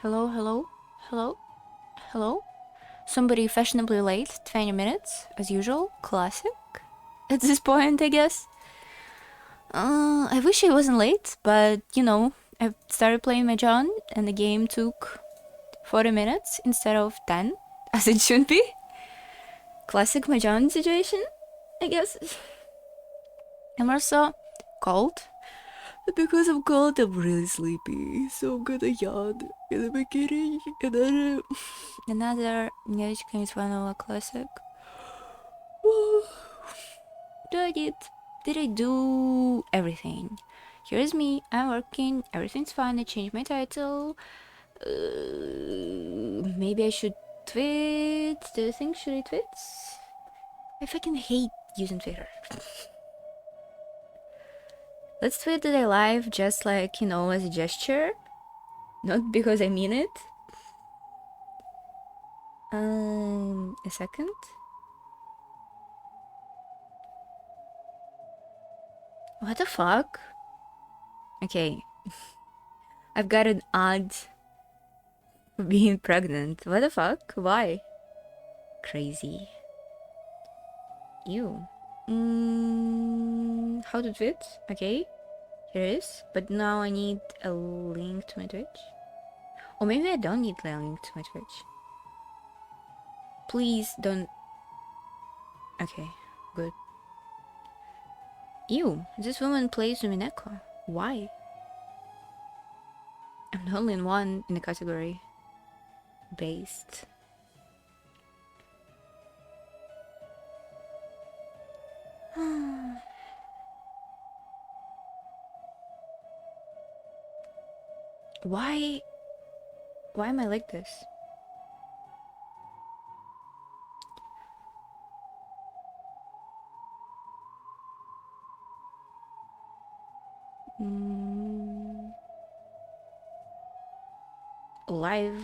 Hello, hello, hello, hello. Somebody fashionably late, 20 minutes, as usual, classic. At this point, I guess. I wish I wasn't late, but you know, I started playing Mahjong and the game took 40 minutes instead of 10, as it should be. Classic Mahjong situation, I guess. I'm also cold. Because I'm cold, I'm really sleepy, so I'm gonna yawn in the beginning, and then another Nyaruchka is vanilla classic. Did I do everything? Here's me, I'm working, everything's fine, I changed my title. Maybe I should tweet? Do you think should I tweet? I fucking hate using Twitter. Let's tweet today live just like, you know, as a gesture. Not because I mean it. A second. What the fuck? Okay. I've got an ad for being pregnant. What the fuck? Why? Crazy. Ew. How to tweet? Okay. Here it is. But now I need a link to my Twitch. Or maybe I don't need a link to my Twitch. Please don't. Okay, good. Ew, this woman plays umineko. Why? I'm the only one in the category. Based. Why am I like this? Live.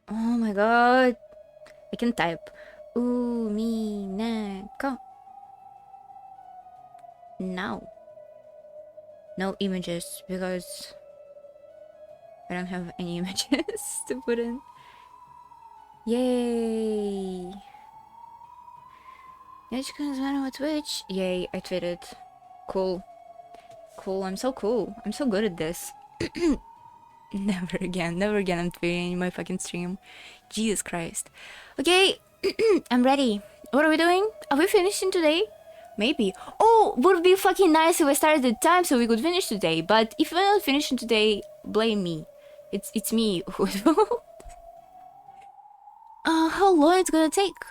Oh my god. I can type. Umineko. No. No images because I don't have any images to put in. Yay. Yachikan's on Twitch. Yay, I tweeted. Cool. Cool, I'm so cool. I'm so good at this. Never again I'm tweeting in my fucking stream. Jesus Christ. Okay, I'm ready. What are we doing? Are we finishing today? Maybe. Oh, would be fucking nice if I started the time so we could finish today. But if we're not finishing today, blame me. It's me who. How long it's gonna take?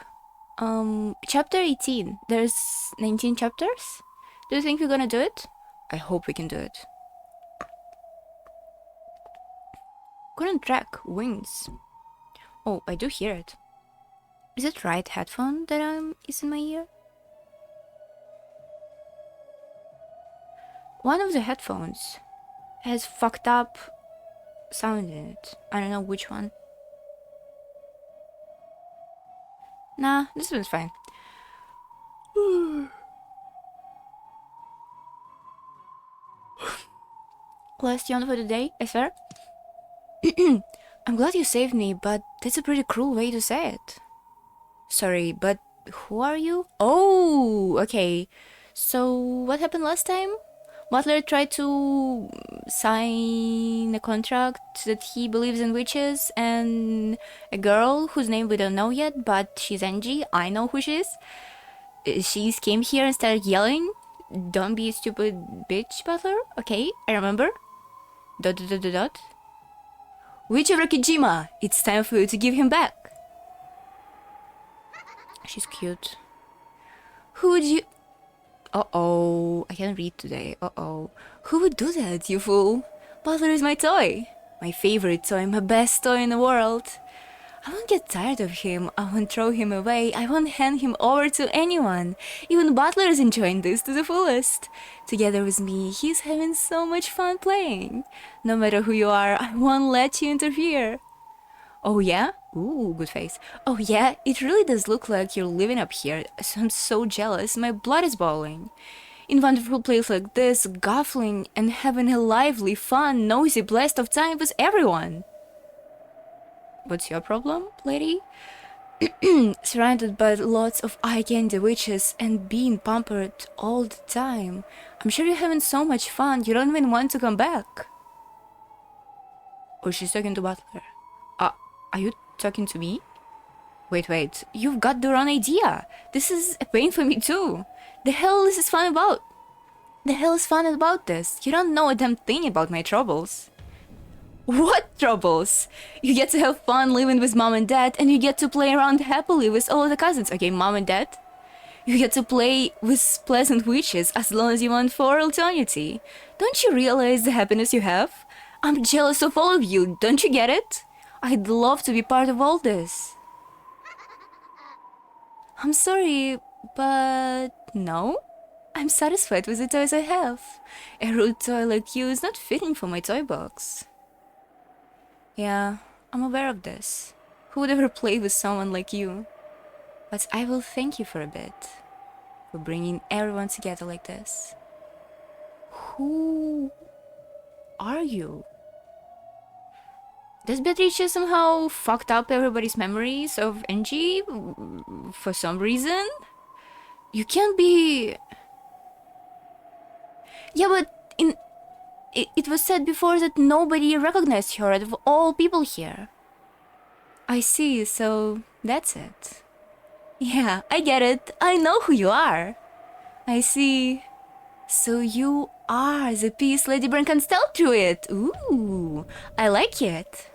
Chapter 18. There's 19 chapters. Do you think we're gonna do it? I hope we can do it. Couldn't track wings. Oh, I do hear it. Is it right headphone that is in my ear? One of the headphones has fucked up sound in it. I don't know which one. Nah, this one's fine. Last yawn for the day, I swear. I'm glad you saved me, but that's a pretty cruel way to say it. Sorry, but who are you? Oh, okay. So, what happened last time? Butler tried to sign a contract that he believes in witches, and a girl whose name we don't know yet, but she's Angie. I know who she is. She came here and started yelling, "Don't be a stupid bitch, Butler." Okay, I remember. ... Witch of Rakijima, it's time for you to give him back. She's cute. Who would you... Uh-oh, I can't read today. Uh-oh. Who would do that, you fool? Butler is my toy. My favorite toy, my best toy in the world. I won't get tired of him. I won't throw him away. I won't hand him over to anyone. Even Butler is enjoying this to the fullest. Together with me, he's having so much fun playing. No matter who you are, I won't let you interfere. Oh yeah? Ooh, good face. Oh yeah, it really does look like you're living up here. I'm so jealous. My blood is boiling. in wonderful place like this, guffling and having a lively, fun, noisy blast of time with everyone. What's your problem, lady? Surrounded by lots of eye candy witches and being pampered all the time. I'm sure you're having so much fun, you don't even want to come back. Oh, she's talking to Butler. Are you talking to me? Wait, you've got the wrong idea. This is a pain for me too. The hell is fun about this? You don't know a damn thing about my troubles. What troubles? You get to have fun living with mom and dad, and you get to play around happily with all the cousins. Okay, mom and dad? You get to play with pleasant witches as long as you want for eternity. Don't you realize the happiness you have? I'm jealous of all of you, don't you get it? I'd love to be part of all this. I'm sorry, but no. I'm satisfied with the toys I have. A rude toy like you is not fitting for my toy box. Yeah, I'm aware of this. Who would ever play with someone like you? But I will thank you for a bit. For bringing everyone together like this. Who are you? Does Beatrice somehow fucked up everybody's memories of Angie for some reason? You can't be... Yeah, but it was said before that nobody recognized her out of all people here. I see, so that's it. Yeah, I get it. I know who you are. I see. So you are the piece Lady Brand can tell through it. Ooh, I like it.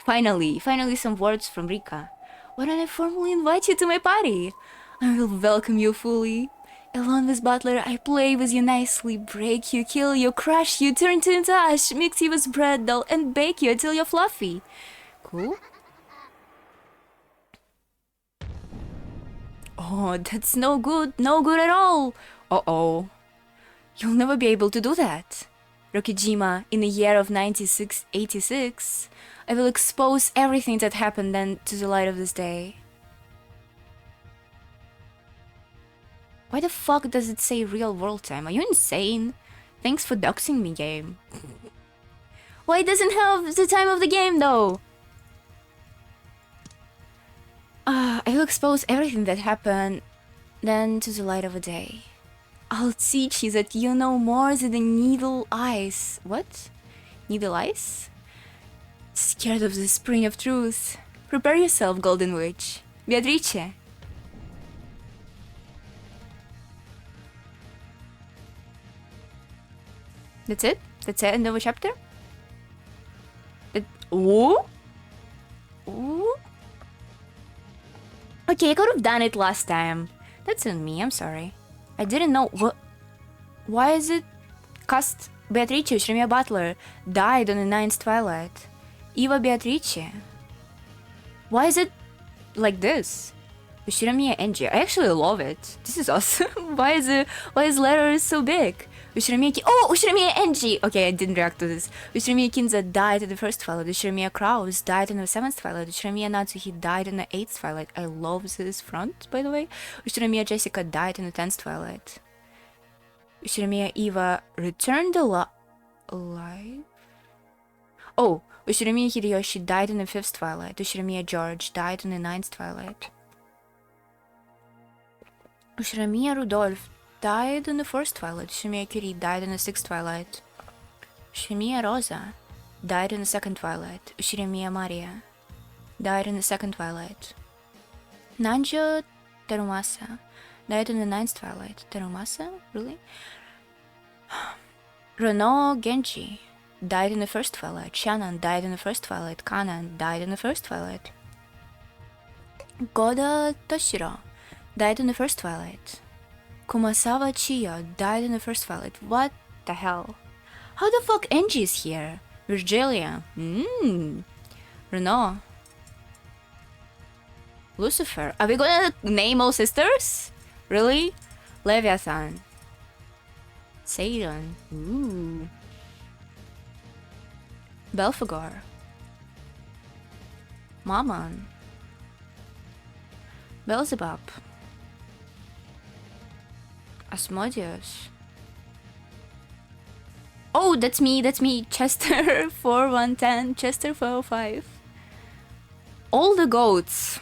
Finally some words from Rika. Why don't I formally invite you to my party? I will welcome you fully. Along with Butler, I play with you nicely, break you, kill you, crush you, turn you into ash, mix you with bread dough, and bake you until you're fluffy. Cool? Oh, that's no good at all. Uh-oh. You'll never be able to do that. Rokijima, in the year of 9686, I will expose everything that happened then to the light of this day. Why the fuck does it say real world time? Are you insane? Thanks for doxing me, game. Why it doesn't have the time of the game, though? I will expose everything that happened then to the light of a day. I'll teach you that you know more than the needle eyes. What? Needle eyes? Scared of the spring of truth. Prepare yourself, Golden Witch. Beatrice. That's it? That's it? End of a chapter? Ooh? Ooh? Okay, I could have done it last time. That's on me, I'm sorry. I didn't know what... Why is it... Cast Beatrice, Shremia Butler, died on the ninth twilight. Eva Beatrice. Why is it like this? Ushiramiya Enji. I actually love it. This is awesome. Why is letter so big? Ushiramiya Enji! Okay, I didn't react to this. Ushiramiya Kinza died in the first twilight. Ushiramiya Kraus died in the seventh twilight. Ushiramiya Natsuhi died in the eighth twilight. I love this front, by the way. Ushiramiya Jessica died in the tenth twilight. Ushiramiya Eva returned alive? Oh, Ushiramiya Hideyoshi died in the fifth twilight. Ushiramiya George died in the ninth twilight. Ushiramiya Rudolph died in the first twilight. Ushiramiya Curie died in the sixth twilight. Ushiramiya Rosa died in the second twilight. Ushiramiya Maria died in the second twilight. Nanjo Terumasa died in the ninth twilight. Terumasa? Really? Renault Genji died in the first twilight. Shannon died in the first twilight. Kanan died in the first twilight. Goda Toshiro died in the first twilight. Kumasawa Chiyo died in the first twilight. What the hell? How the fuck Angie is here? Virgilia. Renault. Lucifer. Are we gonna name all sisters? Really? Leviathan. Satan. Ooh. Belphegor. Mammon. Beelzebub. Asmodeus. Oh, that's me, Chester 4110, Chester 405. All the goats.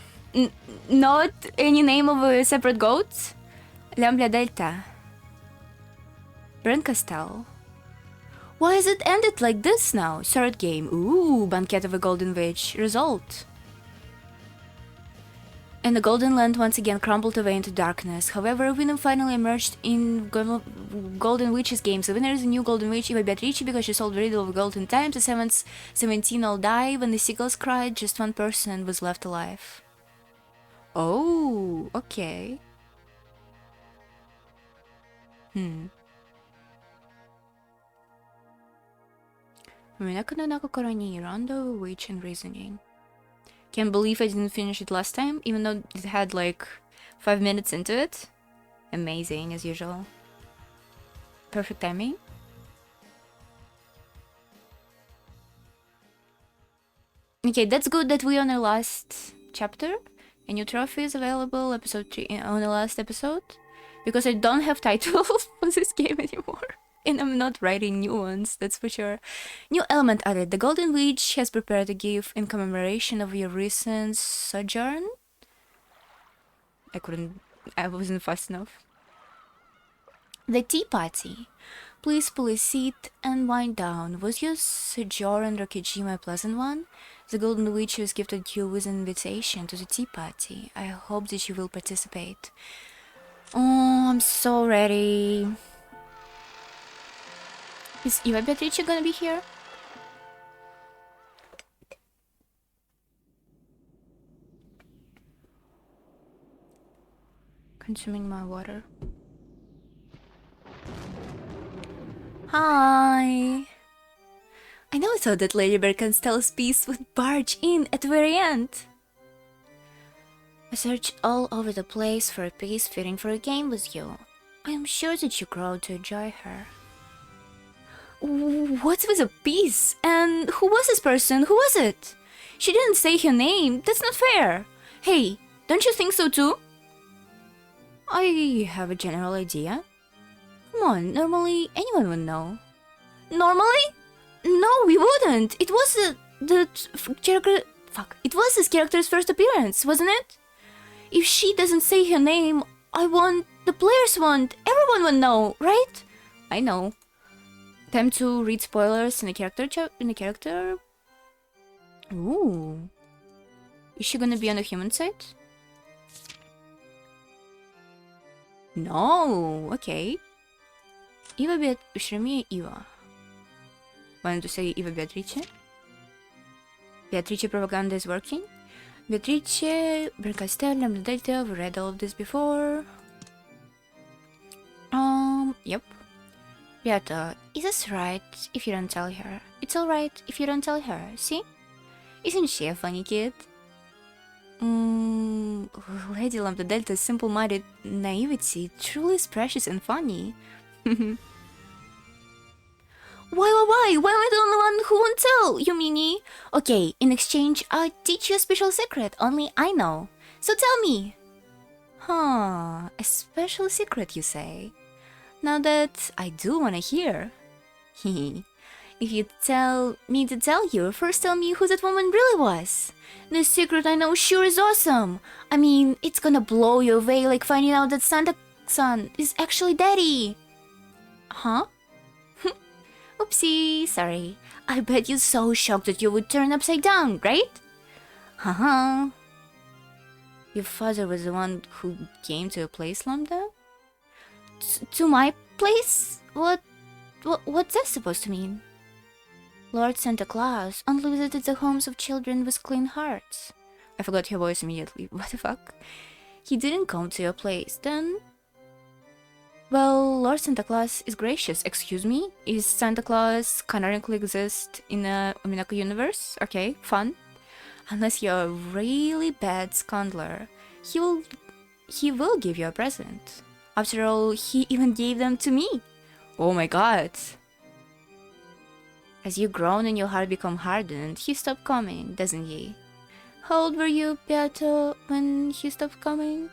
Not any name of a separate goat. Lambda Delta. Brincastel. Why is it ended like this now? Third game. Ooh, Banquet of a Golden Witch. Result. And the Golden Land once again crumbled away into darkness. However, a winner finally emerged in Golden Witch's games. The winner is a new Golden Witch, Eva Beatrice, because she solved the riddle of golden time. The 17 all die. When the seagulls cried, just one person was left alive. Oh, okay. Umineko no nako kara ni Rondo, Witch, and Reasoning. Can't believe I didn't finish it last time, even though it had like 5 minutes into it. Amazing, as usual. Perfect timing. Okay, that's good that we on the last chapter. A new trophy is available, episode 3, on the last episode. Because I don't have titles for this game anymore. And I'm not writing new ones, that's for sure. New element added. The Golden Witch has prepared a gift in commemoration of your recent sojourn. I wasn't fast enough. The tea party. Please pull a seat and wind down. Was your sojourn Rokijima a pleasant one? The Golden Witch has gifted you with an invitation to the tea party. I hope that you will participate. Oh, I'm so ready. Is Eva Beatrice gonna be here? Consuming my water. Hi! I never thought that Lady Berkenstell's piece would barge in at the very end. I searched all over the place for a piece fitting for a game with you. I am sure that you grow to enjoy her. What's with a piece? And who was this person? Who was it? She didn't say her name. That's not fair. Hey, don't you think so too? I have a general idea. Come on, normally anyone would know. Normally? No, we wouldn't. It was it was this character's first appearance, wasn't it? If she doesn't say her name, I want, the players want, everyone will know, right? I know. Time to read spoilers in the character. Ooh. Is she gonna be on the human side? No, okay. Eva. Wanted to say Eva Beatrice. Beatrice propaganda is working. Beatrice, Bercastello, Delta, we read all of this before. Yep. Beata, is this right if you don't tell her? It's alright if you don't tell her, see? Isn't she a funny kid? Lady Lambda Delta's simple-minded naivety truly is precious and funny. Why? Why am I the only one who won't tell, Yumini? Okay, in exchange, I'll teach you a special secret only I know. So tell me. Huh, a special secret, you say? Now that I do want to hear. If you tell me to tell you, first tell me who that woman really was. The secret I know sure is awesome. I mean, it's gonna blow you away like finding out that Santa-san is actually Daddy. Huh? Oopsie, sorry. I bet you're so shocked that you would turn upside down, right? Haha. Your father was the one who came to your place, Lambda? To my place? What's that supposed to mean? Lord Santa Claus only visited the homes of children with clean hearts. I forgot her voice immediately. What the fuck? He didn't come to your place, then? Well, Lord Santa Claus is gracious. Excuse me? Is Santa Claus canonically exist in the umineko universe? Okay, fun. Unless you're a really bad scoundrel, he will give you a present. After all, he even gave them to me. Oh my god. As you grown and your heart become hardened, he stopped coming, doesn't he? How old were you, Beato, when he stopped coming?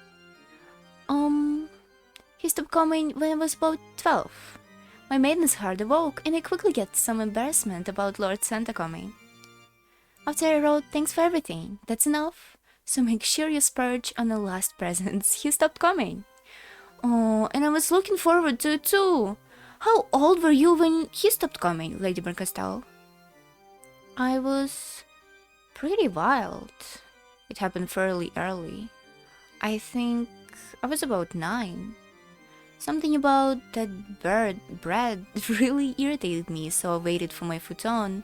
He stopped coming when I was about 12. My maiden's heart awoke, and I quickly get some embarrassment about Lord Santa coming. After I wrote, "Thanks for everything, that's enough, so make sure you splurge on the last presents," he stopped coming. Oh, and I was looking forward to it too. How old were you when he stopped coming, Lady Berncastel? I was pretty wild. It happened fairly early. I think I was about 9. Something about that bread really irritated me, so I waited in my futon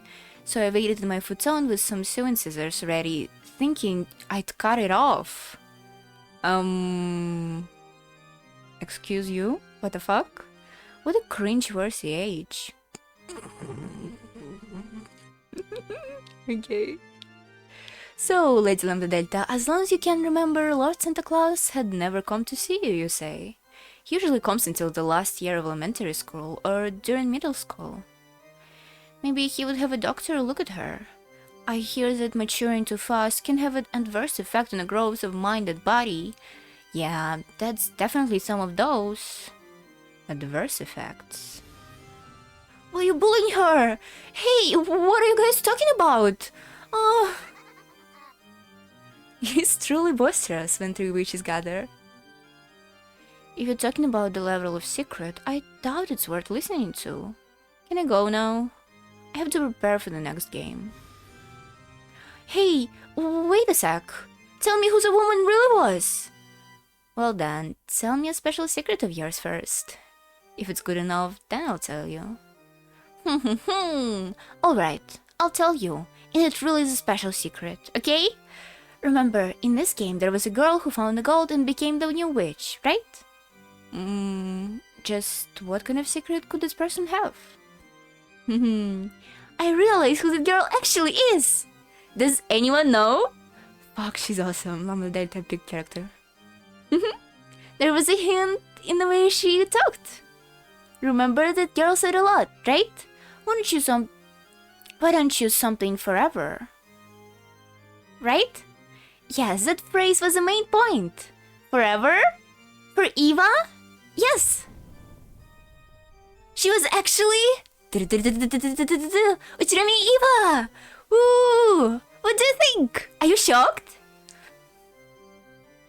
with some sewing scissors ready, thinking I'd cut it off. Excuse you? What the fuck? What a cringe-worthy age. Okay. So, Lady Lambda Delta, as long as you can remember, Lord Santa Claus had never come to see you, you say? He usually comes until the last year of elementary school or during middle school. Maybe he would have a doctor look at her. I hear that maturing too fast can have an adverse effect on the growth of mind and body. Yeah, that's definitely some of those adverse effects. Why are you bullying her? Hey, what are you guys talking about? Oh. He's truly boisterous when 3 witches gather. If you're talking about the level of secret, I doubt it's worth listening to. Can I go now? I have to prepare for the next game. Hey, wait a sec. Tell me who the woman really was. Well then, tell me a special secret of yours first. If it's good enough, then I'll tell you. Alright, I'll tell you. And it really is a special secret, okay? Remember, in this game there was a girl who found the gold and became the new witch, right? Just what kind of secret could this person have? I realize who the girl actually is! Does anyone know? Fuck, she's awesome. I'm a dead type character. There was a hint in the way she talked. Remember that girl said a lot, right? Why don't you something forever? Right? Yes, that phrase was the main point. Forever? For Eva? Yes! She was actually... Uchirami Eva! Ooh! What do you think? Are you shocked?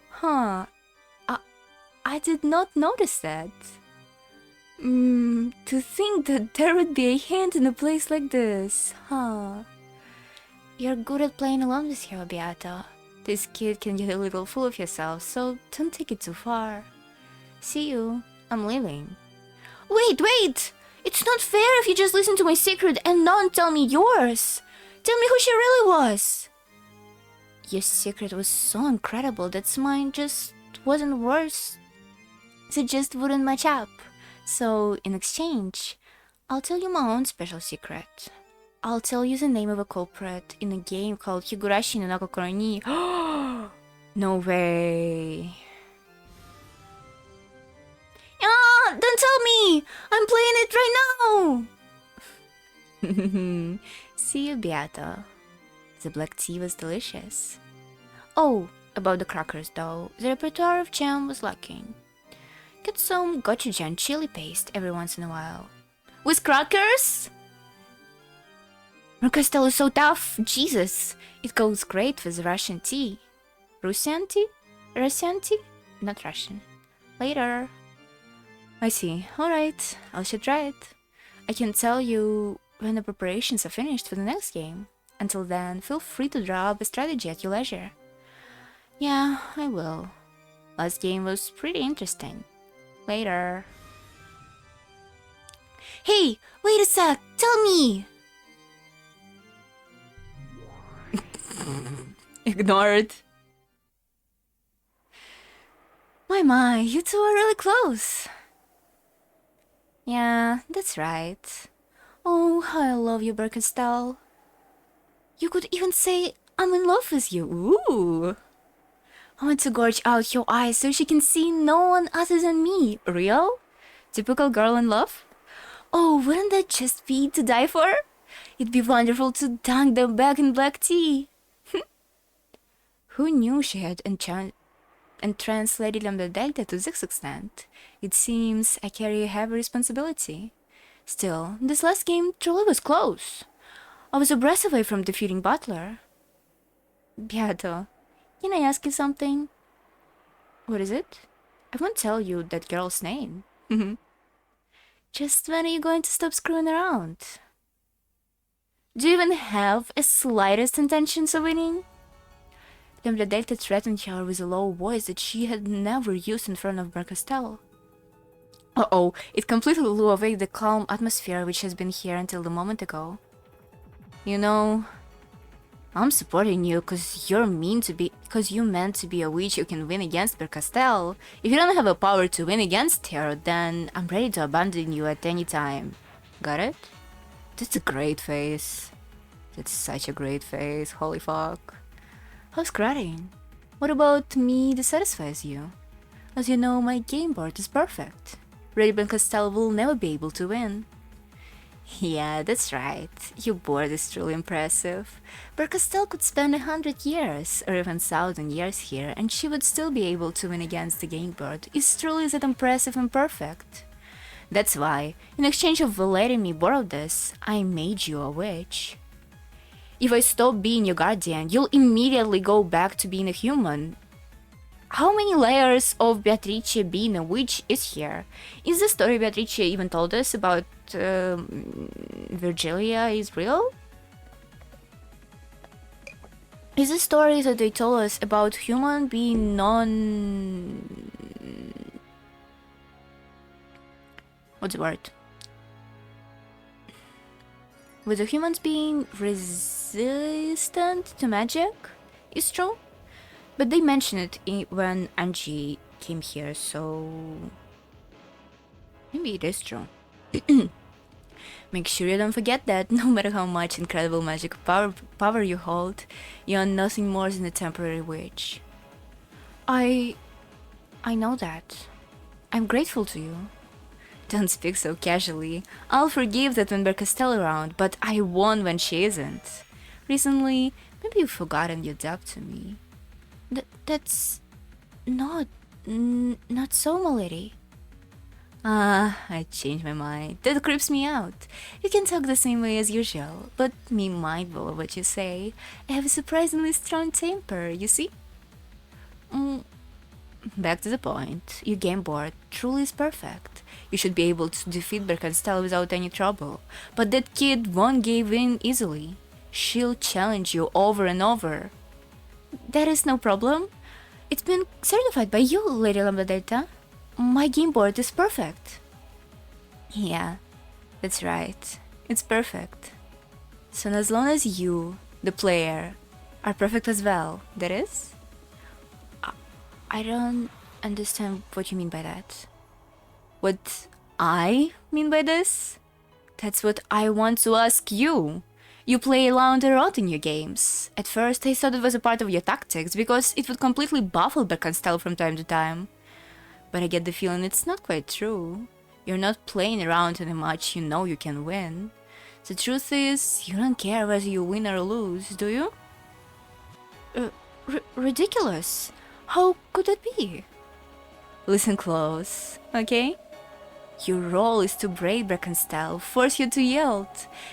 Huh. I did not notice that. To think that there would be a hint in a place like this, huh? You're good at playing along with her, Beata. This kid can get a little full of yourself, so don't take it too far. See you. I'm leaving. Wait! It's not fair if you just listen to my secret and don't tell me yours. Tell me who she really was. Your secret was so incredible that mine just wasn't worth. It just wouldn't match up. So, in exchange, I'll tell you my own special secret. I'll tell you the name of a culprit in a game called Higurashi no Nakokoro ni. No way. Ah, don't tell me! I'm playing it right now! See you, Beata. The black tea was delicious. Oh, about the crackers though, the repertoire of jam was lacking. Get some gochujang chili paste every once in a while. With crackers? Berncastel is so tough, Jesus! It goes great with Russian tea. Russian tea? Russian tea? Not Russian. Later. I see. Alright, I should try it. I can tell you when the preparations are finished for the next game. Until then, feel free to draw up a strategy at your leisure. Yeah, I will. Last game was pretty interesting. Later. Hey, wait a sec! Tell me! Ignored. My, you two are really close. Yeah, that's right. Oh, how I love you, Berncastel. You could even say, I'm in love with you. Ooh. I want to gorge out your eyes so she can see no one other than me. Real? Typical girl in love? Oh, wouldn't that just be to die for? It'd be wonderful to dunk them back in black tea. Who knew she had and translated Lambda Delta to this extent, it seems I carry a heavy responsibility. Still, this last game truly was close. I was a breath away from defeating Butler. Beato, can I ask you something? What is it? I won't tell you that girl's name. Just when are you going to stop screwing around? Do you even have a slightest intentions of winning? Lambda Delta threatened her with a low voice that she had never used in front of Bercastel. Uh-oh, it completely blew away the calm atmosphere which has been here until the moment ago. You know, I'm supporting you because you meant to be a witch who can win against Bercastel. If you don't have a power to win against her, then I'm ready to abandon you at any time. Got it? That's a great face. That's such a great face, holy fuck. How's crying? What about me that satisfies you? As you know, my game board is perfect. Bercastel will never be able to win. Yeah, that's right. Your board is truly impressive. Bercastel could spend 100 years, or even 1,000 years here, and she would still be able to win against the game board. It's truly that impressive and perfect. That's why, in exchange of letting me borrow this, I made you a witch. If I stop being your guardian, you'll immediately go back to being a human. How many layers of Beatrice being a witch is here? Is the story Beatrice even told us about Virgilia is real? Is the story that they told us about human being what's the word? With the humans being resistant to magic? Is true? But they mentioned it when Angie came here, so maybe it is true. Make sure you don't forget that no matter how much incredible magic power you hold, you are nothing more than a temporary witch. I know that. I'm grateful to you. Don't speak so casually. I'll forgive that when Bercastel around, but I won when she isn't. Recently, maybe you've forgotten your debt to me. That's not so, my lady. I changed my mind. That creeps me out. You can talk the same way as usual, but be mindful of what you say. I have a surprisingly strong temper, you see? Back to the point. Your game board truly is perfect. You should be able to defeat Bercastel without any trouble. But that kid won't give in easily. She'll challenge you over and over. That is no problem. It's been certified by you, Lady Lambda Delta. My game board is perfect. Yeah, that's right. It's perfect. So as long as you, the player, are perfect as well, that is? I don't understand what you mean by that. What I mean by this? That's what I want to ask you. You play around a lot in your games. At first I thought it was a part of your tactics, because it would completely baffle Bercastel from time to time. But I get the feeling it's not quite true. You're not playing around in a match you know you can win. The truth is, you don't care whether you win or lose, do you? Ridiculous. How could that be? Listen close, okay? Your role is to break Bercastel, force you to yield.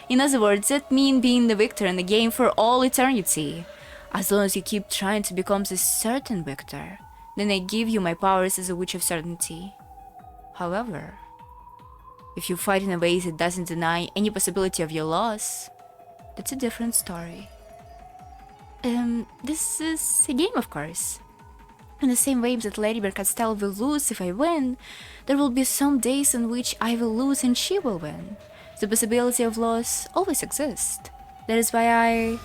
In other words, that means being the victor in the game for all eternity. As long as you keep trying to become this certain victor, then I give you my powers as a witch of certainty. However, if you fight in a way that doesn't deny any possibility of your loss, that's a different story. This is a game, of course. In the same way that Lady Bercastel will lose if I win, there will be some days in which I will lose and she will win. The possibility of loss always exists. That is why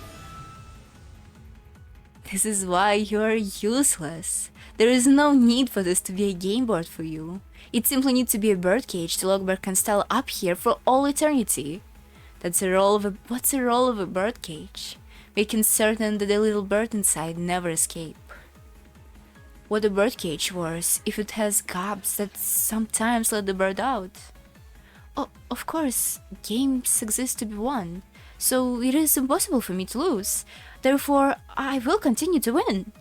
This is why you're useless. There is no need for this to be a game board for you. It simply needs to be a birdcage to lock Bercastel up here for all eternity. What's the role of a birdcage? Making certain that the little bird inside never escape. What a birdcage was if it has gaps that sometimes let the bird out. Oh, of course, games exist to be won, so it is impossible for me to lose. Therefore, I will continue to win.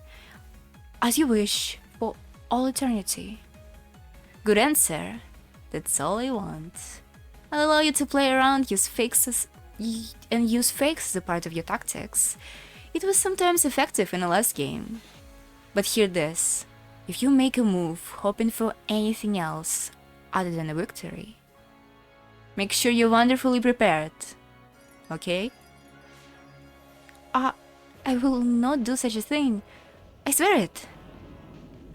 As you wish. all eternity. Good answer. That's all I want. I'll allow you to play around, use fakes as a part of your tactics. It was sometimes effective in the last game. But hear this. If you make a move hoping for anything else other than a victory, make sure you're wonderfully prepared. Okay? I will not do such a thing. I swear it.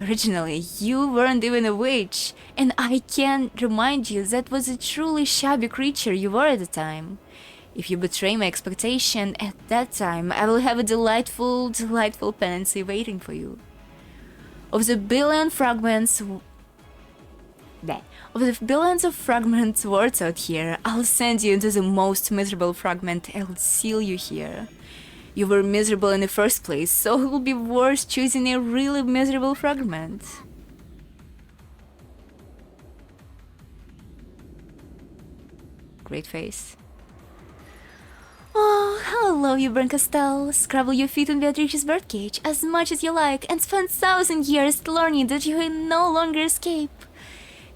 Originally, you weren't even a witch, and I can remind you that was a truly shabby creature you were at the time. If you betray my expectation at that time, I will have a delightful, delightful penalty waiting for you. Of the billions of fragments words out here, I'll send you into the most miserable fragment. I'll seal you here. You were miserable in the first place, so it will be worth choosing a really miserable fragment. Great face. Oh, hello, you Castell. Scrabble your feet in Beatrice's birdcage as much as you like and spend 1,000 years learning that you can no longer escape.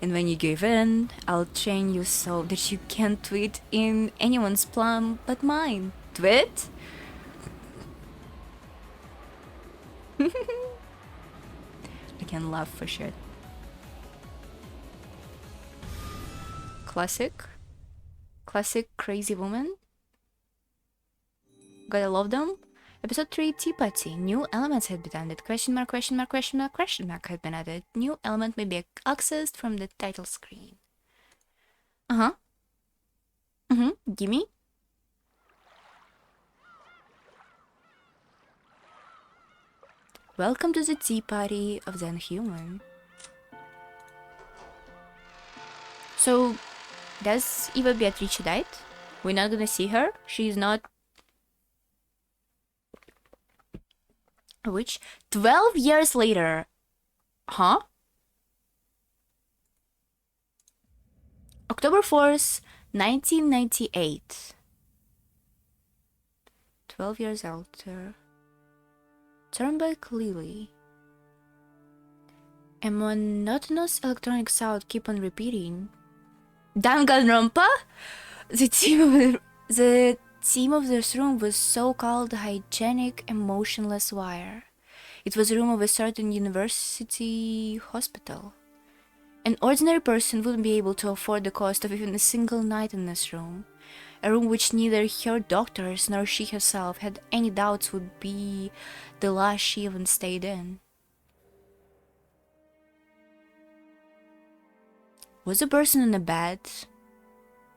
And when you give in, I'll train you so that you can't tweet in anyone's plum but mine. Tweet? I can laugh for shit. Classic crazy woman. Gotta love them. Episode 3, Tea Party. New elements had been added. Question mark had been added. New element may be accessed from the title screen. Gimme. Welcome to the tea party of the Unhuman. So, does Eva Beatrice died? We're not gonna see her? She's not a witch? 12 years later. Huh? October 4th, 1998. 12 years older. Turnback Lily. A monotonous electronic sound keep on repeating. Danganronpa? The theme of this room was so-called hygienic and motionless wire. It was a room of a certain university hospital. An ordinary person wouldn't be able to afford the cost of even a single night in this room. A room which neither her doctors nor she herself had any doubts would be the last she even stayed in. Was the person in the bed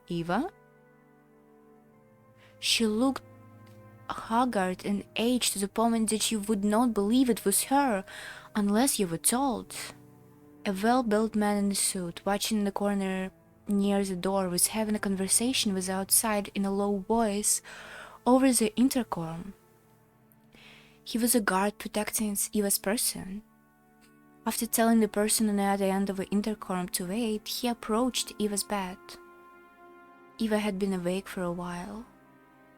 Eva? She looked haggard and aged to the point that you would not believe it was her unless you were told. A well-built man in a suit, watching in the corner near the door, was having a conversation with the outside in a low voice over the intercom. He was a guard protecting Eva's person. After telling the person on the other end of the intercom to wait, he approached Eva's bed. Eva had been awake for a while.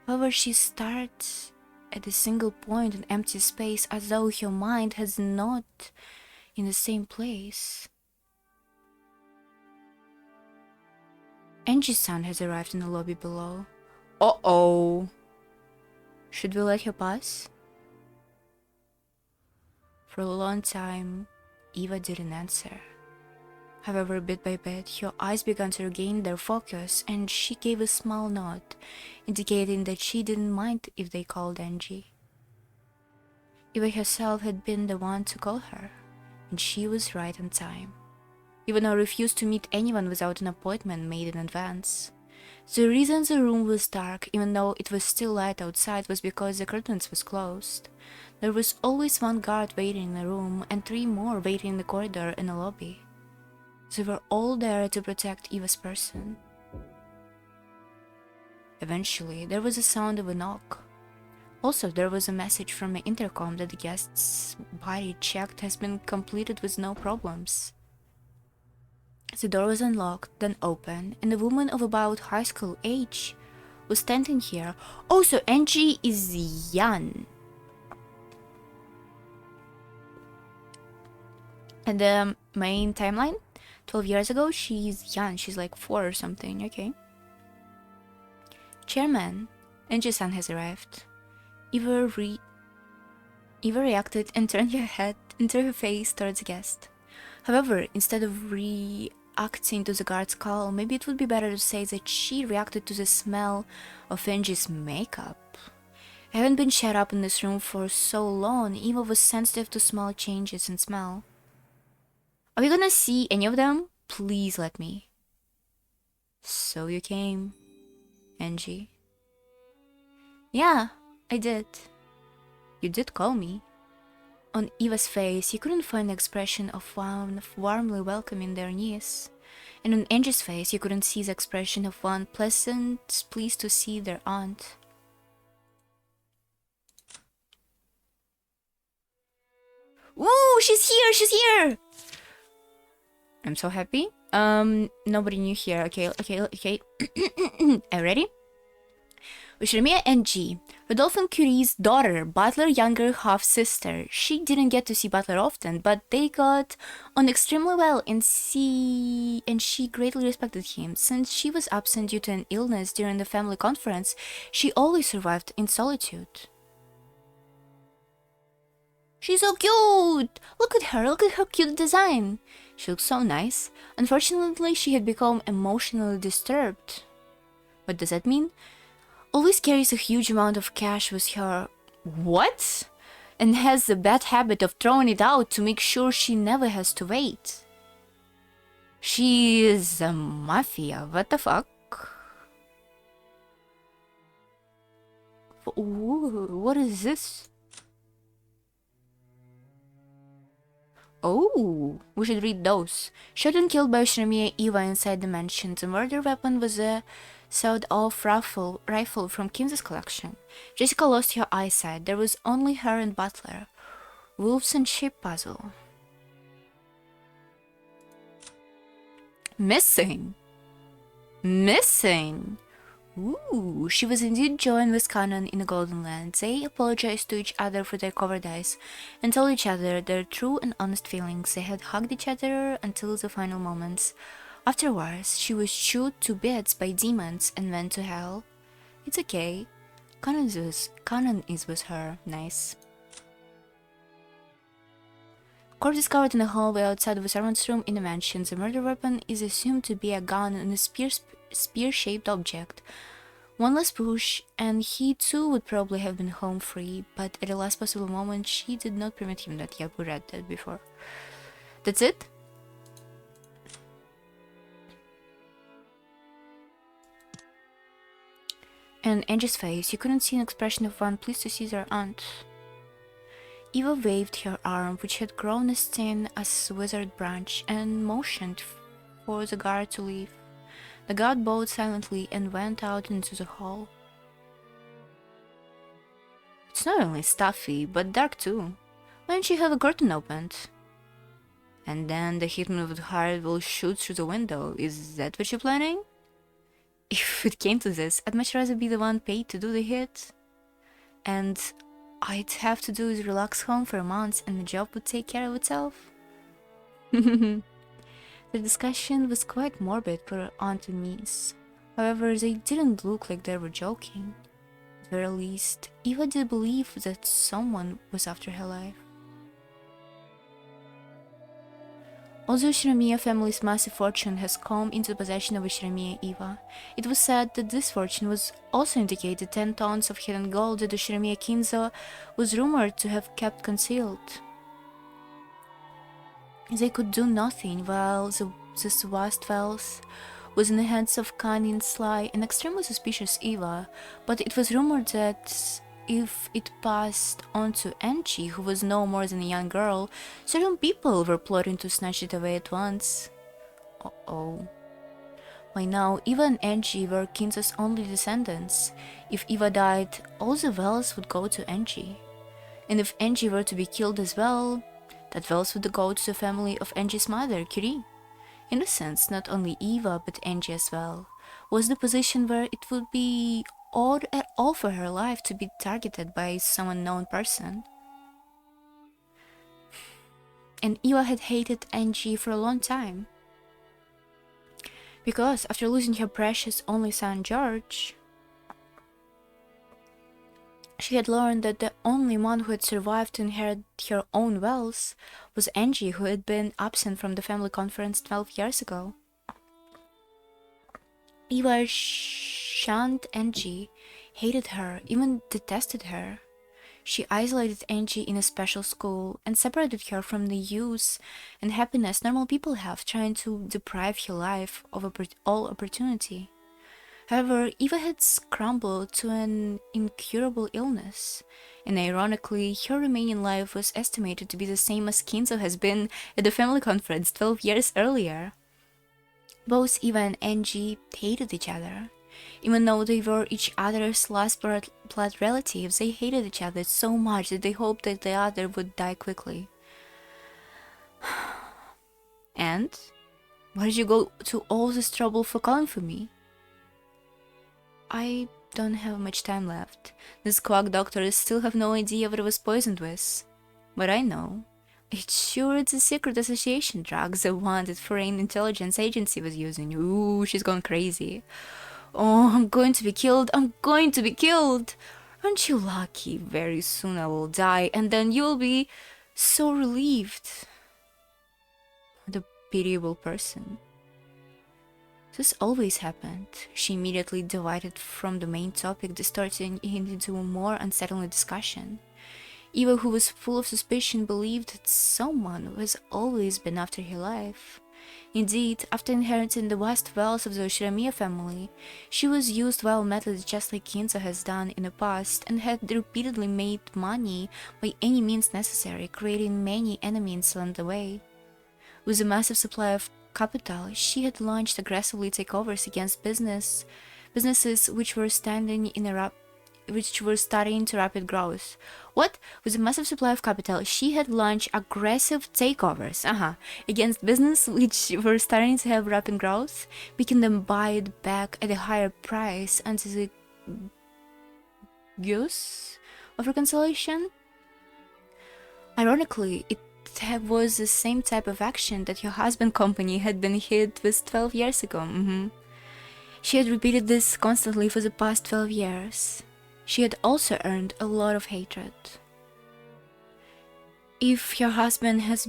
However, she stared at a single point in empty space as though her mind was not in the same place. Angie's son has arrived in the lobby below. Uh-oh. Should we let her pass? For a long time, Eva didn't answer. However, bit by bit, her eyes began to regain their focus, and she gave a small nod, indicating that she didn't mind if they called Angie. Eva herself had been the one to call her, and she was right on time. Even though refused to meet anyone without an appointment made in advance. The reason the room was dark, even though it was still light outside, was because the curtains was closed. There was always one guard waiting in the room, and 3 more waiting in the corridor and the lobby. They were all there to protect Eva's person. Eventually, there was a sound of a knock. Also, there was a message from the intercom that the guest's body check has been completed with no problems. The door was unlocked, then opened, and a woman of about high school age was standing here. Also, Angie is young. And the main timeline, 12 years ago, she's young, she's like 4 or something, okay. Chairman, Angie-san has arrived. Eva reacted and turned her face towards the guest. However, instead of reacting to the guard's call, maybe it would be better to say that she reacted to the smell of Angie's makeup. I haven't been shut up in this room for so long. Eva was sensitive to small changes in smell. Are we gonna see any of them? Please let me. So you came, Angie. Yeah, I did. You did call me. On Eva's face, you couldn't find the expression of one warmly welcoming their niece. And on Angie's face, you couldn't see the expression of one pleased to see their aunt. Woo! She's here! She's here! I'm so happy. Nobody new here. Okay. Are you ready? Ushirimiya N.G., Rodolphe Curie's daughter, Butler younger half-sister. She didn't get to see Butler often, but they got on extremely well and she greatly respected him. Since she was absent due to an illness during the family conference, she always survived in solitude. She's so cute! Look at her cute design. She looks so nice. Unfortunately, she had become emotionally disturbed. What does that mean? Always carries a huge amount of cash with her. What? And has the bad habit of throwing it out to make sure she never has to wait. She is a mafia. What the fuck? Ooh, what is this? Oh, we should read those. Shot and killed by Ushirimiya Eva inside the mansion. The murder weapon was a sawed-off rifle from Kim's collection. Jessica lost her eyesight. There was only her and Butler. Wolves and sheep puzzle. Missing. Ooh, she was indeed joined with Conan in the Golden Land. They apologized to each other for their cowardice and told each other their true and honest feelings. They had hugged each other until the final moments. Afterwards, she was shot to bits by demons and went to hell. It's okay. Conan is with her. Nice. Corpse discovered in a hallway outside of a servant's room in the mansion. The murder weapon is assumed to be a gun and a spear-shaped object. One last push, and he too would probably have been home free, but at the last possible moment, she did not permit him that. Yeah, we read that before. That's it? And Angie's face, you couldn't see an expression of one pleased to see their aunt. Eva waved her arm, which had grown as thin as a withered branch, and motioned for the guard to leave. The guard bowed silently and went out into the hall. It's not only stuffy, but dark too. Why don't you have a curtain opened? And then the hitman with the heart will shoot through the window. Is that what you're planning? If it came to this, I'd much rather be the one paid to do the hit. And I'd have to do is relax home for months and the job would take care of itself. The discussion was quite morbid for aunt and niece. However, they didn't look like they were joking. At the very least, Eva did believe that someone was after her life. Although Ushirimiya family's massive fortune has come into the possession of Ushirimiya Eva, it was said that this fortune was also indicated 10 tons of hidden gold that Ushirimiya Kinzo was rumored to have kept concealed. They could do nothing while this vast wealth was in the hands of cunning, sly, and extremely suspicious Eva, but it was rumored that if it passed on to Angie, who was no more than a young girl, certain people were plotting to snatch it away at once. Uh-oh. By now, Eva and Angie were Kinzo's only descendants. If Eva died, all the wealth would go to Angie. And if Angie were to be killed as well, that wealth would go to the family of Angie's mother, Curie. In a sense, not only Eva, but Angie as well, was the position where it would be odd at all for her life to be targeted by some unknown person. and Eva had hated Angie for a long time. Because after losing her precious only son George, she had learned that the only one who had survived to inherit her own wealth was Angie, who had been absent from the family conference 12 years ago. Eva shunned Angie, hated her, even detested her. She isolated Angie in a special school and separated her from the youth and happiness normal people have, trying to deprive her life of all opportunity. However, Eva had succumbed to an incurable illness, and ironically, her remaining life was estimated to be the same as Kinzo has been at the family conference 12 years earlier. Both Eva and Angie hated each other. Even though they were each other's last blood relatives, they hated each other so much that they hoped that the other would die quickly. And? Why did you go to all this trouble for calling for me? I don't have much time left. These quack doctors still have no idea what I was poisoned with. But I know. It's a secret association drug, the one that foreign intelligence agency was using. Ooh, she's gone crazy. Oh, I'm going to be killed. I'm going to be killed. Aren't you lucky? Very soon I will die, and then you'll be so relieved. The pitiable person. This always happened. She immediately divided from the main topic, distorting it into a more unsettling discussion. Eva, who was full of suspicion, believed that someone has always been after her life. Indeed, after inheriting the vast wealth of the Shinomiya family, she was used vile methods just like Kinzo has done in the past and had repeatedly made money by any means necessary, creating many enemies along the way. With a massive supply of capital, she had launched aggressively takeovers against businesses which were starting to rapid growth. What? With a massive supply of capital, she had launched aggressive takeovers against business which were starting to have rapid growth, making them buy it back at a higher price until the use of reconciliation. Ironically, it was the same type of action that her husband company had been hit with 12 years ago. She had repeated this constantly for the past 12 years. She had also earned a lot of hatred. If her husband had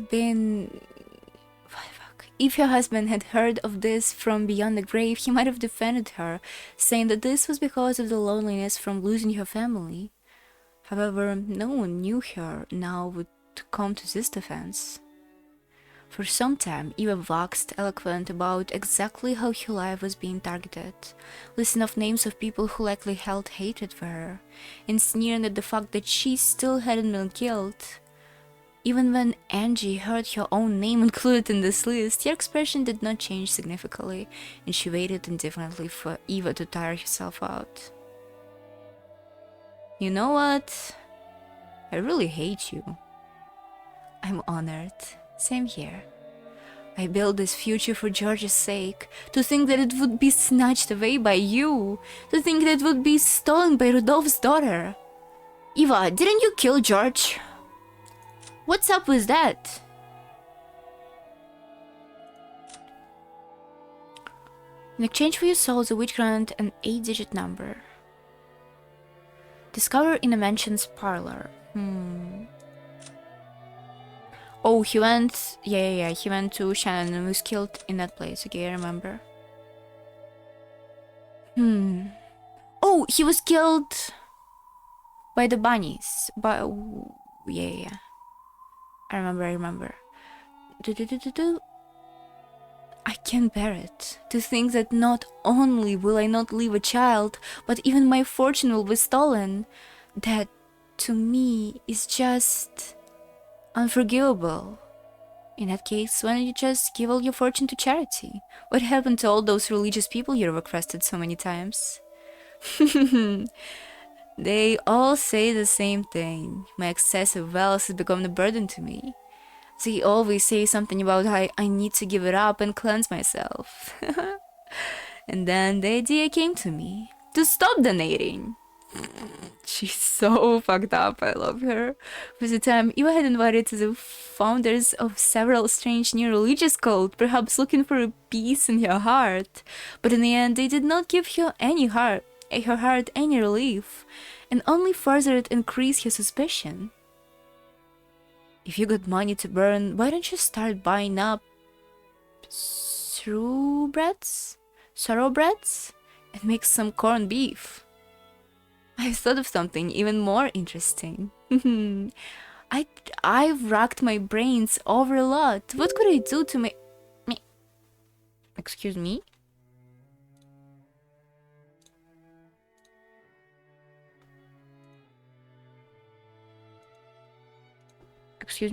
heard of this from beyond the grave, he might have defended her, saying that this was because of the loneliness from losing her family. However, no one knew her now would come to this defense. For some time, Eva waxed eloquent about exactly how her life was being targeted, listing off names of people who likely held hatred for her, and sneering at the fact that she still hadn't been killed. Even when Angie heard her own name included in this list, her expression did not change significantly, and she waited indifferently for Eva to tire herself out. You know what? I really hate you. I'm honored. Same here. I built this future for George's sake. To think that it would be snatched away by you. To think that it would be stolen by Rudolph's daughter. Eva, didn't you kill George? What's up with that? In exchange for your soul, the witch granted an 8-digit number. Discover in a mansion's parlor. Oh, he went... Yeah, he went to Shannon and was killed in that place. Okay, I remember. Oh, he was killed by the bunnies. Yeah. I remember. I can't bear it. To think that not only will I not leave a child, but even my fortune will be stolen. That, to me, is just... unforgivable. In that case, why don't you just give all your fortune to charity? What happened to all those religious people you requested so many times? They all say the same thing. My excessive wealth has become a burden to me. They always say something about how I need to give it up and cleanse myself. And then the idea came to me to stop donating. She's so fucked up. I love her. For the time, Eva had invited the founders of several strange new religious cults, perhaps looking for a peace in her heart. But in the end, they did not give her her heart any relief, and only further increased her suspicion. If you got money to burn, why don't you start buying up thoroughbreds, and make some corned beef? I've thought of something even more interesting. I've racked my brains over a lot. What could I do to make me? Excuse me? Excuse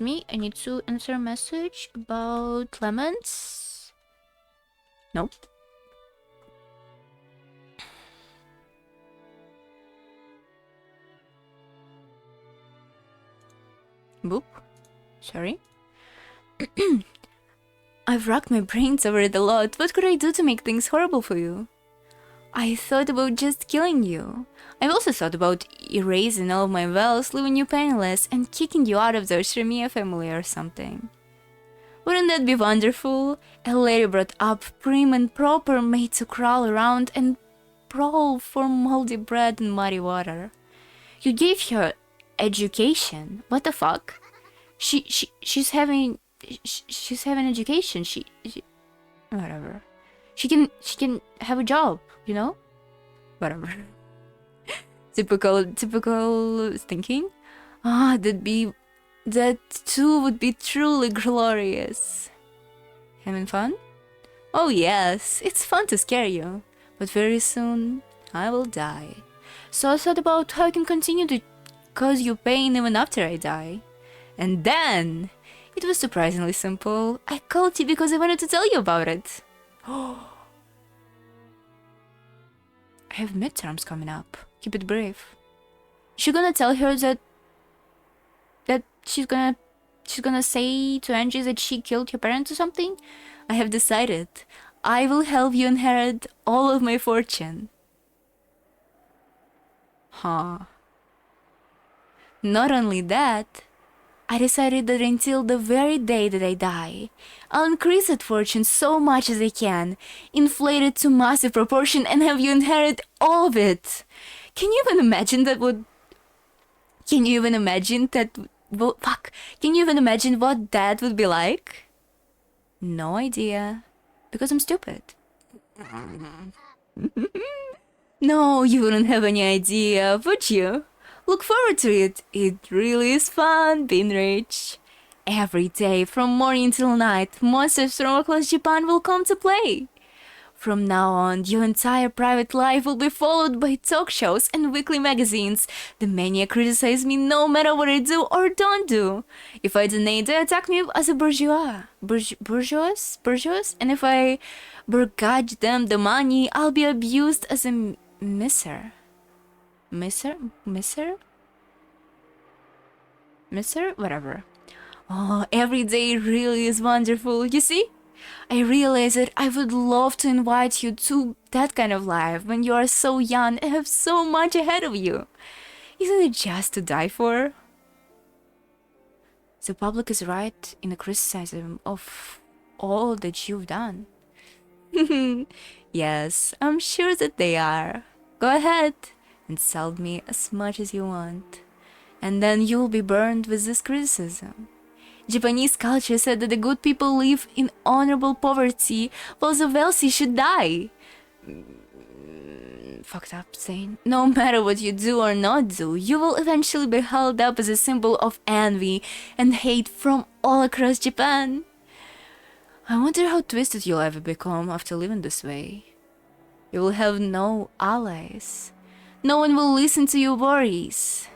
me, I need to answer a message about lemons. Nope. Boop. Sorry. I've racked my brains over it a lot. What could I do to make things horrible for you? I thought about just killing you. I've also thought about erasing all of my wealth, leaving you penniless, and kicking you out of the Shremia family or something. Wouldn't that be wonderful? A lady brought up, prim and proper, made to crawl around and brawl for moldy bread and muddy water. You gave her education. What the fuck? She's having education. She whatever. She can have a job, you know? Whatever. typical thinking. That too would be truly glorious. Having fun? Oh yes, it's fun to scare you. But very soon, I will die. So I thought about how I can continue to cause you pain even after I die. And then, it was surprisingly simple. I called you because I wanted to tell you about it. I have midterms coming up. Keep it brief. She gonna tell her that she's gonna say to Angie that she killed her parents or something? I have decided. I will help you inherit all of my fortune. Huh. Not only that, I decided that until the very day that I die, I'll increase that fortune so much as I can, inflate it to massive proportion, and have you inherit all of it. Can you even imagine that would... Can you even imagine that... Well, fuck. Can you even imagine what that would be like? No idea. Because I'm stupid. No, you wouldn't have any idea, would you? Look forward to it. It really is fun being rich. Every day, from morning till night, monsters from across Japan will come to play. From now on, your entire private life will be followed by talk shows and weekly magazines. The mania criticize me no matter what I do or don't do. If I donate, they attack me as a bourgeois. Bourgeois? And if I begrudge them the money, I'll be abused as a misser? Whatever. Oh, every day really is wonderful. You see? I realize that I would love to invite you to that kind of life when you are so young and have so much ahead of you. Isn't it just to die for? The public is right in the criticism of all that you've done. Yes, I'm sure that they are. Go ahead. Insult me as much as you want. And then you'll be burned with this criticism. Japanese culture said that the good people live in honorable poverty, while the wealthy should die. Fucked up saying. No matter what you do or not do, you will eventually be held up as a symbol of envy and hate from all across Japan. I wonder how twisted you'll ever become after living this way. You will have no allies. No one will listen to your worries.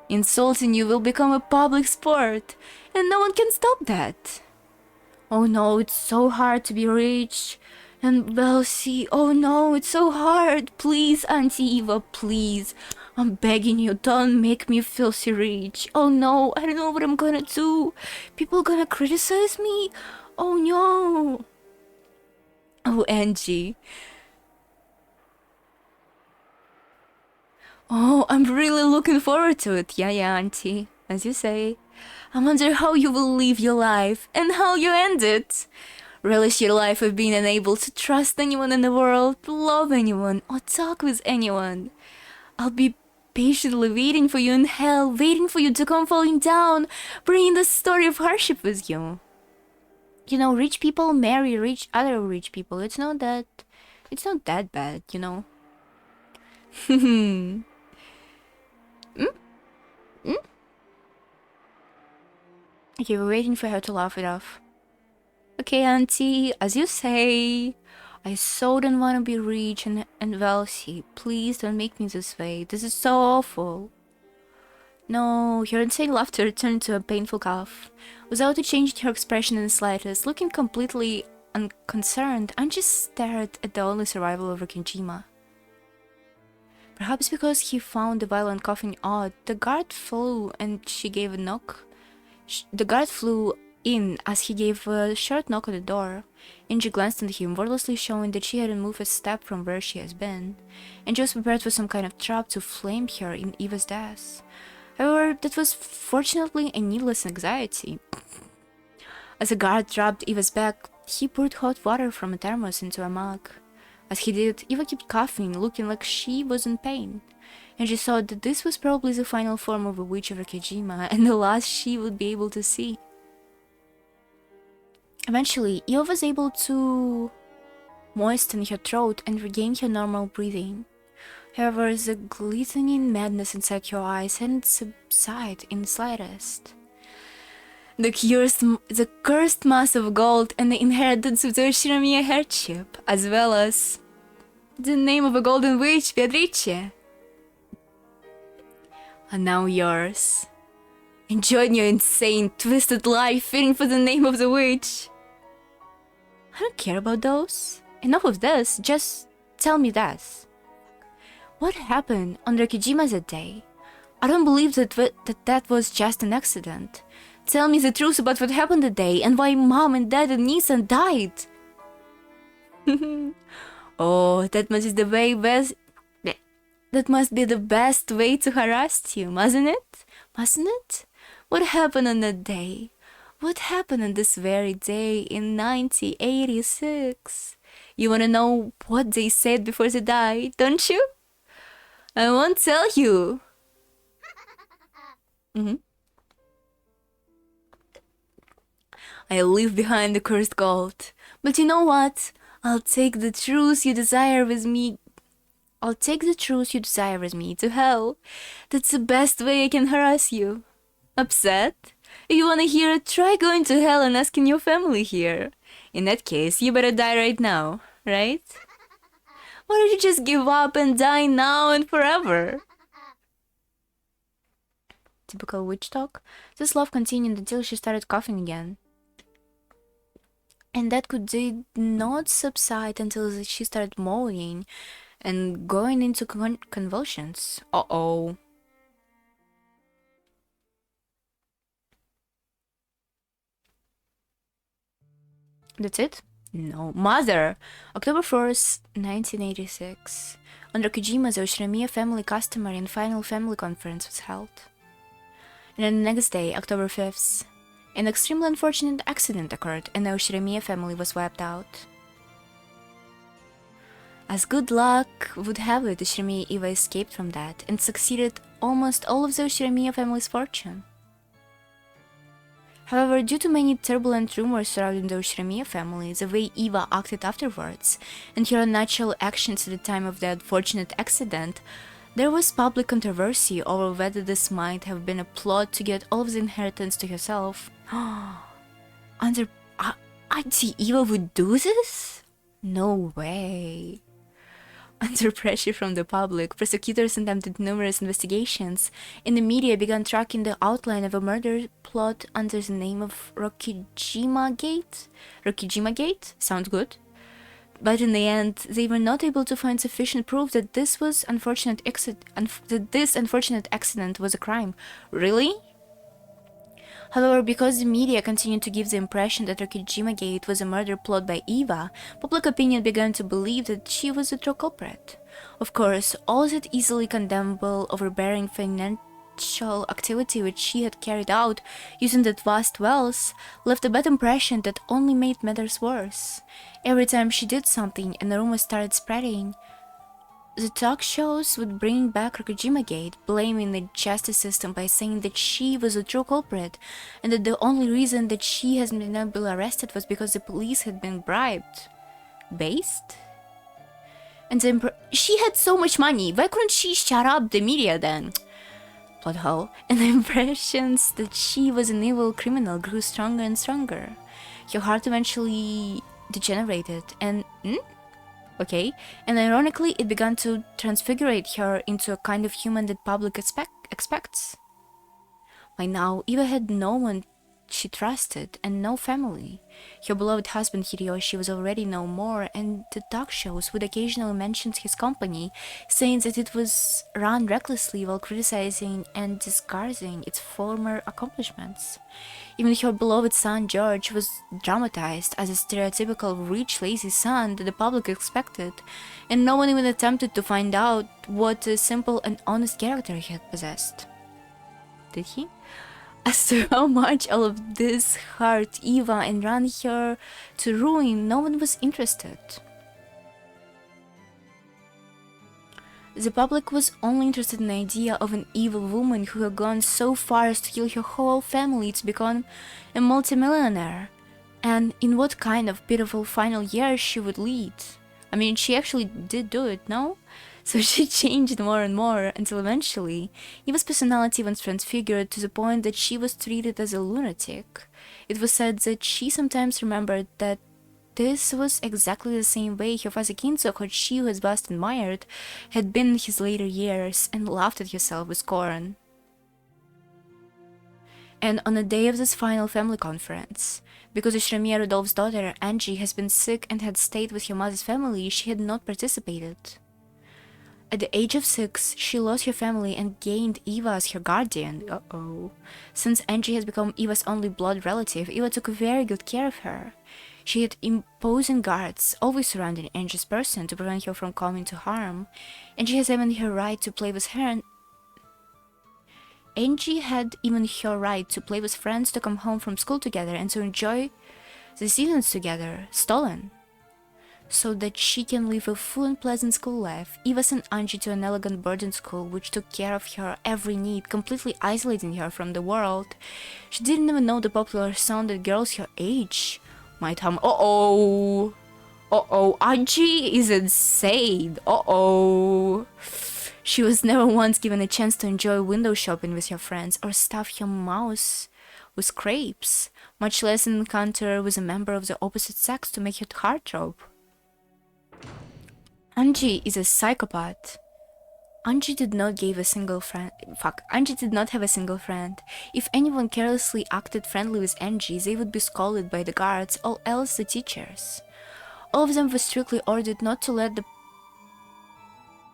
Insulting you will become a public sport, and no one can stop that. Oh no, it's so hard to be rich and wealthy. Oh no, it's so hard. Please, Auntie Eva, please. I'm begging you, don't make me filthy rich. Oh no, I don't know what I'm gonna do. People gonna criticize me? Oh no. Oh, Angie. Oh, I'm really looking forward to it. Yeah, yeah, auntie. As you say. I wonder how you will live your life and how you end it. Relish your life of being unable to trust anyone in the world, love anyone, or talk with anyone. I'll be patiently waiting for you in hell, waiting for you to come falling down, bringing the story of hardship with you. You know, rich people marry other rich people. It's not that bad, you know. Hmm? Hmm? Okay, we're waiting for her to laugh it off. Okay, auntie, as you say, I so don't want to be rich and wealthy. Please don't make me this way. This is so awful. No, her insane laughter turned to a painful cough. Without changing her expression in the slightest, looking completely unconcerned, Angie stared at the only survival of Rokijima. Perhaps because he found the violent coughing odd, the guard flew and she gave a knock. The guard flew in as he gave a short knock on the door. Angie glanced at him, wordlessly showing that she hadn't moved a step from where she has been, and she was prepared for some kind of trap to flame her in Eva's death. However, that was fortunately a needless anxiety. As the guard dropped Eva's back, he poured hot water from a thermos into a mug. As he did, Eva kept coughing, looking like she was in pain, and she thought that this was probably the final form of a witch of Rokijima and the last she would be able to see. Eventually, Eva was able to moisten her throat and regain her normal breathing. However, the glistening madness inside her eyes hadn't subsided in the slightest. The cursed mass of gold and the inheritance of the Ushiramiya heirship, as well as the name of a golden witch, Beatrice, are now yours. Enjoying your insane, twisted life, fearing for the name of the witch. I don't care about those. Enough of this, just tell me this. What happened on Rokijima that day? I don't believe that was just an accident. Tell me the truth about what happened that day and why Mom and Dad and Nissan died. Oh, that must be the best way to harass you, mustn't it? Mustn't it? What happened on that day? What happened on this very day in 1986? You wanna know what they said before they died, don't you? I won't tell you. I live behind the cursed gold. But you know what? I'll take the truth you desire with me to hell. That's the best way I can harass you. Upset? If you wanna hear it, try going to hell and asking your family here. In that case, you better die right now, right? Why don't you just give up and die now and forever? Typical witch talk. This laugh continued until she started coughing again. And that did not subside until she started moaning and going into convulsions. Uh-oh. That's it? No. Mother! October 4th, 1986. On Rokijima, the Ushiramiya family customary and final family conference was held. And then the next day, October 5th, an extremely unfortunate accident occurred and the Ushiramiya family was wiped out. As good luck would have it, Ushiramiya Eva escaped from that and succeeded almost all of the Ushiramiya family's fortune. However, due to many turbulent rumors surrounding the Ushiramiya family, the way Eva acted afterwards, and her unnatural actions at the time of the unfortunate accident, there was public controversy over whether this might have been a plot to get all of the inheritance to herself. Auntie Eva would do this? No way. Under pressure from the public, prosecutors attempted numerous investigations, and the media began tracking the outline of a murder plot under the name of Rokijima Gate? Rokijima Gate? Sounds good. But in the end, they were not able to find sufficient proof that this unfortunate accident was a crime. Really? However, because the media continued to give the impression that Rokijima Gate was a murder plot by Eva, public opinion began to believe that she was the true culprit. Of course, all that easily condemnable, overbearing financial activity which she had carried out using that vast wealth left a bad impression that only made matters worse. Every time she did something and the rumors started spreading, the talk shows would bring back Rokijima Gate, blaming the justice system by saying that she was the true culprit, and that the only reason that she has not been arrested was because the police had been bribed. Based? And she had so much money, why couldn't she shut up the media then? Plot hole. And the impressions that she was an evil criminal grew stronger and stronger. Her heart eventually degenerated, and okay, and ironically, it began to transfigurate her into a kind of human that public expects. By now, Eva had no one she trusted and no family. Her beloved husband Hideyoshi was already no more, and the talk shows would occasionally mention his company, saying that it was run recklessly while criticizing and discarding its former accomplishments. Even her beloved son George was dramatized as a stereotypical rich, lazy son that the public expected, and no one even attempted to find out what a simple and honest character he had possessed. Did he? As to how much all of this hurt Eva and ran her to ruin, no one was interested. The public was only interested in the idea of an evil woman who had gone so far as to kill her whole family to become a multimillionaire, and in what kind of pitiful final years she would lead. I mean, she actually did do it, no? So she changed more and more until eventually Eva's personality was transfigured to the point that she was treated as a lunatic. It was said that she sometimes remembered that this was exactly the same way her father Kinzo, who she was vast admired, had been in his later years, and laughed at herself with scorn. And on the day of this final family conference, because Shiramiya Rudolph's daughter Angie has been sick and had stayed with her mother's family, she had not participated. At the age of 6, she lost her family and gained Eva as her guardian. Since Angie has become Eva's only blood relative, Eva took very good care of her. She had imposing guards always surrounding Angie's person to prevent her from coming to harm, and she has even her right to play with her. Angie had even her right to play with friends, to come home from school together, and to enjoy the seasons together, stolen. So that she can live a full and pleasant school life, Eva sent Angie to an elegant boarding school which took care of her every need, completely isolating her from the world. She didn't even know the popular song that girls her age might hum. Angie is insane. She was never once given a chance to enjoy window shopping with her friends or stuff her mouth with crepes, much less an encounter with a member of the opposite sex to make her heart throb. Angie is a psychopath. Angie did not have a single friend. If anyone carelessly acted friendly with Angie, they would be scolded by the guards, or else the teachers. All of them were strictly ordered not to let the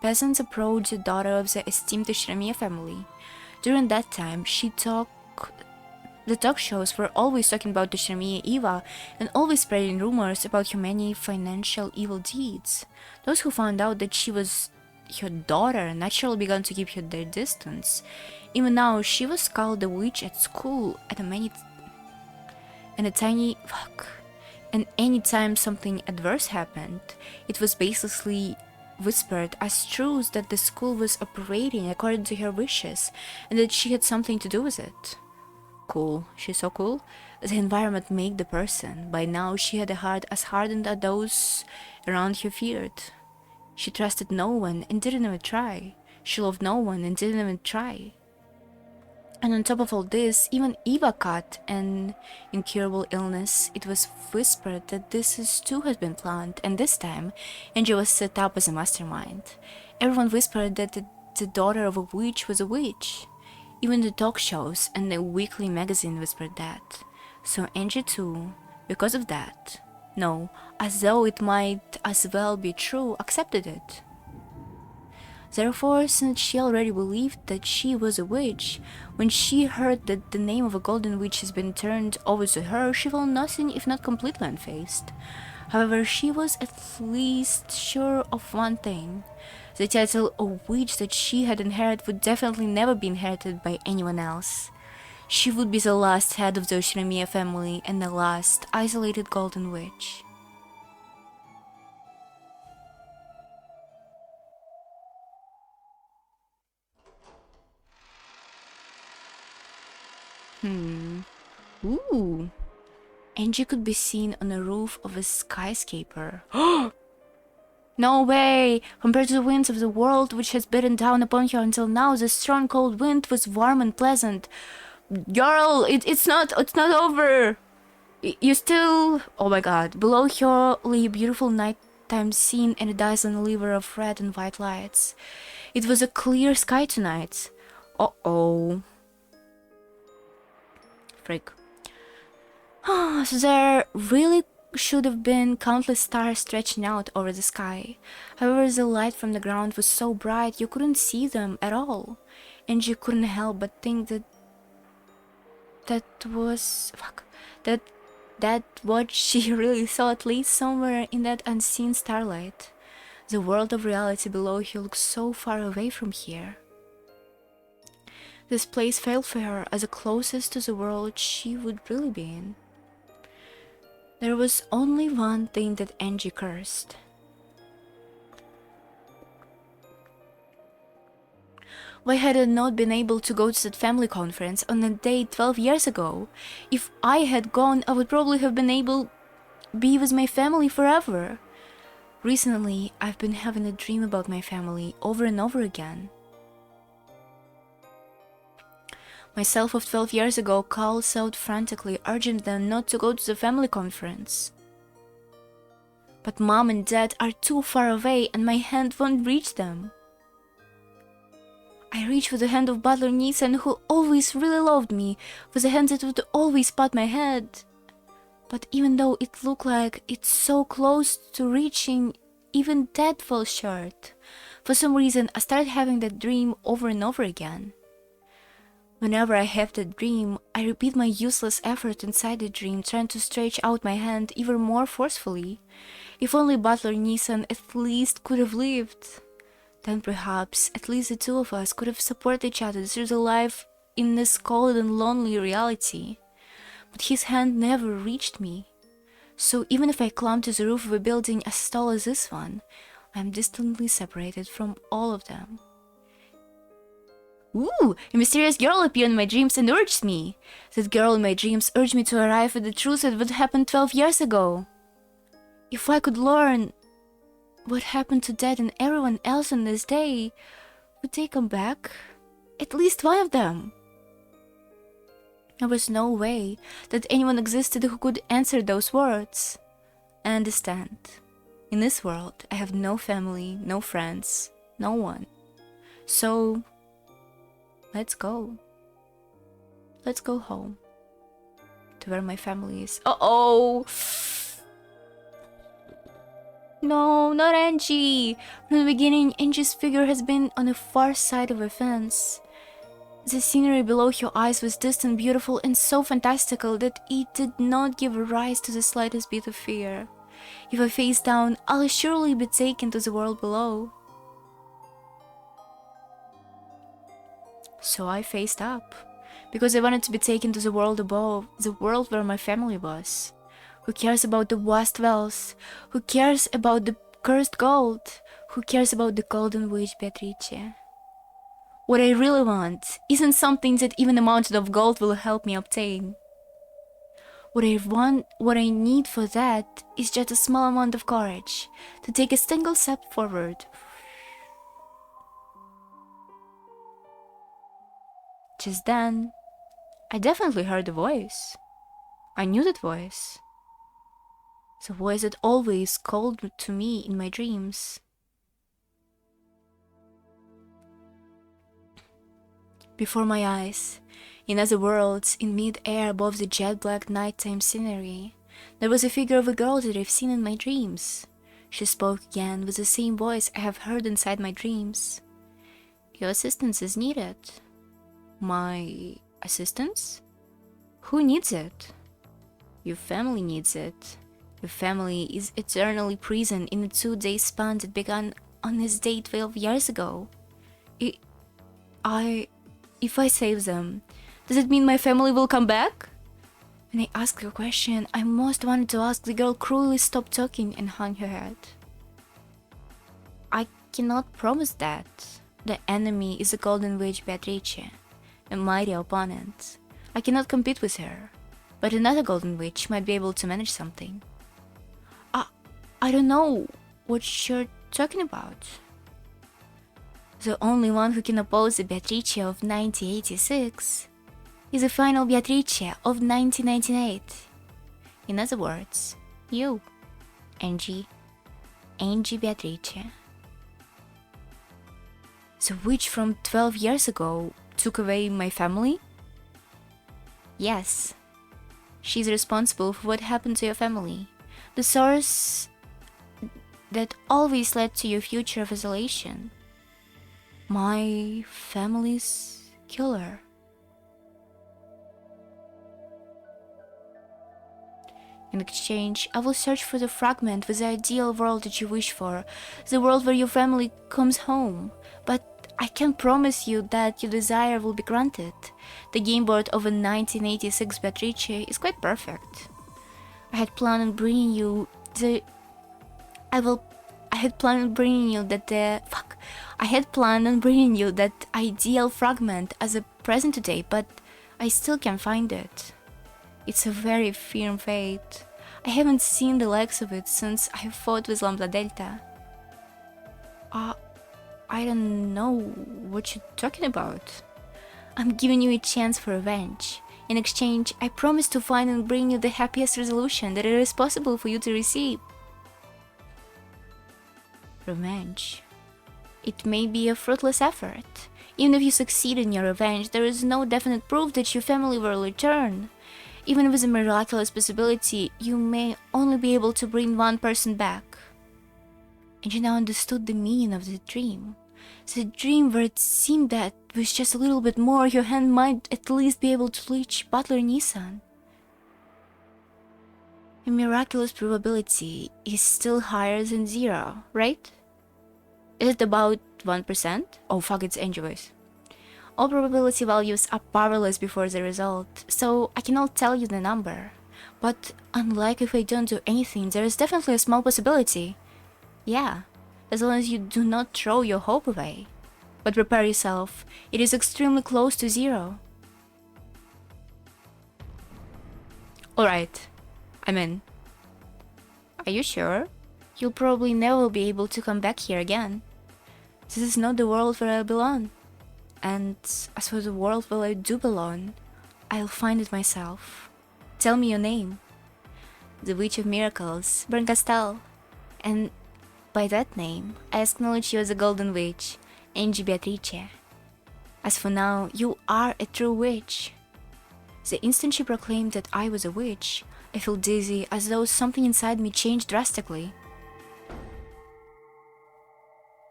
peasants approach the daughter of the esteemed Shiramiya family. During that time, the talk shows were always talking about the Shiramiya Eva and always spreading rumors about her many financial evil deeds. Those who found out that she was her daughter naturally began to keep her their distance. Even now, she was called a witch at school and anytime something adverse happened, it was basically whispered as truths that the school was operating according to her wishes and that she had something to do with it. Cool. She's so cool. The environment made the person. By now, she had a heart as hardened as those around her feared. She trusted no one and didn't even try. She loved no one and didn't even try. And on top of all this, even Eva caught an incurable illness. It was whispered that this too has been planned, and this time, Angie was set up as a mastermind. Everyone whispered that the daughter of a witch was a witch. Even the talk shows and the weekly magazine whispered that. So Angie too, because of that, no, as though it might as well be true, accepted it. Therefore, since she already believed that she was a witch, when she heard that the name of a golden witch has been turned over to her, she felt nothing if not completely unfazed. However, she was at least sure of one thing. The title of witch that she had inherited would definitely never be inherited by anyone else. She would be the last head of the Oshinomiya family and the last isolated golden witch. Ooh. Angie could be seen on the roof of a skyscraper. No way! Compared to the winds of the world which has beaten down upon her until now, the strong cold wind was warm and pleasant. Girl, it's not over! You still... Oh my god. Below her lay a beautiful nighttime scene and a dazzling river of red and white lights. It was a clear sky tonight. Uh-oh. Frick. So there really should have been countless stars stretching out over the sky. However, the light from the ground was so bright you couldn't see them at all. And you couldn't help but think that what she really saw, at least somewhere in that unseen starlight. The world of reality below her looked so far away from here. This place felt for her as the closest to the world she would really be in. There was only one thing that Angie cursed. Why had I not been able to go to that family conference on a day 12 years ago? If I had gone, I would probably have been able to be with my family forever. Recently, I've been having a dream about my family over and over again. Myself of 12 years ago calls out frantically, urging them not to go to the family conference. But Mom and Dad are too far away and my hand won't reach them. I reach for the hand of Butler Nissan, who always really loved me, for the hand that would always pat my head. But even though it looked like it's so close to reaching, even that falls short. For some reason, I started having that dream over and over again. Whenever I have that dream, I repeat my useless effort inside the dream, trying to stretch out my hand even more forcefully. If only Butler Nissan at least could have lived. Then perhaps at least the two of us could have supported each other through the life in this cold and lonely reality. But his hand never reached me. So even if I climbed to the roof of a building as tall as this one, I am distantly separated from all of them. Ooh, a mysterious girl appeared in my dreams and urged me. That girl in my dreams urged me to arrive at the truth that what happened 12 years ago. If I could learn what happened to Dad and everyone else on this day, would they come back? At least one of them. There was no way that anyone existed who could answer those words. I understand. In this world, I have no family, no friends, no one. So... let's go. Let's go home. To where my family is. Uh-oh! No, not Angie! From the beginning, Angie's figure has been on the far side of a fence. The scenery below her eyes was distant, beautiful, and so fantastical that it did not give rise to the slightest bit of fear. If I face down, I'll surely be taken to the world below. So I faced up, because I wanted to be taken to the world above, the world where my family was. Who cares about the vast wells? Who cares about the cursed gold? Who cares about the golden witch Beatrice? What I really want isn't something that even a mountain of gold will help me obtain. What I need for that is just a small amount of courage, to take a single step forward. Just then, I definitely heard a voice. I knew that voice. The voice that always called to me in my dreams. Before my eyes, in other worlds, in mid-air above the jet-black nighttime scenery, there was a figure of a girl that I've seen in my dreams. She spoke again with the same voice I have heard inside my dreams. Your assistance is needed. My assistance? Who needs it? Your family needs it. Your family is eternally prisoned in a 2-day span that began on his day 12 years ago. If I save them, does it mean my family will come back? When I asked the question I most wanted to ask, the girl cruelly stopped talking and hung her head. I cannot promise that. The enemy is the Golden Witch Beatrice, a mighty opponent. I cannot compete with her, but another Golden Witch might be able to manage something. I don't know what you're talking about. The only one who can oppose the Beatrice of 1986 is the final Beatrice of 1998. In other words, you, Angie Beatrice. The witch from 12 years ago took away my family? Yes. She's responsible for what happened to your family. The source that always led to your future of isolation. My family's killer. In exchange, I will search for the fragment with the ideal world that you wish for, the world where your family comes home. But I can promise you that your desire will be granted. The game board of a 1986 Beatrice is quite perfect. I had planned on bringing you that ideal fragment as a present today, but I still can't find it. It's a very firm fate. I haven't seen the likes of it since I fought with Lambda Delta. I don't know what you're talking about. I'm giving you a chance for revenge. In exchange, I promise to find and bring you the happiest resolution that it is possible for you to receive. Revenge. It may be a fruitless effort. Even if you succeed in your revenge, there is no definite proof that your family will return. Even with a miraculous possibility, you may only be able to bring one person back. And you now understood the meaning of the dream. The dream where it seemed that with just a little bit more, your hand might at least be able to reach Butler Nissan. A miraculous probability is still higher than 0, right? Is it about 1%? Oh fuck, it's Angie's. All probability values are powerless before the result, so I cannot tell you the number. But unlike if I don't do anything, there is definitely a small possibility. Yeah, as long as you do not throw your hope away. But prepare yourself, it is extremely close to 0. Alright, I'm in. Are you sure? You'll probably never be able to come back here again. This is not the world where I belong. And as for the world where I do belong, I'll find it myself. Tell me your name. The Witch of Miracles, Berncastel. And by that name, I acknowledge you as a Golden Witch, Angie Beatrice. As for now, you are a true witch. The instant she proclaimed that I was a witch, I felt dizzy, as though something inside me changed drastically.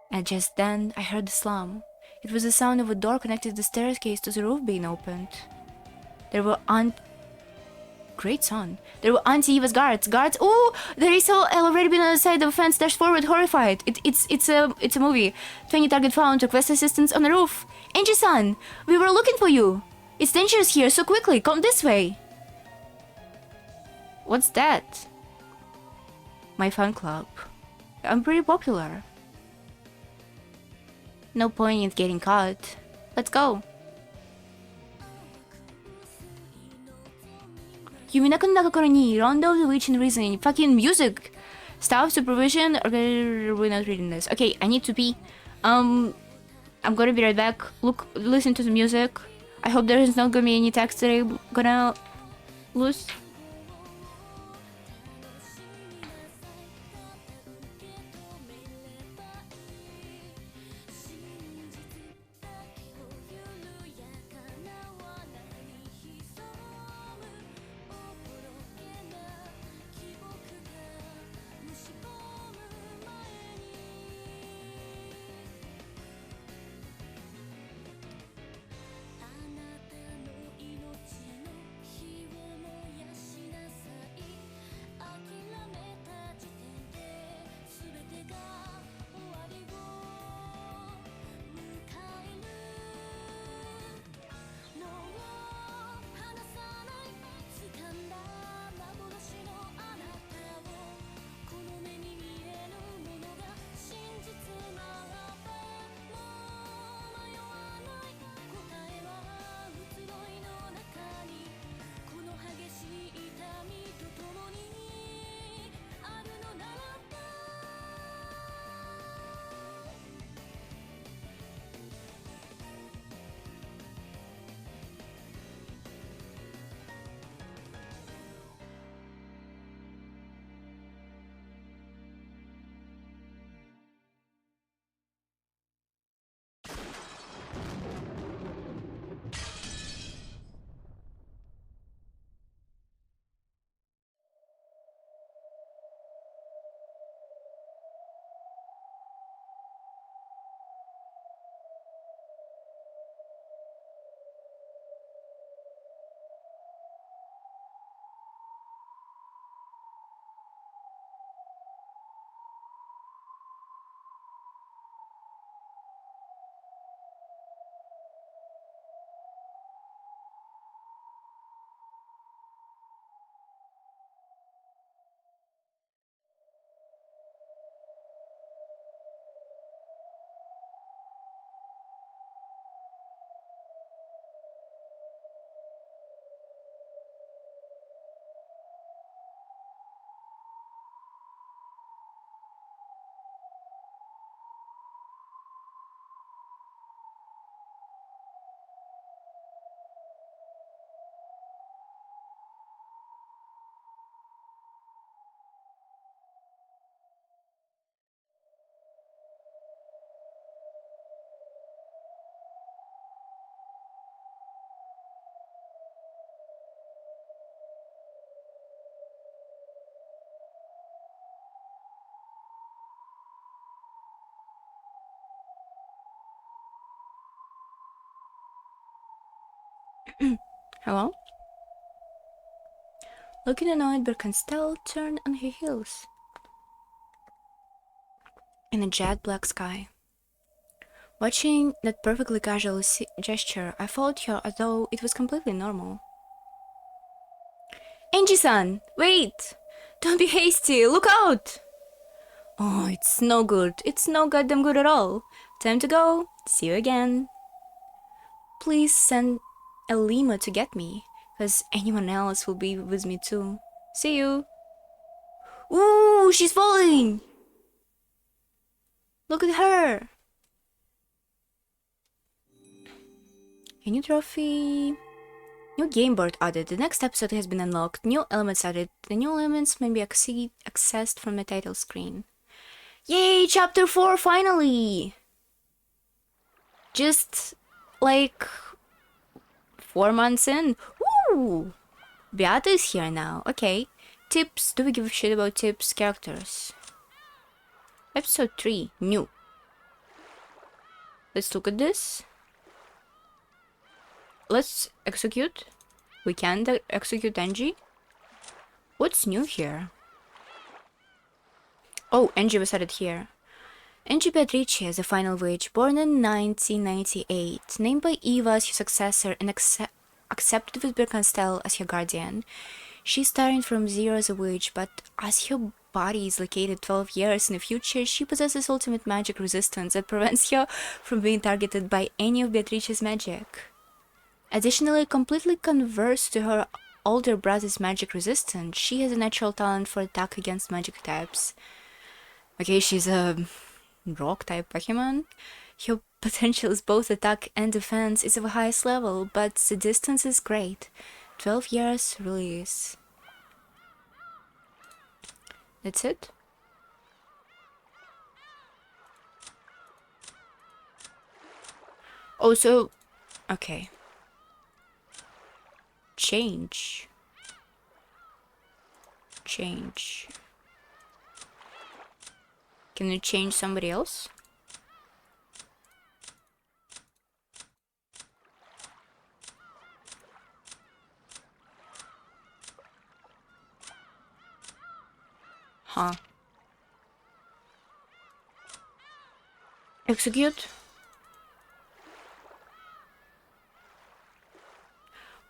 And just then, I heard the slam. It was the sound of a door connected to the staircase to the roof being opened. There were Great son. There were Auntie Eva's guards. Oh, there is already been on the side of the fence, dashed forward, horrified. It's a movie. 20 target found. Request assistance on the roof. Angie-san, we were looking for you. It's dangerous here, so quickly, come this way. What's that? My fan club. I'm pretty popular. No point in getting caught. Let's go. Umineko no Nakakoro ni Rondo of the Witch and Reasoning. Fucking music! Staff supervision. Okay, we're not reading this. Okay, I need to pee. I'm gonna be right back. Listen to the music. I hope there is not gonna be any text that I'm gonna lose. Hello? Looking annoyed, Birkenstell turned on her heels. In a jet black sky. Watching that perfectly casual gesture, I followed her as though it was completely normal. Angie-san! Wait! Don't be hasty! Look out! Oh, it's no good. It's no goddamn good at all. Time to go. See you again. Please send a limo to get me, because anyone else will be with me too. See you. Ooh, she's falling! Look at her! A new trophy. New game board added. The next episode has been unlocked. New elements added. The new elements may be accessed from the title screen. Yay! Chapter 4 finally! Just like 4 months in. Woo! Beata is here now. Okay. Tips. Do we give a shit about tips? Characters. Episode 3. New. Let's look at this. Let's execute. We can't execute Angie. What's new here? Oh, Angie was added here. Angie Beatrice is a final witch, born in 1998, named by Eva as her successor and accepted with Birkenstell as her guardian. She's starting from zero as a witch, but as her body is located 12 years in the future, she possesses ultimate magic resistance that prevents her from being targeted by any of Beatrice's magic. Additionally, completely converse to her older brother's magic resistance, she has a natural talent for attack against magic types. Okay, she's a rock type Pokemon. Her potential is both attack and defense is of the highest level, but the distance is great. 12 years really is. That's it? Also, okay. Change. Can you change somebody else? Huh. Execute?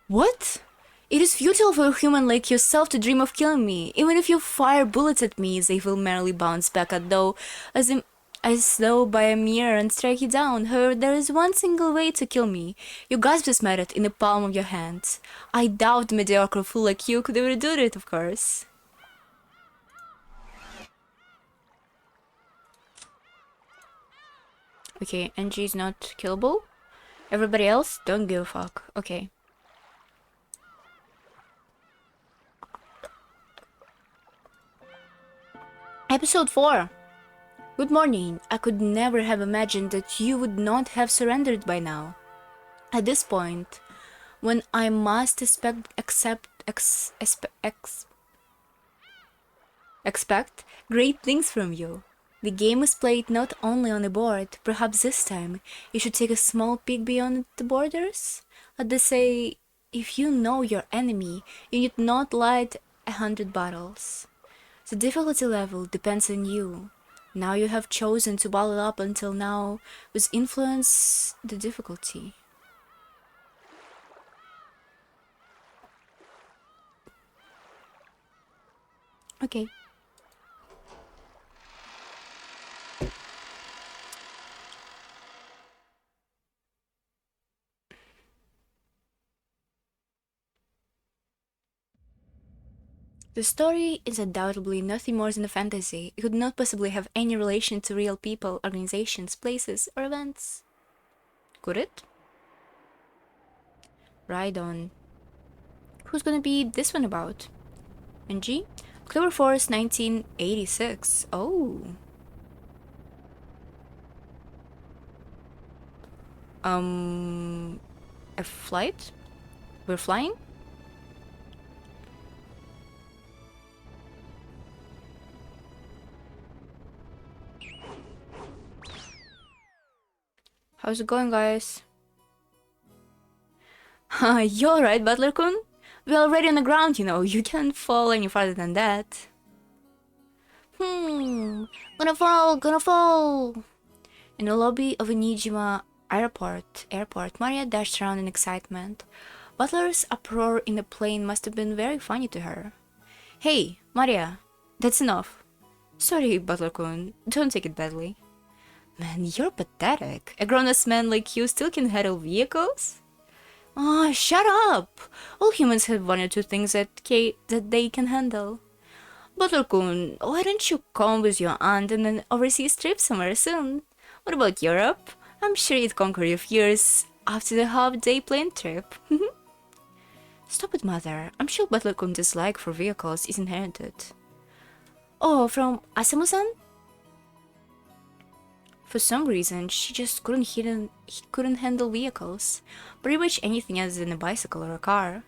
What? It is futile for a human like yourself to dream of killing me. Even if you fire bullets at me, they will merely bounce back as though by a mirror and strike you down. However, there is one single way to kill me. You grasp this method in the palm of your hand. I doubt a mediocre fool like you could ever do it, of course. Okay, Angie is not killable. Everybody else, don't give a fuck. Okay. Episode 4. Good morning. I could never have imagined that you would not have surrendered by now. At this point, when I must expect great things from you. The game is played not only on the board, perhaps this time you should take a small peek beyond the borders? As they say, if you know your enemy, you need not light 100 bottles. The difficulty level depends on you. Now you have chosen to bottle up until now, which influence the difficulty. Okay. The story is undoubtedly nothing more than a fantasy. It could not possibly have any relation to real people, organizations, places, or events. Could it? Right on. Who's gonna be this one about? Angie? October 4th, 1986. Oh. A flight? We're flying? How's it going, guys? You're right, Butler-kun. We're already on the ground, you know. You can't fall any farther than that. Gonna fall, gonna fall. In the lobby of a Nijima airport, Maria dashed around in excitement. Butler's uproar in the plane must have been very funny to her. Hey, Maria, that's enough. Sorry, Butler-kun, don't take it badly. Man, you're pathetic. A grown-ass man like you still can handle vehicles? Oh, shut up! All humans have one or two things that they can handle. Butler-kun, why don't you come with your aunt on an overseas trip somewhere soon? What about Europe? I'm sure you'd conquer your fears after the half-day plane trip. Stop it, mother. I'm sure Butler-kun's dislike for vehicles is inherited. Oh, from Asamu-san? For some reason, she just couldn't handle vehicles. Pretty much anything other than a bicycle or a car.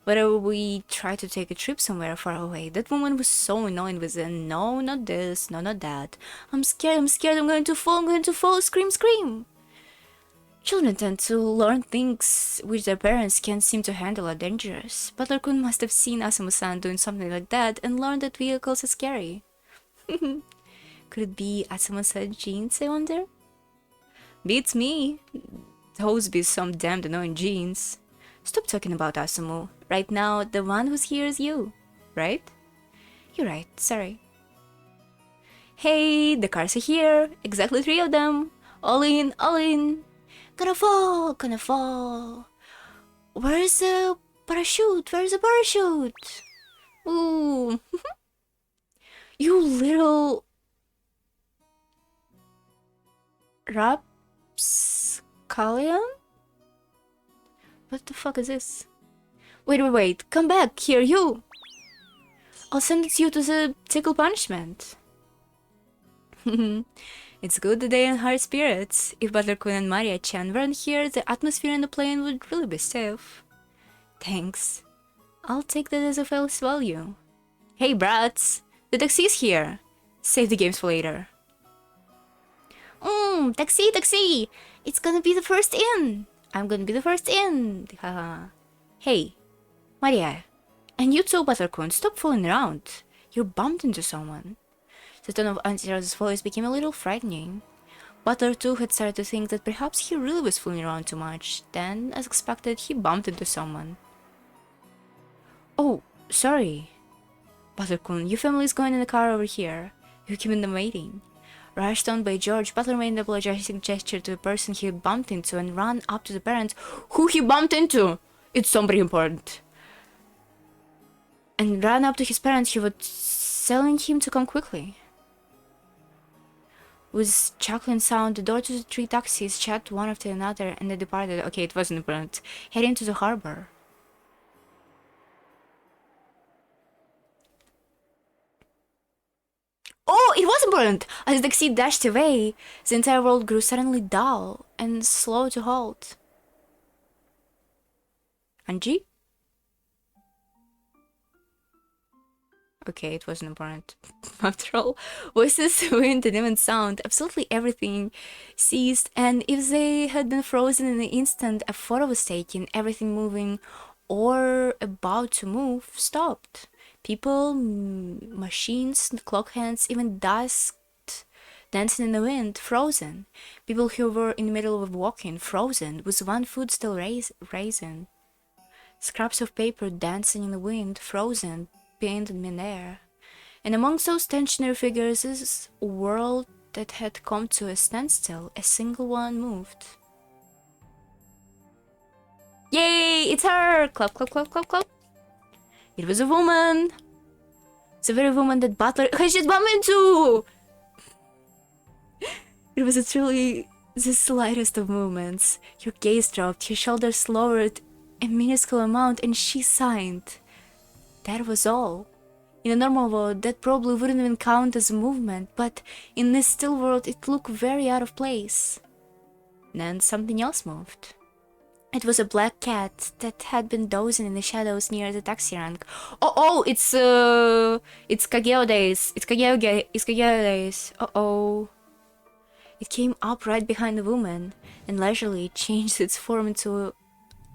Whenever we tried to take a trip somewhere far away, that woman was so annoying with the no, not this, no, not that. I'm scared, I'm going to fall, scream, scream. Children tend to learn things which their parents can't seem to handle are dangerous. Butler-kun must have seen Asamu-san doing something like that and learned that vehicles are scary. Could it be Asamu-san's genes, I wonder? Beats me. Those be some damned annoying genes. Stop talking about Asamu. Right now, the one who's here is you, right? You're right, sorry. Hey, the cars are here. Exactly 3 of them. All in, all in. Gonna fall, gonna fall. Where's the parachute? Where's the parachute? Ooh. You little... Rapscallion? What the fuck is this? Wait, come back, here, you! I'll send you to the tickle punishment. It's good that they're in high spirits. If Butler-kun and Maria-chan weren't here, the atmosphere in the plane would really be stiff. Thanks. I'll take that as a face value. Hey, brats! The taxi's here! Save the games for later. Taxi! It's gonna be the first in! I'm gonna be the first in! Haha. Hey, Maria. And you too, Butler-kun, stop fooling around. You bumped into someone. The tone of Auntie Rose's voice became a little frightening. Butler too had started to think that perhaps he really was fooling around too much. Then, as expected, he bumped into someone. Oh, sorry. Butler-kun, your family's going in the car over here. You keep them waiting. Rushed on by George, Butler made an apologizing gesture to the person he had bumped into and ran up to the parents. Who he bumped into? It's somebody important. And ran up to his parents, who were telling him to come quickly. With chuckling sound, the door to the 3 taxis shut one after another and they departed. Okay, it wasn't important. Heading to the harbor. Oh, it was important! As the taxi dashed away, the entire world grew suddenly dull and slow to halt. Anji? Okay, it wasn't important. After all, voices, wind, and even sound, absolutely everything ceased, and if they had been frozen in an instant, a photo was taken, everything moving or about to move stopped. People, machines, clock hands, even dust dancing in the wind, frozen. People who were in the middle of walking, frozen, with one foot still raising. Scraps of paper dancing in the wind, frozen, pinned in midair. And amongst those tensionary figures is a world that had come to a standstill. A single one moved. Yay! It's her! Clap, clap, clap, clap, clap. It was a woman! It's the very woman that Butler has just bumped into! It was truly the slightest of movements. Her gaze dropped, her shoulders lowered a minuscule amount, and she signed. That was all. In a normal world, that probably wouldn't even count as a movement, but in this still world, it looked very out of place. Then something else moved. It was a black cat that had been dozing in the shadows near the taxi rank. Oh, it's Kageo days. It's Kageo days. Uh-oh. It came up right behind the woman and leisurely changed its form into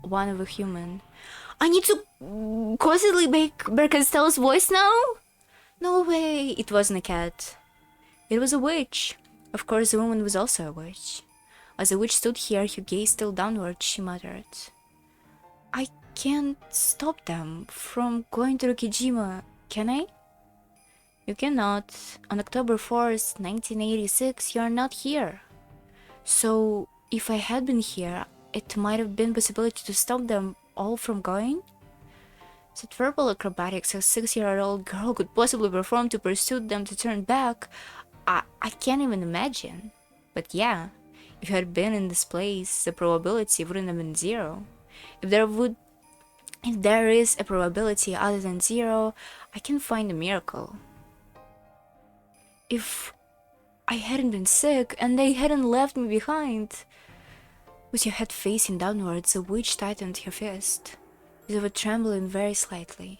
one of a human. I need to constantly make Bercastell's voice now? No way, it wasn't a cat. It was a witch. Of course, the woman was also a witch. As the witch stood here, her gaze still downward, she muttered, I can't stop them from going to Rokijima, can I? You cannot. On October 4th, 1986, you are not here. So, if I had been here, it might have been possibility to stop them all from going? Such verbal acrobatics a 6-year-old girl could possibly perform to persuade them to turn back, I can't even imagine. But yeah, if you had been in this place, the probability wouldn't have been 0. If there is a probability other than 0, I can find a miracle. If I hadn't been sick and they hadn't left me behind. With your head facing downwards, the witch tightened her fist, as if trembling very slightly.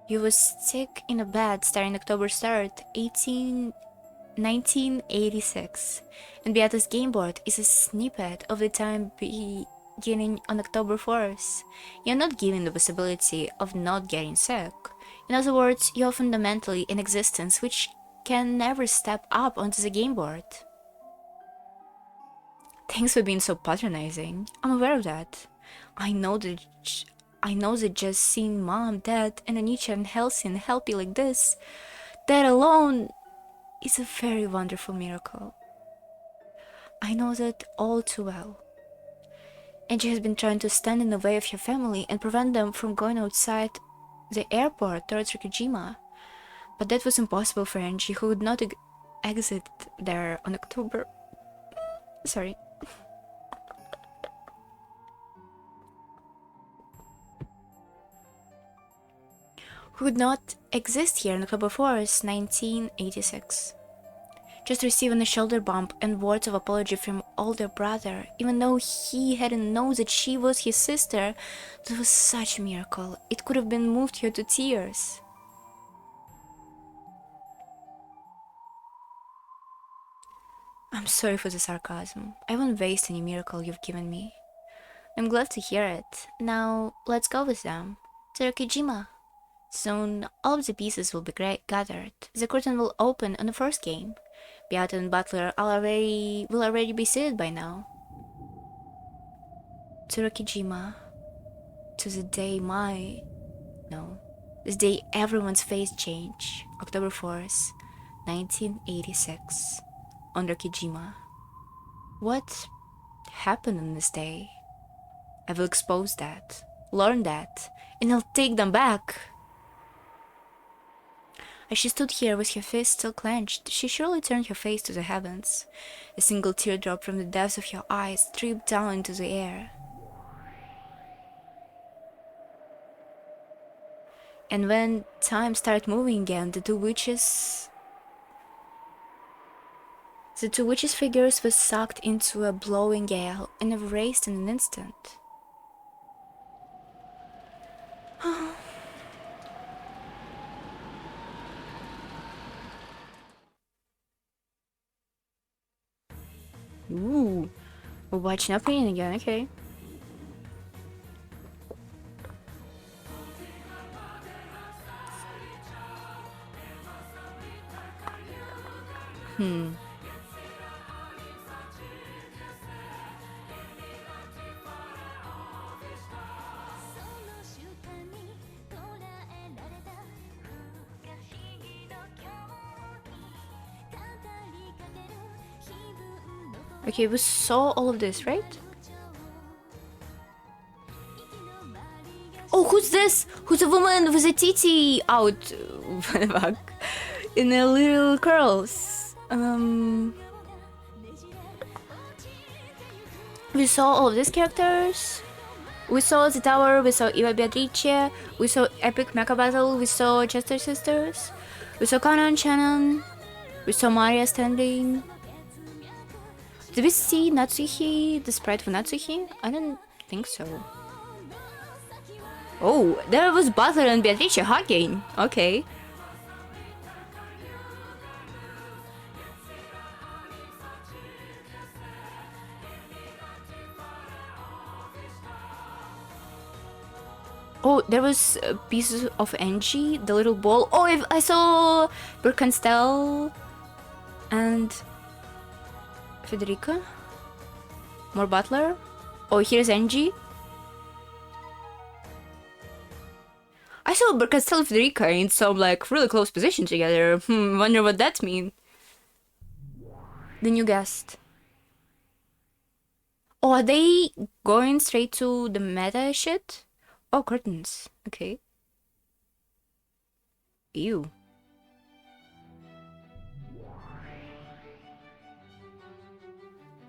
You was sick in a bed starting October 3rd, 1986, and Beata's game board is a snippet of the time beginning on October 4th. You're not given the possibility of not getting sick. In other words, you're fundamentally an existence which can never step up onto the game board. Thanks for being so patronizing. I'm aware of that. I know that just seeing Mom, Dad, and Anicha and healthy and happy like this, that alone is a very wonderful miracle. I know that all too well. Angie has been trying to stand in the way of your family and prevent them from going outside the airport towards Rikijima. But that was impossible for Angie, who would not exit there on October... Sorry. Who would not exist here on October 4th, 1986. Just receiving a shoulder bump and words of apology from older brother, even though he hadn't known that she was his sister. That was such a miracle. It could have been moved her to tears. I'm sorry for the sarcasm. I won't waste any miracle you've given me. I'm glad to hear it. Now, let's go with them. To Rokijima. Soon, all of the pieces will be gathered. The curtain will open on the first game. Beata and Butler will already be seated by now. To Rokijima. To the day this day everyone's face changed. October 4th, 1986. On Rokijima. What happened on this day? I will expose that, learn that, and I'll take them back. As she stood here with her fist still clenched, she surely turned her face to the heavens. A single teardrop from the depths of her eyes dripped down into the air. And when time started moving again, the two witches' figures were sucked into a blowing gale and erased in an instant. Ooh, we're watching opening again, okay. Okay, we saw all of this, right? Oh, who's this? Who's a woman with a titty out in a little curls? We saw all of these characters. We saw the tower, we saw Eva Beatrice, we saw Epic Mecha Battle, we saw Chester Sisters, we saw Kana and Shannon, we saw Maria standing. Did we see Natsuhi, the sprite for Natsuhi? I don't think so. Oh, there was Butler and Beatrice hugging. Okay. Oh, there was a piece of Angie, the little ball. Oh, I saw Birkenstell and Federica. More Butler. Oh, here's Angie. I saw Birkenstell and Federica in some like really close position together. Wonder what that means. The new guest. Oh, are they going straight to the meta shit? Oh, curtains. Okay. Ew.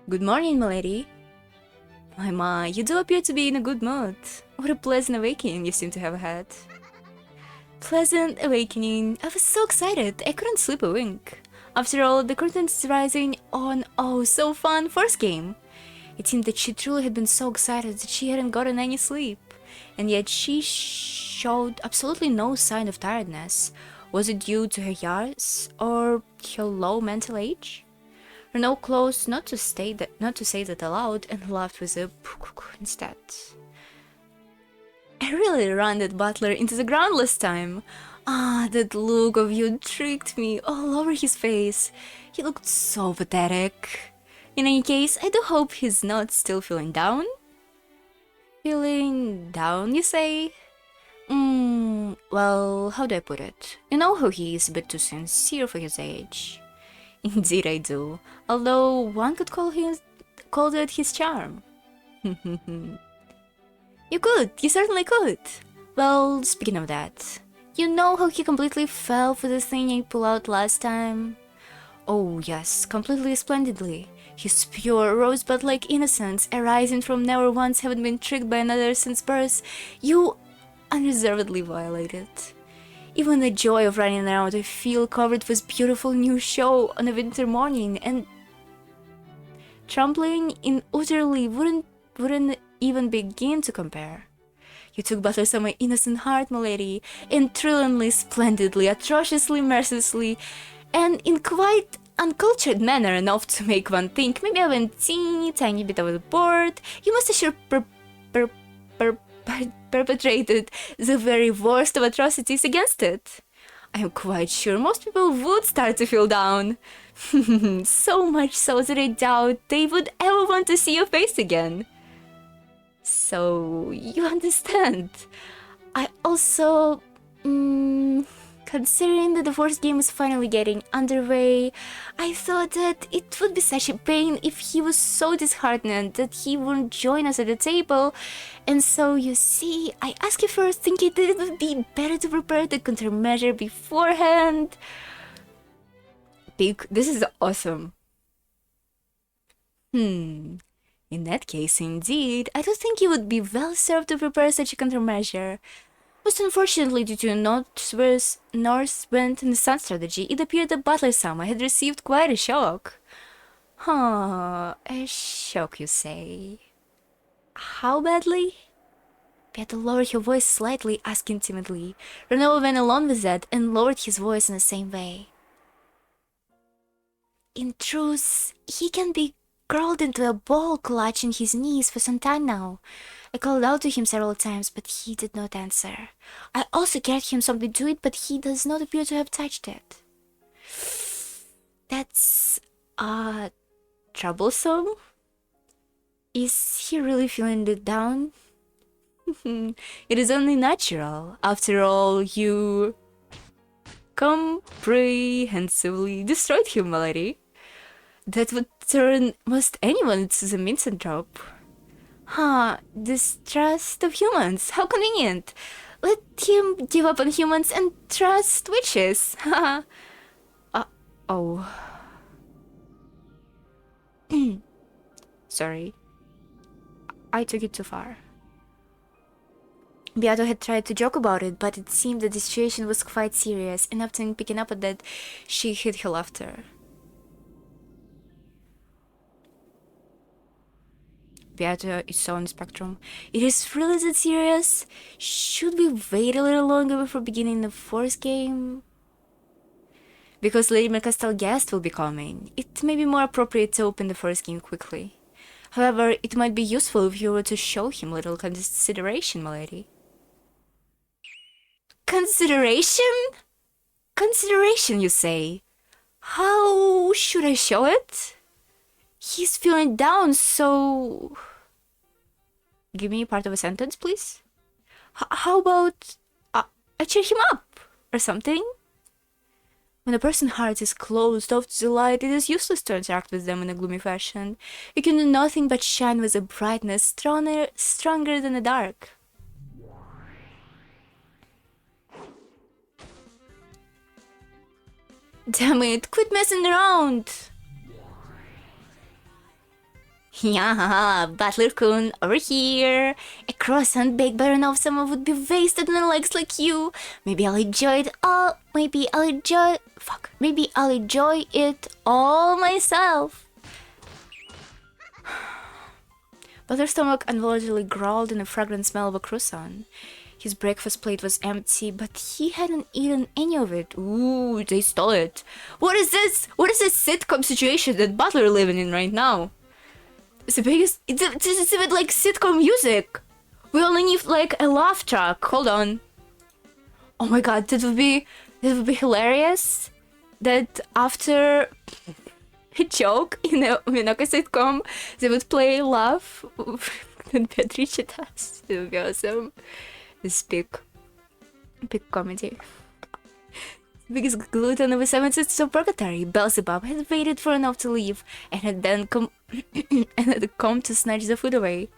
Good morning, milady. My ma, you do appear to be in a good mood. What a pleasant awakening you seem to have had. Pleasant awakening. I was so excited, I couldn't sleep a wink. After all, the curtains rising on, oh, so fun first game. It seemed that she truly had been so excited that she hadn't gotten any sleep. And yet she showed absolutely no sign of tiredness. Was it due to her years or her low mental age? Renault closed not to say that aloud and laughed with a instead. I really ran that butler into the ground last time. Ah, that look of you tricked me all over his face. He looked so pathetic. In any case, I do hope he's not still feeling down. Feeling down, you say? Well, how do I put it? You know how he is a bit too sincere for his age. Indeed I do, although one could call that his charm. You certainly could. Well, speaking of that, you know how he completely fell for the thing I pulled out last time? Oh yes, completely splendidly. His pure rosebud-like innocence, arising from never once having been tricked by another since birth, you unreservedly violated. Even the joy of running around a field covered with beautiful new show on a winter morning and trampling in utterly wouldn't even begin to compare. You took butters on my innocent heart, milady, and thrillingly, splendidly, atrociously, mercilessly, and in quite uncultured manner enough to make one think maybe I went teeny tiny bit overboard. You must have sure perpetrated the very worst of atrocities against it. I am quite sure most people would start to feel down. So much so that I doubt they would ever want to see your face again. So, you understand. I also... considering that the first game is finally getting underway, I thought that it would be such a pain if he was so disheartened that he wouldn't join us at the table. And so, you see, I asked you first, thinking that it would be better to prepare the countermeasure beforehand. Pig, this is awesome. In that case, indeed, I do think you would be well served to prepare such a countermeasure. Most unfortunately, due to North Wind and the Sun strategy, it appeared that Butler-sama had received quite a shock. Huh, a shock, you say? How badly? Beata lowered her voice slightly, asking timidly. Renault went along with that and lowered his voice in the same way. In truth, he can be curled into a ball clutching his knees for some time now. I called out to him several times, but he did not answer. I also carried him something to eat, but he does not appear to have touched it. That's... troublesome? Is he really feeling it down? It is only natural. After all, you... comprehensively destroyed him, milady. That would turn most anyone into the misanthrope. Huh, distrust of humans, how convenient. Let him give up on humans and trust witches. Oh. Sorry. I took it too far. Beato had tried to joke about it, but it seemed that the situation was quite serious, and after picking up on that, she hid her laughter. Beata is so on the spectrum. It is really that serious? Should we wait a little longer before beginning the fourth game? Because Lady Mercastel's guest will be coming, it may be more appropriate to open the first game quickly. However, it might be useful if you were to show him a little consideration, milady. Consideration? Consideration, you say? How should I show it? He's feeling down, so... Give me part of a sentence, please. How about I cheer him up or something? When a person's heart is closed off to the light, it is useless to interact with them in a gloomy fashion. You can do nothing but shine with a brightness stronger than the dark. Damn it, quit messing around! Yeah, Butler-kun, over here. A croissant baked by an someone would be wasted on legs like you. Maybe I'll enjoy it all. Maybe I'll enjoy it all myself. Butler's stomach unvoluntarily growled in the fragrant smell of a croissant. His breakfast plate was empty, but he hadn't eaten any of it. Ooh, they stole it. What is this? What is this sitcom situation that Butler living in right now? It's the biggest. It's a bit like sitcom music. We only need like a laugh track. Hold on. Oh my god, that would be hilarious. That after a joke in a umineko sitcom, they would play laugh. And Beatrice does. It would be awesome. This big comedy. Biggest gluten of the 7 sisters of purgatory, Beelzebub had waited for enough to leave, and had then come to snatch the food away.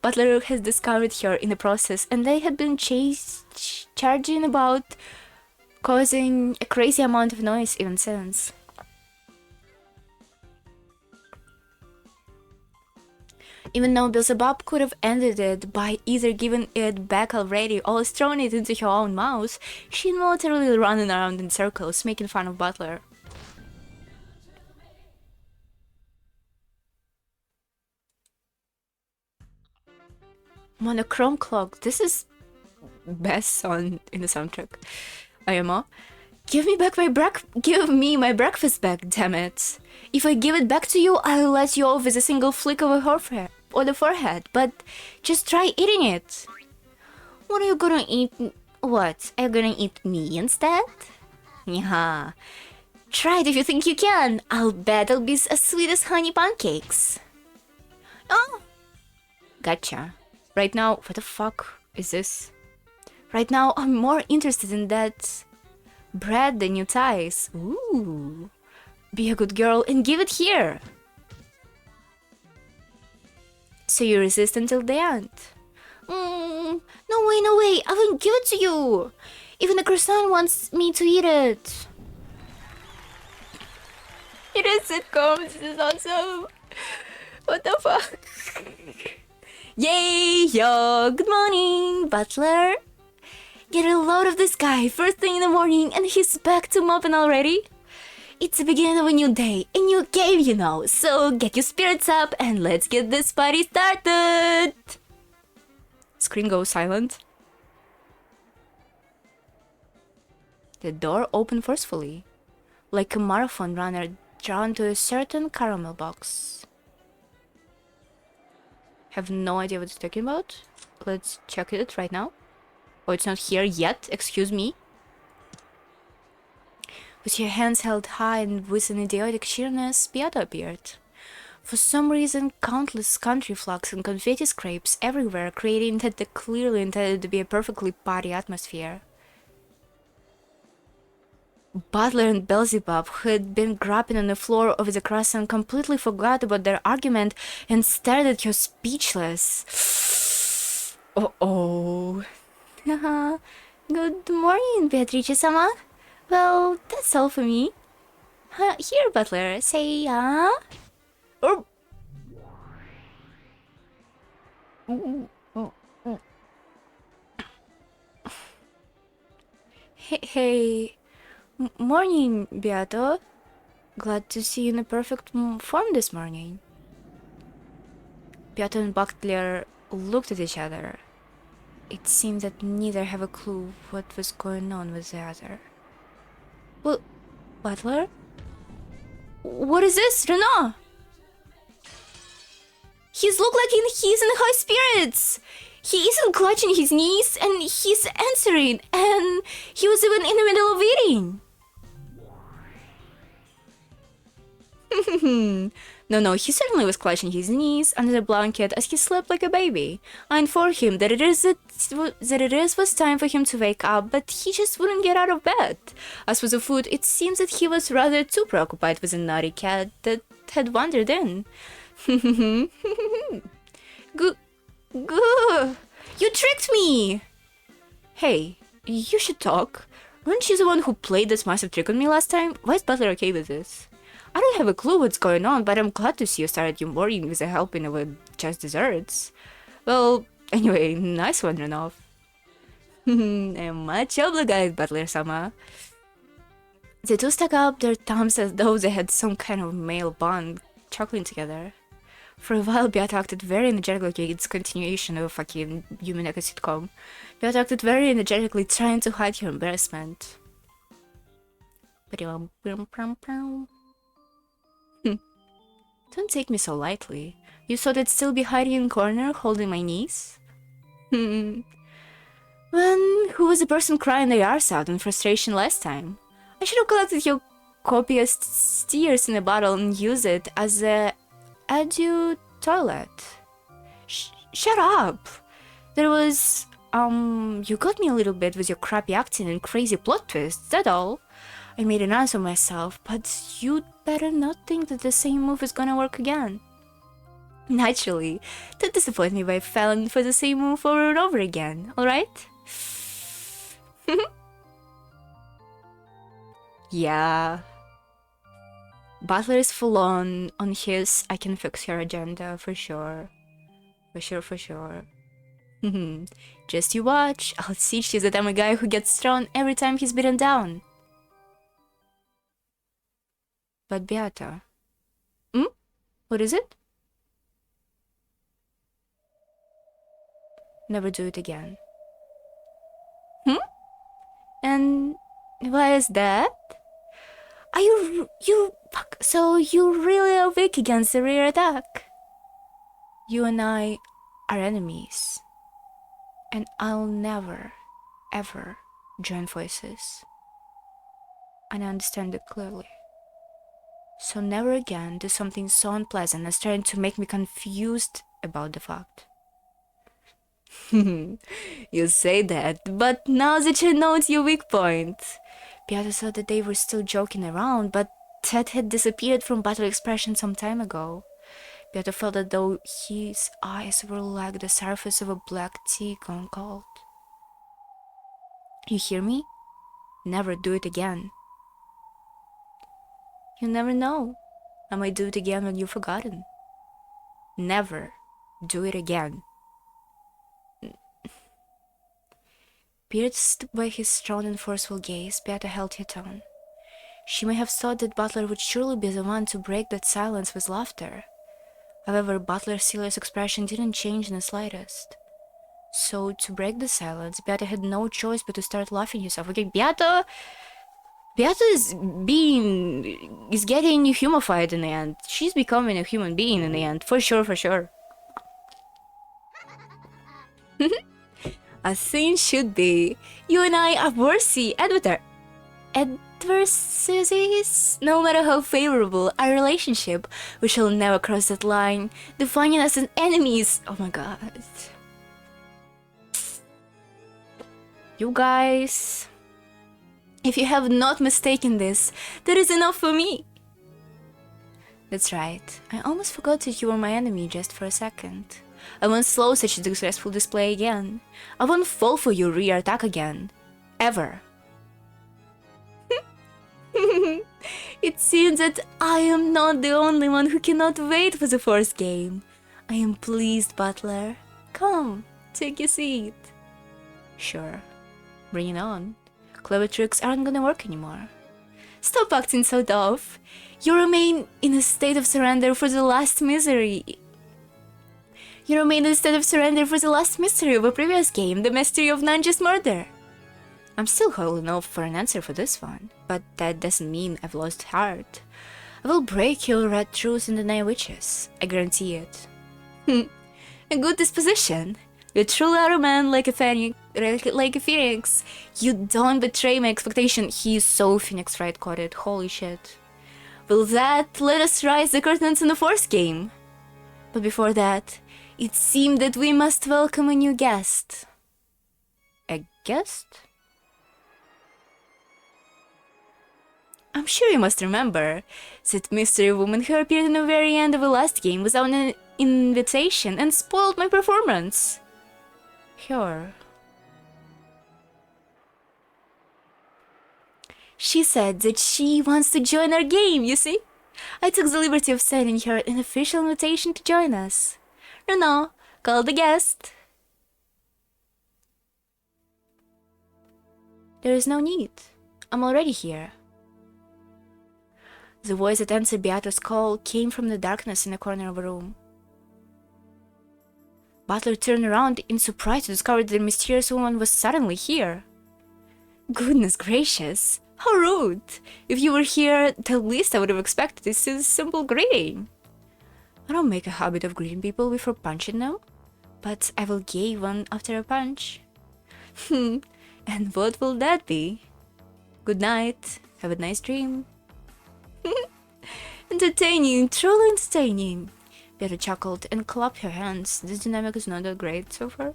Butler has discovered her in the process, and they had been charging about, causing a crazy amount of noise even since. Even though Beelzebub could have ended it by either giving it back already or throwing it into her own mouth, she involuntarily running around in circles, making fun of Butler. Monochrome clock. This is best song in the soundtrack. Ayamo. Give me my breakfast back, damn it. If I give it back to you, I'll let you off with a single flick of the forehead, but just try eating it. What are you gonna eat? What? Are you gonna eat me instead? Yeah. Try it if you think you can. I'll bet it'll be as sweet as honey pancakes. Oh. Gotcha. Right now, what the fuck is this? Right now, I'm more interested in that bread than your ties. Ooh. Be a good girl and give it here. So you resist until the end. No way, I won't give it to you. Even the croissant wants me to eat it. It is sitcom, this is awesome. What the fuck? Yay, yo, good morning, Butler. Get a load of this guy first thing in the morning and he's back to mopping already. It's the beginning of a new day, a new game, you know, so get your spirits up and let's get this party started! Screen goes silent. The door opened forcefully, like a marathon runner drawn to a certain caramel box. Have no idea what it's talking about. Let's check it right now. Oh, it's not here yet, excuse me. With her hands held high and with an idiotic cheeriness, Beata appeared. For some reason, countless country flags and confetti scrapes everywhere, creating that clearly intended to be a perfectly party atmosphere. Butler and Beelzebub, who had been grabbing on the floor over the croissant, completely forgot about their argument and stared at her speechless. Uh-oh. Good morning, Beatrice-sama. Well, that's all for me. Here, Butler, say, or... Hey, morning, Beato. Glad to see you in a perfect form this morning. Beato and Butler looked at each other. It seemed that neither have a clue what was going on with the other. Well, Butler? What is this, Renaud? He's looked like he's in high spirits! He isn't clutching his knees, and he's answering, and he was even in the middle of eating. No, he certainly was clutching his knees under the blanket as he slept like a baby. I informed him that it was time for him to wake up, but he just wouldn't get out of bed. As for the food, it seems that he was rather too preoccupied with a naughty cat that had wandered in. Goo, you tricked me! Hey, you should talk. Weren't you the one who played this massive trick on me last time? Why is Butler okay with this? I don't have a clue what's going on, but I'm glad to see you started your morning with a helping of just desserts. Well, anyway, nice wandering off. I'm much obliged, Butler-sama. The two stuck up their thumbs as though they had some kind of male bond, chuckling together. For a while, Beata acted very energetically. It's continuation of a fucking umineko sitcom. Beata acted very energetically, trying to hide her embarrassment. Don't take me so lightly. You thought I'd still be hiding in a corner, holding my knees? When who was the person crying their arse out in frustration last time? I should have collected your copious tears in a bottle and used it as a adieu toilet. Shut up! There was, you got me a little bit with your crappy acting and crazy plot twists, that's all. I made an ass of myself, but you'd better not think that the same move is gonna work again. Naturally, don't disappoint me by falling for the same move over and over again, alright? Yeah. Butler is full on his I can fix her agenda, for sure. For sure. Just you watch, I'll teach you that I'm a guy who gets thrown every time he's beaten down. But Beata... What is it? Never do it again. And why is that? Are fuck, so you really are weak against the rear attack? You and I are enemies. And I'll never, ever join forces. And I understand it clearly. So never again do something so unpleasant as trying to make me confused about the fact. You say that, but now that you know it's your weak point. Beata thought that they were still joking around, but Ted had disappeared from battle expression some time ago. Beata felt as though his eyes were like the surface of a black tea gone cold. You hear me? Never do it again. You never know. I might do it again when you've forgotten. Never do it again. Pierced by his strong and forceful gaze, Beata held her tongue. She may have thought that Butler would surely be the one to break that silence with laughter. However, Butler's serious expression didn't change in the slightest. So, to break the silence, Beata had no choice but to start laughing herself. Okay, Beata is getting humified in the end. She's becoming a human being in the end, for sure. As things should be. You and I are worthy adversaries. No matter how favorable our relationship, we shall never cross that line, defining us as enemies. Oh my god. You guys, if you have not mistaken this, that is enough for me. That's right. I almost forgot that you were my enemy just for a second. I won't slow such a disgraceful display again. I won't fall for your rear attack again. Ever. It seems that I am not the only one who cannot wait for the first game. I am pleased, Butler. Come, take your seat. Sure. Bring it on. Clever tricks aren't gonna work anymore. Stop acting so tough. You remain in a state of surrender for the last misery. You remain in a state of surrender for the last mystery of a previous game, the mystery of Nanji's murder. I'm still holding off for an answer for this one, but that doesn't mean I've lost heart. I will break your red truth in the Nine Witches. I guarantee it. A good disposition. You truly are a man like a phoenix. Like a phoenix. You don't betray my expectation. He is so Phoenix Wright coded. Holy shit. Will that let us rise the curtains in the fourth game? But before that, it seemed that we must welcome a new guest. A guest? I'm sure you must remember that mystery woman who appeared in the very end of the last game without an invitation and spoiled my performance. Her. She said that she wants to join our game, you see? I took the liberty of sending her an official invitation to join us. Renaud, call the guest. There is no need. I'm already here. The voice that answered Beato's call came from the darkness in the corner of the room. Butler turned around in surprise to discover that the mysterious woman was suddenly here. Goodness gracious, how rude! If you were here, the least I would have expected is a simple greeting. I don't make a habit of greeting people before punching them, but I will give one after a punch. And what will that be? Good night, have a nice dream. Entertaining, truly entertaining. Beata chuckled and clapped her hands. This dynamic is not that great so far.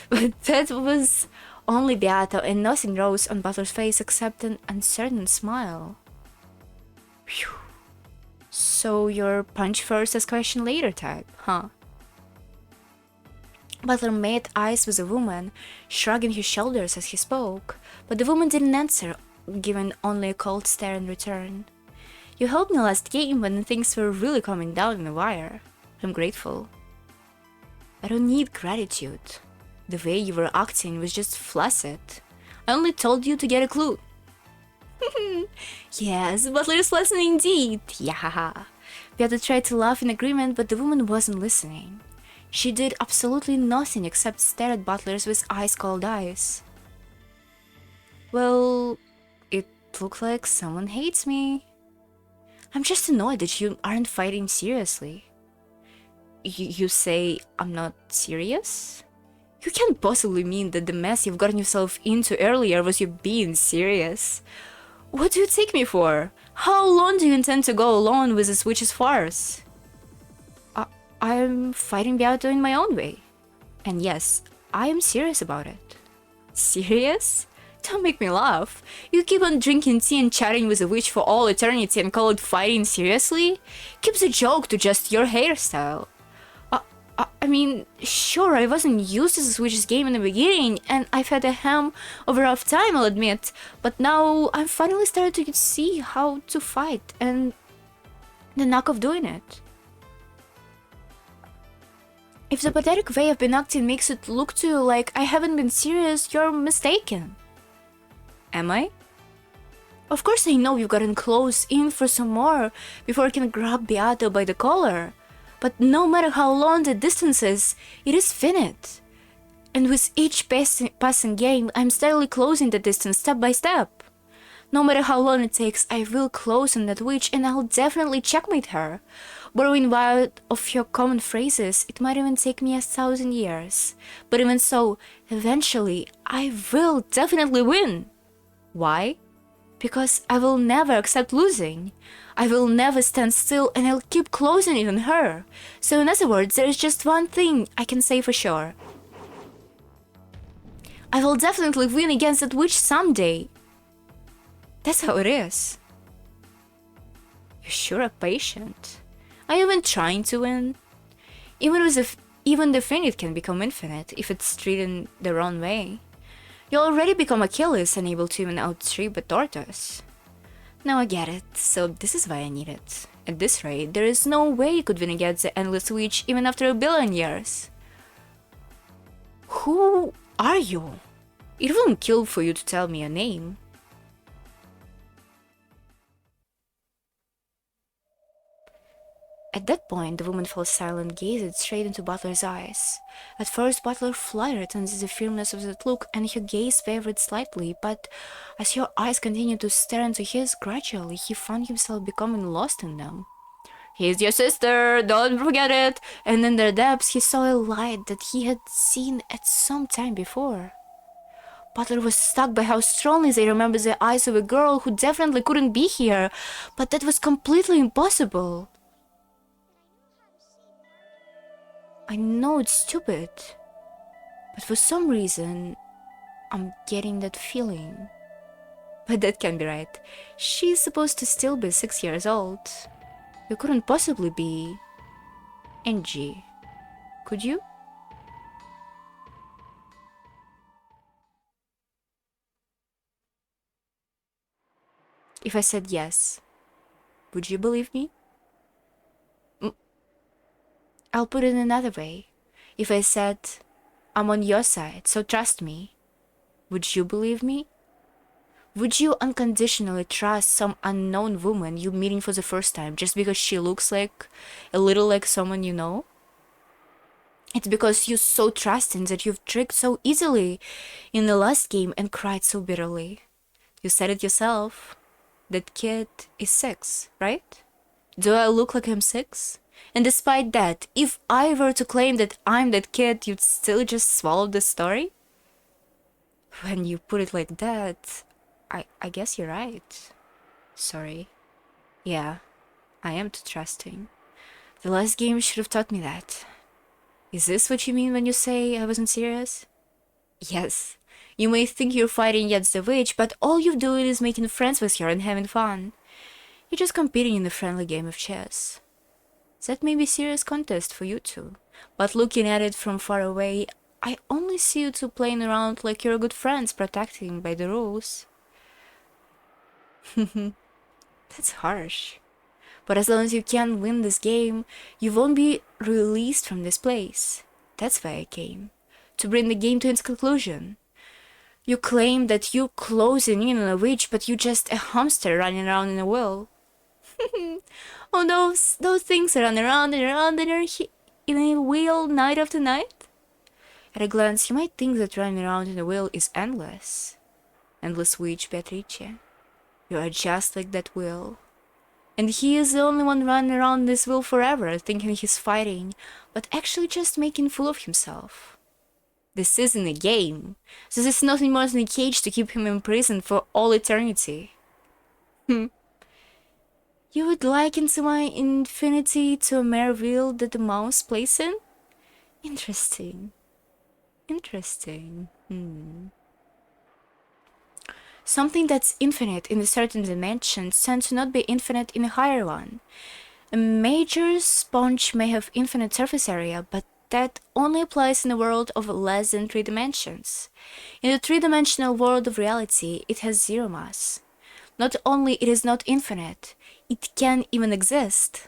But that was only Beata, and nothing rose on Butler's face except an uncertain smile. Phew. So you're punch first, ask question later type, huh? Butler made eyes with the woman, shrugging his shoulders as he spoke, but the woman didn't answer, giving only a cold stare in return. You helped me last game when things were really coming down in the wire. I'm grateful. I don't need gratitude. The way you were acting was just flaccid. I only told you to get a clue. Yes, Butler's flaccid indeed. Yeah. Beata tried to laugh in agreement, but the woman wasn't listening. She did absolutely nothing except stare at Butler's with ice-cold eyes. Well, it looks like someone hates me. I'm just annoyed that you aren't fighting seriously. You say I'm not serious? You can't possibly mean that the mess you've gotten yourself into earlier was you being serious. What do you take me for? How long do you intend to go alone with this witch's farce? I'm fighting Beato in my own way. And yes, I am serious about it. Serious? Don't make me laugh. You keep on drinking tea and chatting with a witch for all eternity and call it fighting seriously? Keep the joke to just your hairstyle. I mean, sure, I wasn't used to this witch's game in the beginning, and I've had a ham of a rough time, I'll admit, but now I'm finally starting to see how to fight, and the knack of doing it. If the pathetic way I've been acting makes it look to you like I haven't been serious, you're mistaken. Am I? Of course I know you've gotten close in for some more before I can grab Beato by the collar. But no matter how long the distance is, it is finite. And with each passing game, I'm steadily closing the distance step by step. No matter how long it takes, I will close on that witch and I'll definitely checkmate her. Borrowing wild of your common phrases, it might even take me 1,000 years. But even so, eventually, I will definitely win. Why? Because I will never accept losing. I will never stand still and I'll keep closing it on her. So in other words, there is just one thing I can say for sure. I will definitely win against that witch someday. That's how it is. You sure are patient. Are you even trying to win? Even the finite can become infinite if it's treated the wrong way. You'll already become Achilles, unable to even outstrip a tortoise. Now I get it, so this is why I need it. At this rate, there is no way you could win against the endless witch even after 1 billion years. Who are you? It wouldn't kill for you to tell me your name. At that point, the woman fell silent, gazed straight into Butler's eyes. At first, Butler fluttered under the firmness of that look, and her gaze wavered slightly, but as her eyes continued to stare into his, gradually he found himself becoming lost in them. He's your sister, don't forget it. And in their depths, he saw a light that he had seen at some time before. Butler was struck by how strongly they remembered the eyes of a girl who definitely couldn't be here, but that was completely impossible. I know it's stupid, but for some reason, I'm getting that feeling. But that can't be right. She's supposed to still be 6 years old. You couldn't possibly be Angie, could you? If I said yes, would you believe me? I'll put it another way. If I said, I'm on your side, so trust me, would you believe me? Would you unconditionally trust some unknown woman you're meeting for the first time just because she looks like a little like someone you know? It's because you're so trusting that you've tricked so easily in the last game and cried so bitterly. You said it yourself. That kid is 6, right? Do I look like I'm 6? And despite that, if I were to claim that I'm that kid, you'd still just swallow the story? When you put it like that, I guess you're right. Sorry. Yeah, I am too trusting. The last game should have taught me that. Is this what you mean when you say I wasn't serious? Yes. You may think you're fighting against the witch, but all you're doing is making friends with her and having fun. You're just competing in a friendly game of chess. That may be a serious contest for you two, but looking at it from far away, I only see you two playing around like you're good friends protecting by the rules. That's harsh. But as long as you can't win this game, you won't be released from this place. That's why I came. To bring the game to its conclusion. You claim that you're closing in on a witch, but you're just a hamster running around in a wheel. Oh, those things run around and around in a wheel night after night? At a glance, you might think that running around in a wheel is endless. Endless witch, Beatrice. You are just like that wheel. And he is the only one running around this wheel forever, thinking he's fighting, but actually just making a fool of himself. This isn't a game. This is nothing more than a cage to keep him imprisoned for all eternity. You would liken my infinity to a mere wheel that the mouse plays in? Interesting. Interesting. Something that's infinite in a certain dimension tends to not be infinite in a higher one. A major sponge may have infinite surface area, but that only applies in a world of less than 3 dimensions. In the 3-dimensional world of reality, it has 0 mass. Not only it is not infinite, it can't even exist.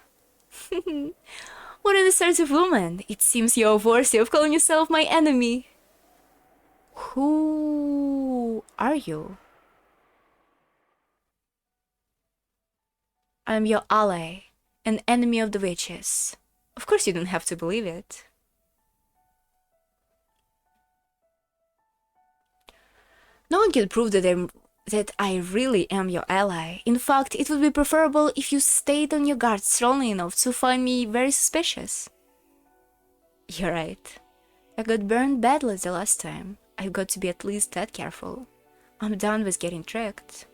What an assertive woman! It seems you're worthy of calling yourself my enemy. Who are you? I'm your ally, an enemy of the witches. Of course you don't have to believe it. No one can prove that I really am your ally. In fact, it would be preferable if you stayed on your guard strongly enough to find me very suspicious. You're right. I got burned badly the last time. I've got to be at least that careful. I'm done with getting tricked.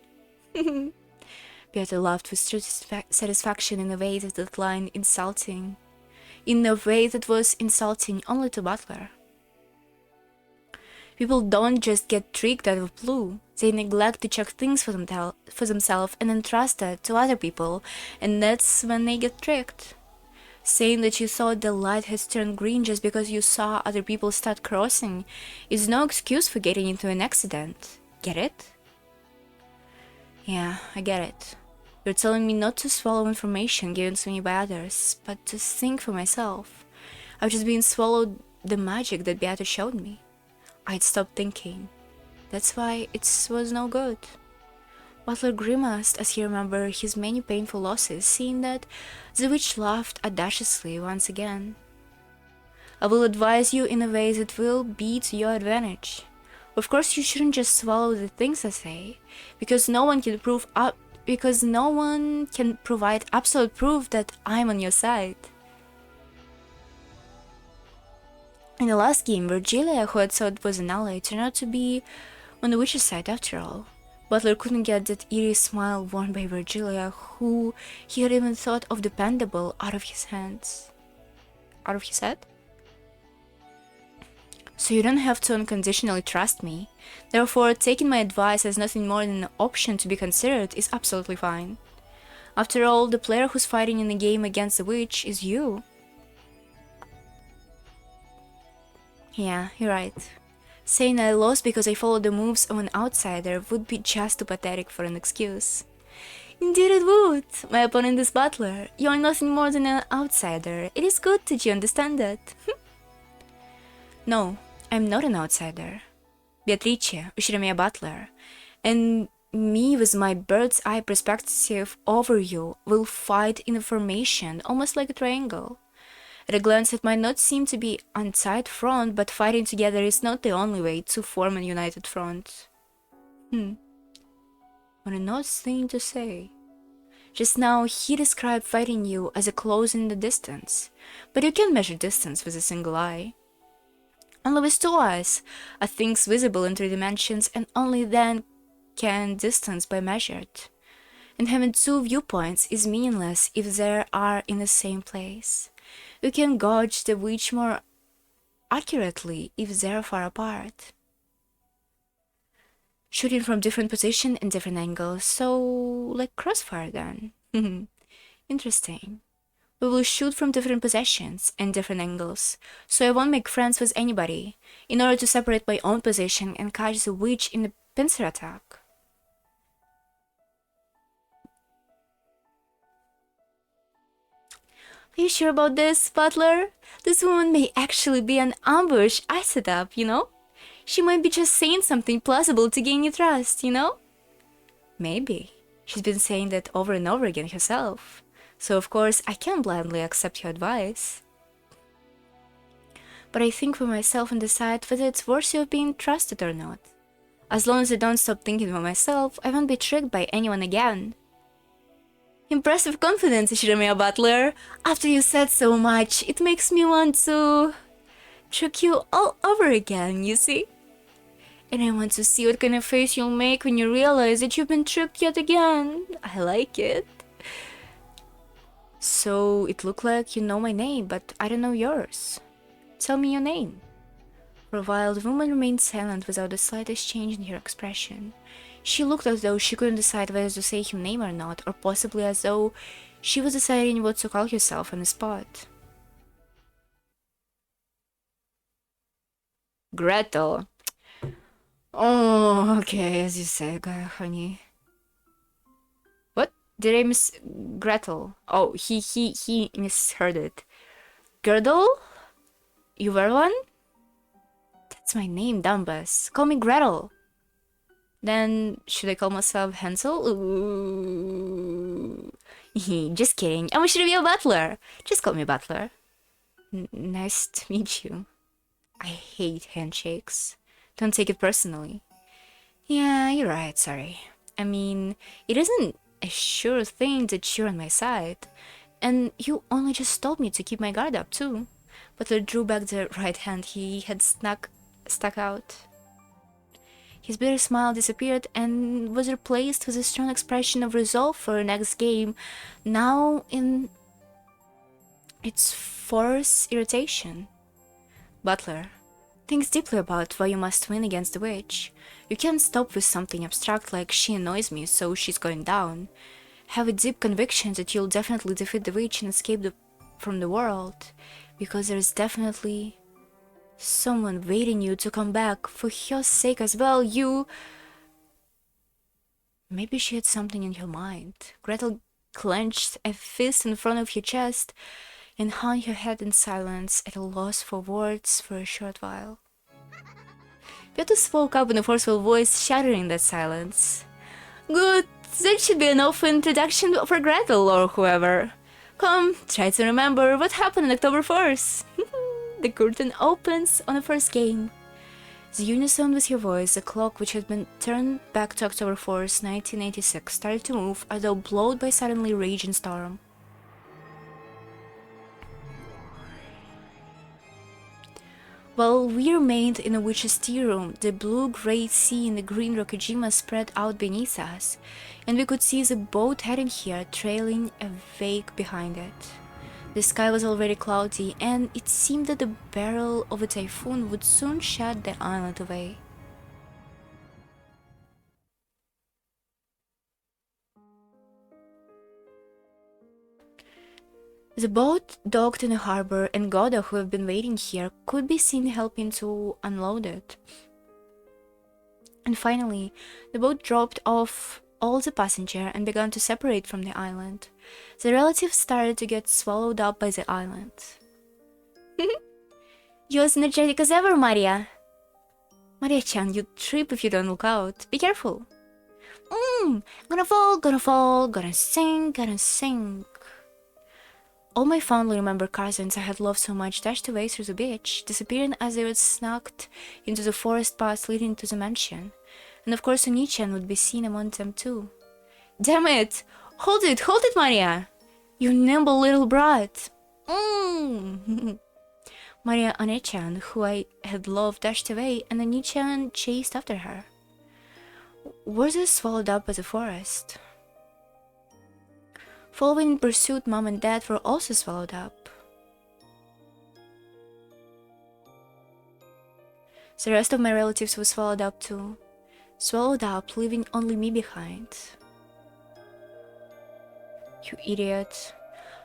Beata laughed with true satisfaction in a way that line insulting. In a way that was insulting only to Butler. People don't just get tricked out of blue. They neglect to check things for themselves and entrust that to other people, and that's when they get tricked. Saying that you thought the light has turned green just because you saw other people start crossing is no excuse for getting into an accident. Get it? Yeah, I get it. You're telling me not to swallow information given to me by others, but to think for myself. I've just been swallowed the magic that Beata showed me. I'd stopped thinking. That's why it was no good. Butler grimaced as he remembered his many painful losses, seeing that the witch laughed audaciously once again. I will advise you in a way that will be to your advantage. Of course, you shouldn't just swallow the things I say, because no one can prove because no one can provide absolute proof that I'm on your side. In the last game, Virgilia, who had thought was an ally, turned out to be on the witch's side after all. Butler couldn't get that eerie smile worn by Virgilia, who he had even thought of dependable, out of his hands. Out of his head? So you don't have to unconditionally trust me. Therefore, taking my advice as nothing more than an option to be considered is absolutely fine. After all, the player who's fighting in the game against the witch is you. Yeah, you're right. Saying I lost because I followed the moves of an outsider would be just too pathetic for an excuse. Indeed it would. My opponent is Butler. You're nothing more than an outsider. It is good that you understand that. No, I'm not an outsider. Beatrice, uscirmi a Butler, and me with my bird's eye perspective over you will fight in a formation almost like a triangle. At a glance it might not seem to be an tight front, but fighting together is not the only way to form a united front. What a nice thing to say. Just now he described fighting you as a close in the distance, but you can measure distance with a single eye. Only with two eyes are things visible in three dimensions, and only then can distance be measured. And having two viewpoints is meaningless if they are in the same place. You can gauge the witch more accurately if they are far apart. Shooting from different positions and different angles, so like crossfire then. Interesting. We will shoot from different positions and different angles, so I won't make friends with anybody, in order to separate my own position and catch the witch in a pincer attack. Are you sure about this, Butler? This woman may actually be an ambush I set up, you know? She might be just saying something plausible to gain your trust, you know? Maybe. She's been saying that over and over again herself. So of course I can't blindly accept your advice. But I think for myself and decide whether it's worthy of being trusted or not. As long as I don't stop thinking for myself, I won't be tricked by anyone again. Impressive confidence, Ishiramiya Butler. After you said so much, it makes me want to trick you all over again, you see? And I want to see what kind of face you'll make when you realize that you've been tricked yet again. I like it. So it looked like you know my name, but I don't know yours. Tell me your name. For a while, the woman remained silent without the slightest change in her expression. She looked as though she couldn't decide whether to say her name or not, or possibly as though she was deciding what to call herself on the spot. Gretel. Oh, okay, as you said, honey. What? Did I miss Gretel? Oh, he misheard it. Girdle? You were one? That's my name, dumbass. Call me Gretel. Then, should I call myself Hansel? Ooh. Just kidding. I'm Ishiramiya Butler. Just call me Butler. Nice to meet you. I hate handshakes. Don't take it personally. Yeah, you're right, sorry. I mean, it isn't a sure thing that you're on my side. And you only just told me to keep my guard up, too. Butler drew back the right hand he had stuck out. His bitter smile disappeared and was replaced with a strong expression of resolve for the next game, now in its force irritation. Butler, think deeply about why you must win against the witch. You can't stop with something abstract like she annoys me, so she's going down. Have a deep conviction that you'll definitely defeat the witch and escape from the world, because there's definitely someone waiting you to come back, for her sake as well. Maybe she had something in her mind. Gretel clenched a fist in front of her chest and hung her head in silence, at a loss for words for a short while. Piotr spoke up in a forceful voice, shattering that silence. Good, that should be enough introduction for Gretel or whoever. Come, try to remember what happened on October 1st. The curtain opens on the first game. The unison with her voice, the clock, which had been turned back to October 4th, 1986, started to move as though blown by suddenly raging storm. While we remained in the witch's tea room, the blue-gray sea and the green Rokujima spread out beneath us, and we could see the boat heading here, trailing a wake behind it. The sky was already cloudy, and it seemed that the barrel of a typhoon would soon shut the island away. The boat docked in the harbor, and Goda, who had been waiting here, could be seen helping to unload it. And finally, the boat dropped off all the passengers and began to separate from the island. The relatives started to get swallowed up by the island. You're as energetic as ever, Maria! Maria-chan, you'd trip if you don't look out. Be careful! Gonna fall, gonna fall, gonna sink, gonna sink. All my fondly remembered cousins I had loved so much dashed away through the beach, disappearing as they were snuck into the forest path leading to the mansion. And of course Oni-chan would be seen among them too. Damn it! Hold it, Maria! You nimble little brat! Maria One-chan, who I had loved, dashed away, and Oni-chan chased after her. Were they swallowed up by the forest? Following in pursuit, Mom and Dad were also swallowed up. The rest of my relatives were swallowed up too. Swallowed up, leaving only me behind. You idiot.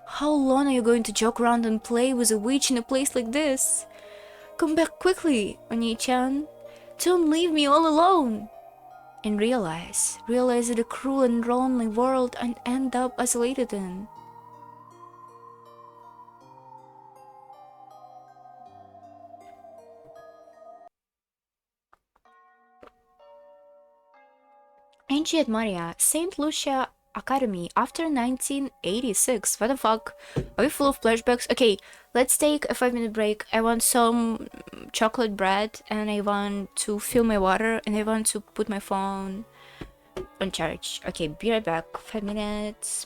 How long are you going to joke around and play with a witch in a place like this? Come back quickly, Oni-chan. Don't leave me all alone. And realize that a cruel and lonely world and end up isolated in. Ancient Maria, St. Lucia Academy after 1986. What the fuck? Are we full of flashbacks? Okay, let's take a 5-minute break. I want some chocolate bread and I want to fill my water and I want to put my phone on charge. Okay, be right back. 5 minutes.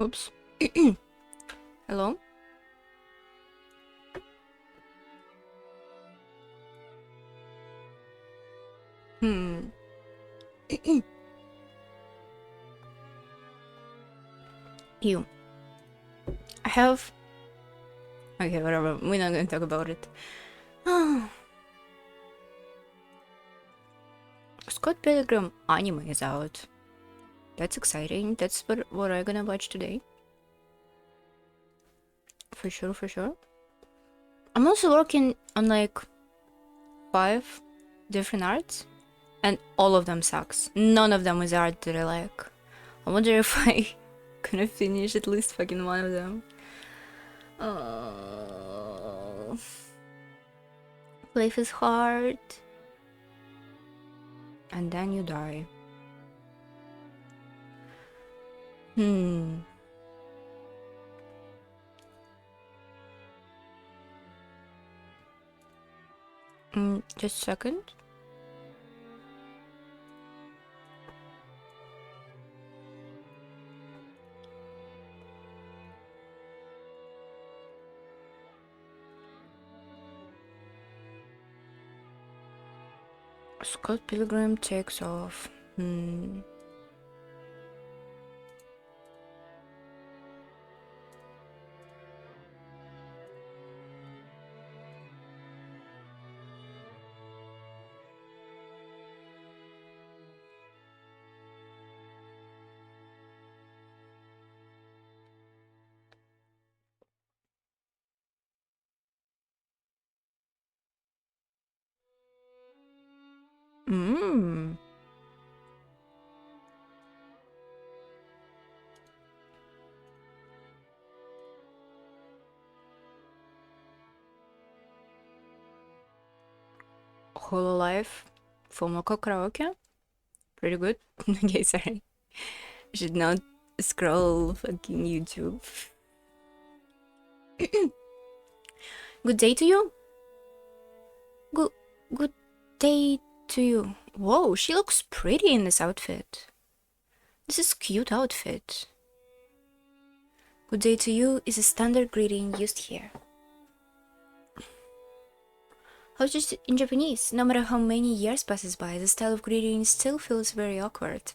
Oops. Hello? You. I have... Okay, whatever. We're not gonna talk about it. Scott Pilgrim anime is out. That's exciting. That's what I'm gonna watch today. For sure, for sure. I'm also working on like 5 different arts, and all of them sucks. None of them is art that I like. I wonder if I gonna finish at least fucking one of them. Life is hard. And then you die. Just a second. Scott Pilgrim takes off. Hololive Fomoko Karaoke. Pretty good. Okay, sorry. Should not scroll fucking YouTube. Good day to you. Good day to you. Whoa, she looks pretty in this outfit. This is a cute outfit. Good day to you is a standard greeting used here. How's it in Japanese? No matter how many years passes by, the style of greeting still feels very awkward.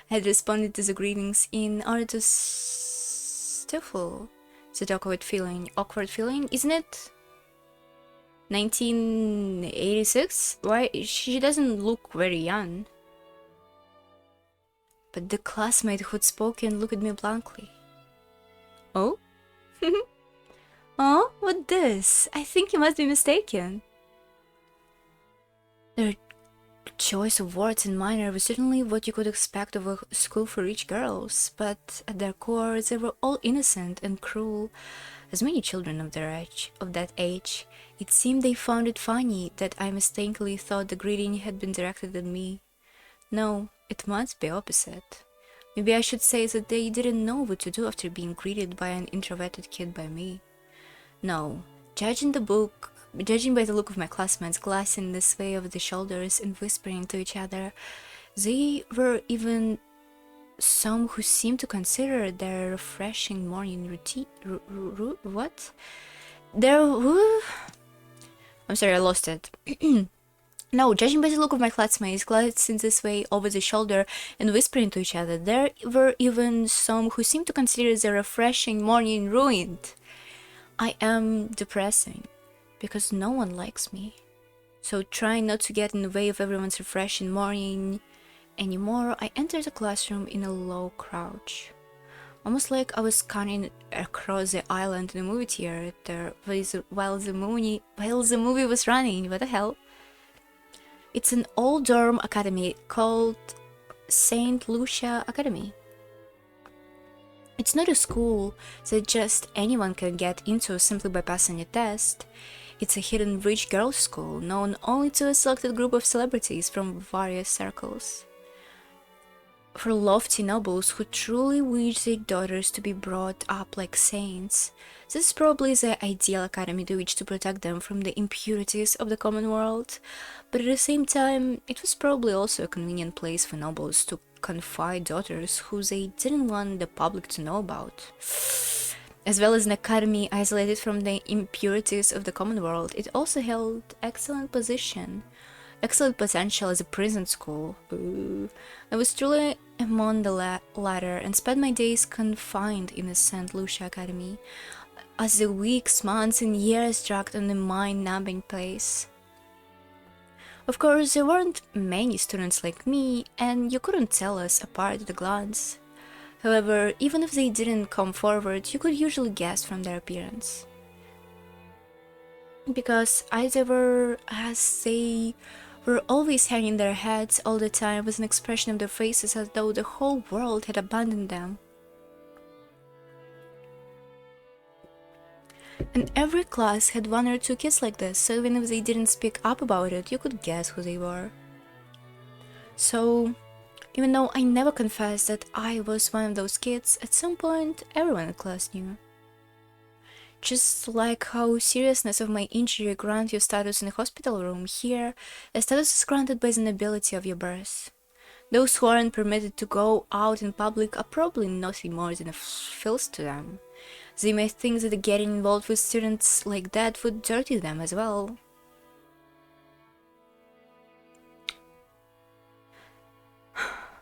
I had responded to the greetings in order to stifle that awkward feeling. Awkward feeling, isn't it? 1986? Why? She doesn't look very young. But the classmate who'd spoken looked at me blankly. Oh? Oh, what this? I think you must be mistaken. Their choice of words and manner was certainly what you could expect of a school for rich girls, but at their core they were all innocent and cruel. As many children of that age, it seemed they found it funny that I mistakenly thought the greeting had been directed at me. No, it must be opposite. Maybe I should say that they didn't know what to do after being greeted by an introverted kid by me. No, judging by the look of my classmates glancing this way over the shoulders and whispering to each other, there were even some who seemed to consider their refreshing morning routine. What? I'm sorry, I lost it. No, judging by the look of my classmates glancing this way over the shoulder and whispering to each other, there were even some who seemed to consider their refreshing morning ruined. I am depressing, because no one likes me. So trying not to get in the way of everyone's refreshing morning anymore, I entered the classroom in a low crouch. Almost like I was scanning across the island in a movie theater while the movie was running. What the hell? It's an old dorm academy called St. Lucia Academy. It's not a school that just anyone can get into simply by passing a test. It's a hidden rich girls' school known only to a selected group of celebrities from various circles. For lofty nobles who truly wish their daughters to be brought up like saints, this is probably the ideal academy to which to protect them from the impurities of the common world, but at the same time, it was probably also a convenient place for nobles to confide daughters who they didn't want the public to know about. As well as an academy isolated from the impurities of the common world, it also held excellent potential as a prison school. Ooh. I was truly among the latter and spent my days confined in the St. Lucia Academy, as the weeks, months, and years dragged on the mind-numbing pace. Of course, there weren't many students like me, and you couldn't tell us apart at a glance. However, even if they didn't come forward, you could usually guess from their appearance. Because as they were always hanging their heads all the time with an expression of their faces as though the whole world had abandoned them. And every class had one or two kids like this, so even if they didn't speak up about it, you could guess who they were. So, even though I never confessed that I was one of those kids, at some point everyone in class knew. Just like how seriousness of my injury grants you status in a hospital room, here, a status is granted by the nobility of your birth. Those who aren't permitted to go out in public are probably nothing more than a filth to them. They may think that getting involved with students like that would dirty them as well.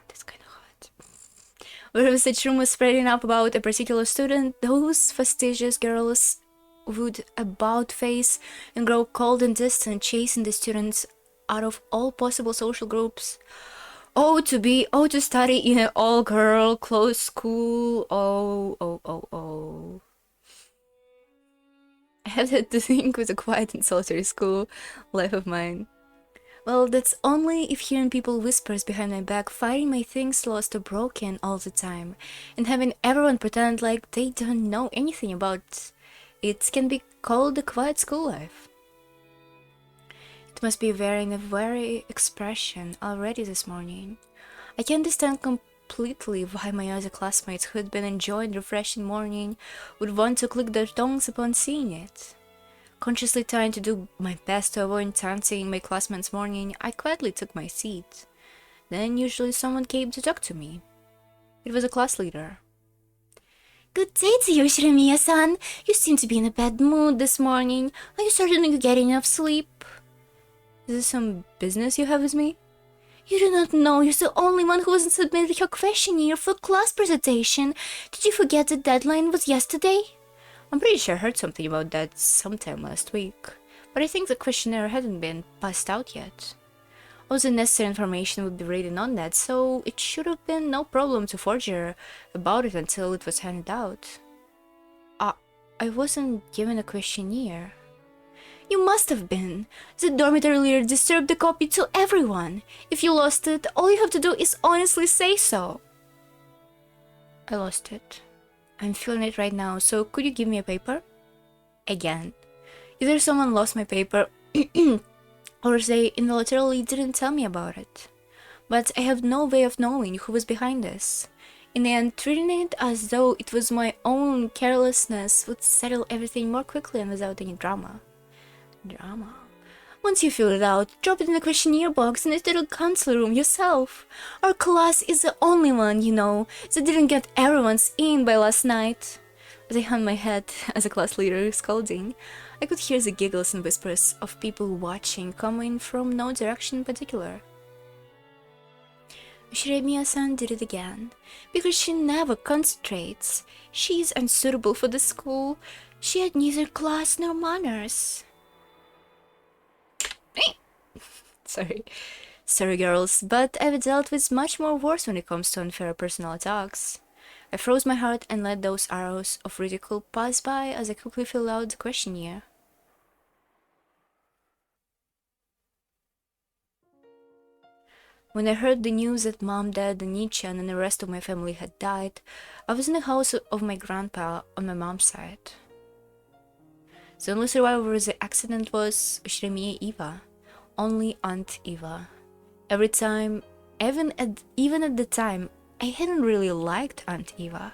That's kind of hot. Wherever such rumors spreading up about a particular student, those fastidious girls would about face and grow cold and distant, chasing the students out of all possible social groups. To study in an all-girl closed school. Oh. I had that to think was a quiet and solitary school life of mine. Well, that's only if hearing people whispers behind my back, finding my things lost or broken all the time, and having everyone pretend like they don't know anything about it can be called a quiet school life. It must be wearing a very expression already this morning. I can understand completely why my other classmates who had been enjoying the refreshing morning would want to click their tongues upon seeing it. Consciously trying to do my best to avoid taunting my classmates' morning, I quietly took my seat. Then usually someone came to talk to me. It was a class leader. "Good day to you, Shiremiya-san. You seem to be in a bad mood this morning. Are you certain you're getting enough sleep?" "Is this some business you have with me?" "You do not know you're the only one who hasn't submitted your questionnaire for class presentation. Did you forget the deadline was yesterday?" I'm pretty sure I heard something about that sometime last week, but I think the questionnaire hadn't been passed out yet. All the necessary information would be written on that, so it should have been no problem to forge about it until it was handed out. I wasn't given a questionnaire. You must have been. The dormitory leader distributed the copy to everyone. If you lost it, all you have to do is honestly say so. I lost it. I'm feeling it right now, so could you give me a paper? Again. Either someone lost my paper, or they involuntarily didn't tell me about it. But I have no way of knowing who was behind this. In the end, treating it as though it was my own carelessness would settle everything more quickly and without any drama. Once you fill it out, drop it in the questionnaire box in the student council room yourself. Our class is the only one, you know, that didn't get everyone's in by last night. As I hung my head as a class leader scolding, I could hear the giggles and whispers of people watching coming from no direction in particular. Shiremiya-san did it again, because she never concentrates. She is unsuitable for the school. She had neither class nor manners. Sorry girls, but I've dealt with much more worse when it comes to unfair personal attacks. I froze my heart and let those arrows of ridicule pass by as I quickly filled out the questionnaire. When I heard the news that Mom, Dad, and Nichan and the rest of my family had died, I was in the house of my grandpa on my mom's side. The only survivor of the accident was Shiremiya Eva. Only Aunt Eva. Every time, even at the time, I hadn't really liked Aunt Eva.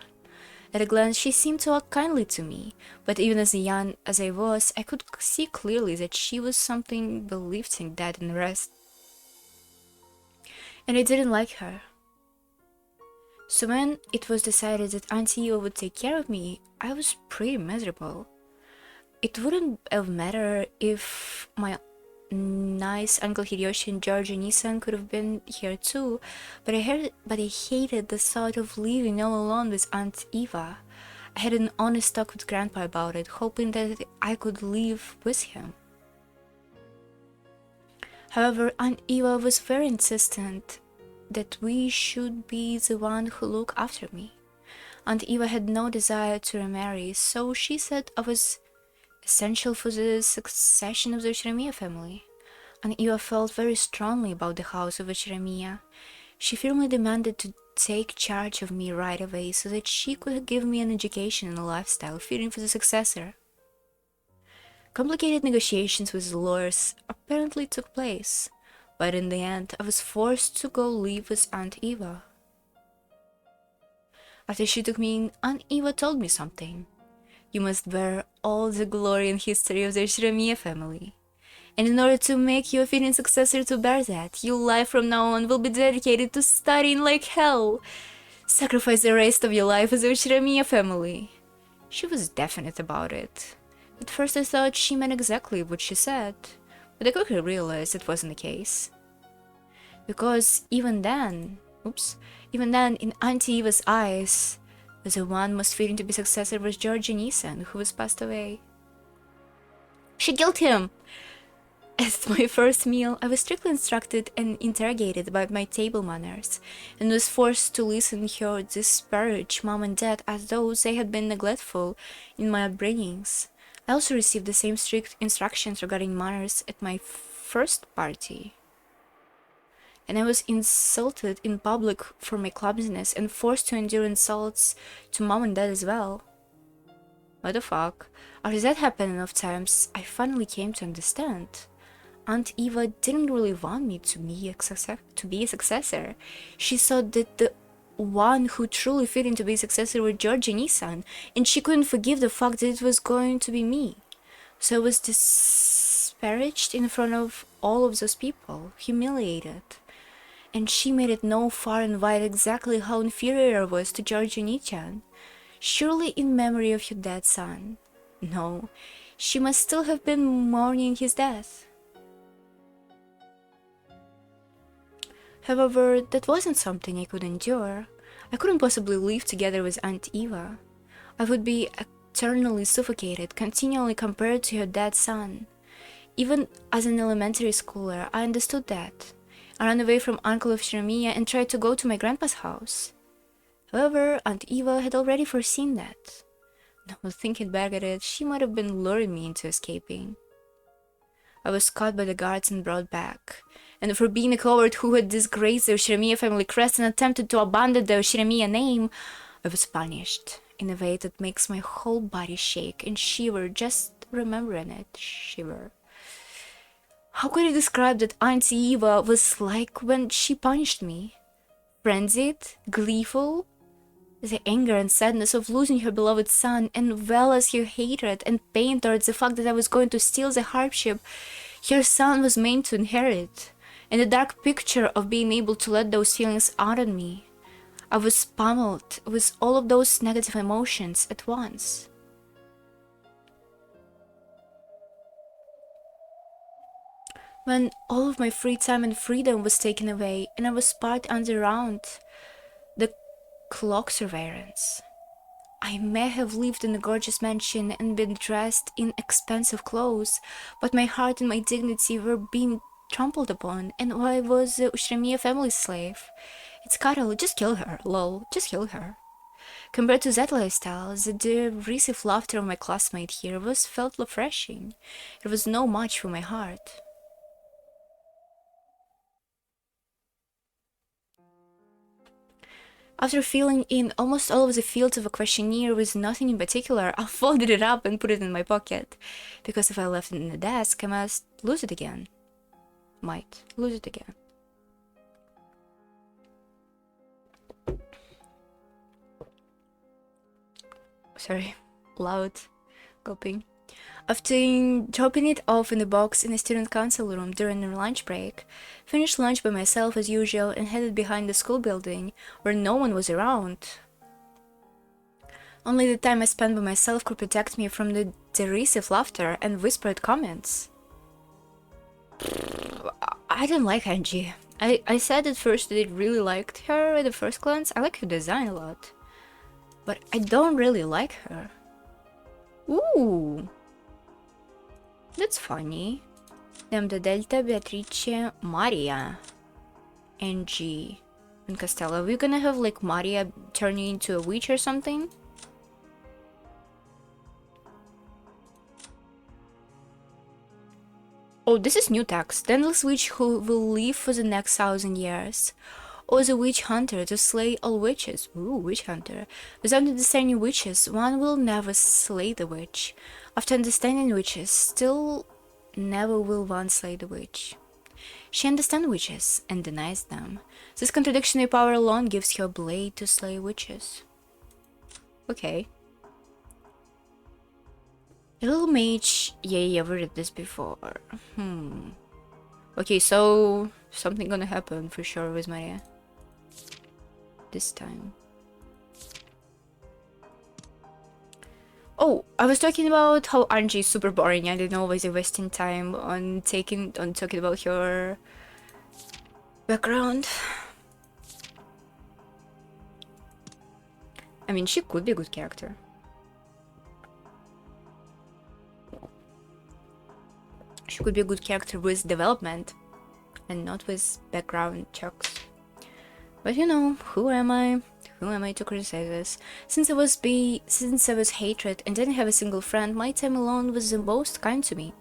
At a glance, she seemed to act kindly to me, but even as young as I was, I could see clearly that she was something believing Dad and the rest. And I didn't like her. So when it was decided that Auntie Eva would take care of me, I was pretty miserable. It wouldn't have mattered if my nice Uncle Hideyoshi and Georgia Nissan could have been here too, but I hated the thought of living all alone with Aunt Eva. I had an honest talk with Grandpa about it, hoping that I could live with him. However, Aunt Eva was very insistent that we should be the one who look after me. Aunt Eva had no desire to remarry, so she said I was essential for the succession of the Uchiramiya family. Aunt Eva felt very strongly about the house of Uchiramiya. She firmly demanded to take charge of me right away so that she could give me an education and a lifestyle fitting for the successor. Complicated negotiations with the lawyers apparently took place, but in the end I was forced to go live with Aunt Eva. After she took me in, Aunt Eva told me something. You must bear all the glory and history of the Uchiramiya family. And in order to make you a fitting successor to bear that, your life from now on will be dedicated to studying like hell. Sacrifice the rest of your life as the Uchiramiya family. She was definite about it. At first I thought she meant exactly what she said, but I quickly realized it wasn't the case. Because even then, in Auntie Eva's eyes, the one most fitting to be successor was Georgia Nissan, who was passed away. She killed him! At my first meal, I was strictly instructed and interrogated about my table manners, and was forced to listen to her disparage mom and dad as though they had been neglectful in my upbringings. I also received the same strict instructions regarding manners at my first party. And I was insulted in public for my clumsiness and forced to endure insults to mom and dad as well. What the fuck? After that happened enough times, I finally came to understand. Aunt Eva didn't really want me to be a successor. She thought that the one who truly fit into be a successor was Georgia Nissan, and she couldn't forgive the fact that it was going to be me. So I was disparaged in front of all of those people, humiliated. And she made it known far and wide exactly how inferior I was to Georgia Nissan. Surely in memory of your dead son. No, she must still have been mourning his death. However, that wasn't something I could endure. I couldn't possibly live together with Aunt Eva. I would be eternally suffocated, continually compared to her dead son. Even as an elementary schooler, I understood that. I ran away from Uncle of Shiramiya and tried to go to my grandpa's house. However, Aunt Eva had already foreseen that. Now, thinking back at it, she might have been luring me into escaping. I was caught by the guards and brought back, and for being a coward who had disgraced the Ushiramiya family crest and attempted to abandon the Ushiramiya name, I was punished in a way that makes my whole body shake and shiver just remembering it. Shiver. How could I describe that Auntie Eva was like when she punished me? Frenzied? Gleeful? The anger and sadness of losing her beloved son, and well as her hatred and pain towards the fact that I was going to steal the hardship her son was meant to inherit, and the dark picture of being able to let those feelings out on me. I was pummeled with all of those negative emotions at once. When all of my free time and freedom was taken away, and I was part underground the clock surveillance. I may have lived in a gorgeous mansion and been dressed in expensive clothes, but my heart and my dignity were being trampled upon, and I was the Ushiramiya family's slave. It's Carol, just kill her, lol, just kill her. Compared to that lifestyle, the derisive laughter of my classmate here felt refreshing. It was no match for my heart. After filling in almost all of the fields of a questionnaire with nothing in particular, I folded it up and put it in my pocket, because if I left it in the desk, I must lose it again. Might lose it again. Sorry, loud gulping. After dropping it off in the box in the student council room during our lunch break, finished lunch by myself as usual and headed behind the school building, where no one was around. Only the time I spent by myself could protect me from the derisive laughter and whispered comments. I didn't like Angie. I said at first that I really liked her at the first glance. I like her design a lot. But I don't really like her. Ooh! That's funny. Lambda Delta, Beatrice, Maria, Angie, and Costello. Are we gonna have like Maria turning into a witch or something? Oh, this is new text. The endless witch who will live for the next 1,000 years. Or the witch hunter to slay all witches. Ooh, witch hunter. Without understanding witches, one will never slay the witch. After understanding witches, still never will one slay the witch. She understands witches and denies them. This contradictory power alone gives her a blade to slay witches. Okay. A little mage. Yeah, I've read this before. Okay, so something gonna happen for sure with Maria. This time. Oh, I was talking about how Angie is super boring. I didn't always wasting time on talking about her background. I mean, she could be a good character. She could be a good character with development and not with background checks. But you know, who am I? Who am I to criticize this? Since I was hatred and didn't have a single friend, my time alone was the most kind to me.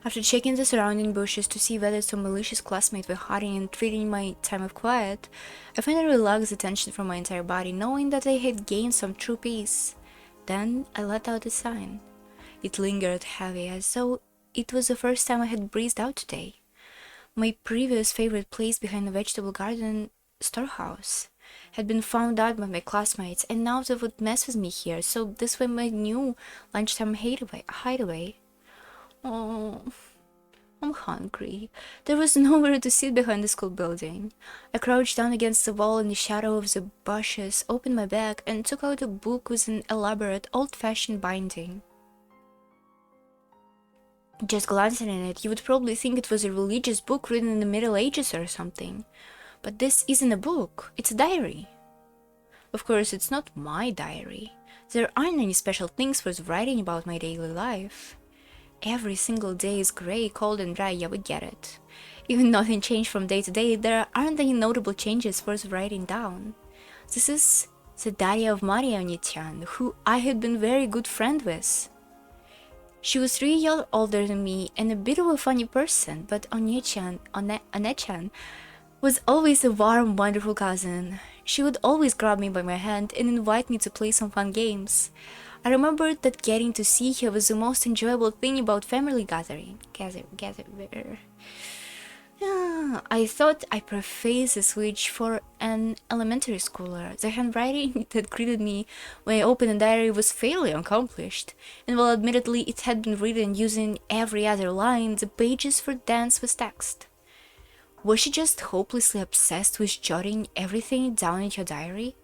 After checking the surrounding bushes to see whether some malicious classmates were hiding and treating my time of quiet, I finally relaxed the tension from my entire body, knowing that I had gained some true peace. Then I let out a sigh. It lingered heavy, as though it was the first time I had breathed out today. My previous favorite place behind the vegetable garden storehouse had been found out by my classmates, and now they would mess with me here, so this was my new lunchtime hideaway. Oh, I'm hungry. There was nowhere to sit behind the school building. I crouched down against the wall in the shadow of the bushes, opened my bag, and took out a book with an elaborate, old-fashioned binding. Just glancing at it, you would probably think it was a religious book written in the Middle Ages or something. But this isn't a book, it's a diary. Of course, it's not my diary. There aren't any special things worth writing about my daily life. Every single day is grey, cold and dry, yeah, we get it. Even nothing changed from day to day, there aren't any notable changes worth writing down. This is the diary of Maria Onetian, who I had been very good friend with. She was 3 years older than me and a bit of a funny person, but Onechan was always a warm, wonderful cousin. She would always grab me by my hand and invite me to play some fun games. I remembered that getting to see her was the most enjoyable thing about family gathering. I thought I prefaced the switch for an elementary schooler. The handwriting that greeted me when I opened the diary was fairly accomplished, and while admittedly it had been written using every other line, the pages were dense with text. Was she just hopelessly obsessed with jotting everything down in her diary?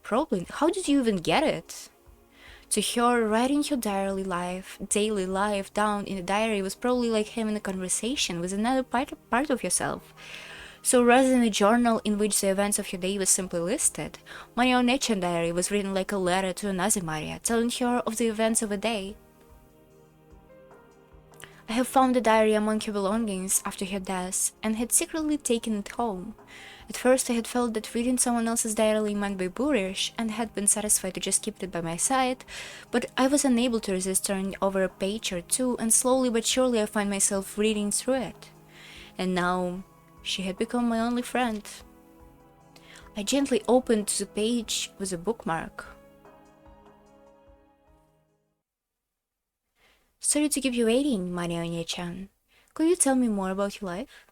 Probably. How did you even get it? To her, writing your daily life down in a diary was probably like having a conversation with another part of yourself. So rather than a journal in which the events of your day were simply listed, Maria Onetian diary was written like a letter to another Maria, telling her of the events of a day. I have found the diary among her belongings after her death, and had secretly taken it home. At first I had felt that reading someone else's diary might be boorish, and had been satisfied to just keep it by my side, but I was unable to resist turning over a page or two, and slowly but surely I find myself reading through it. And now she had become my only friend. I gently opened the page with a bookmark. Sorry to keep you waiting, Maria Onye-chan. Could you tell me more about your life?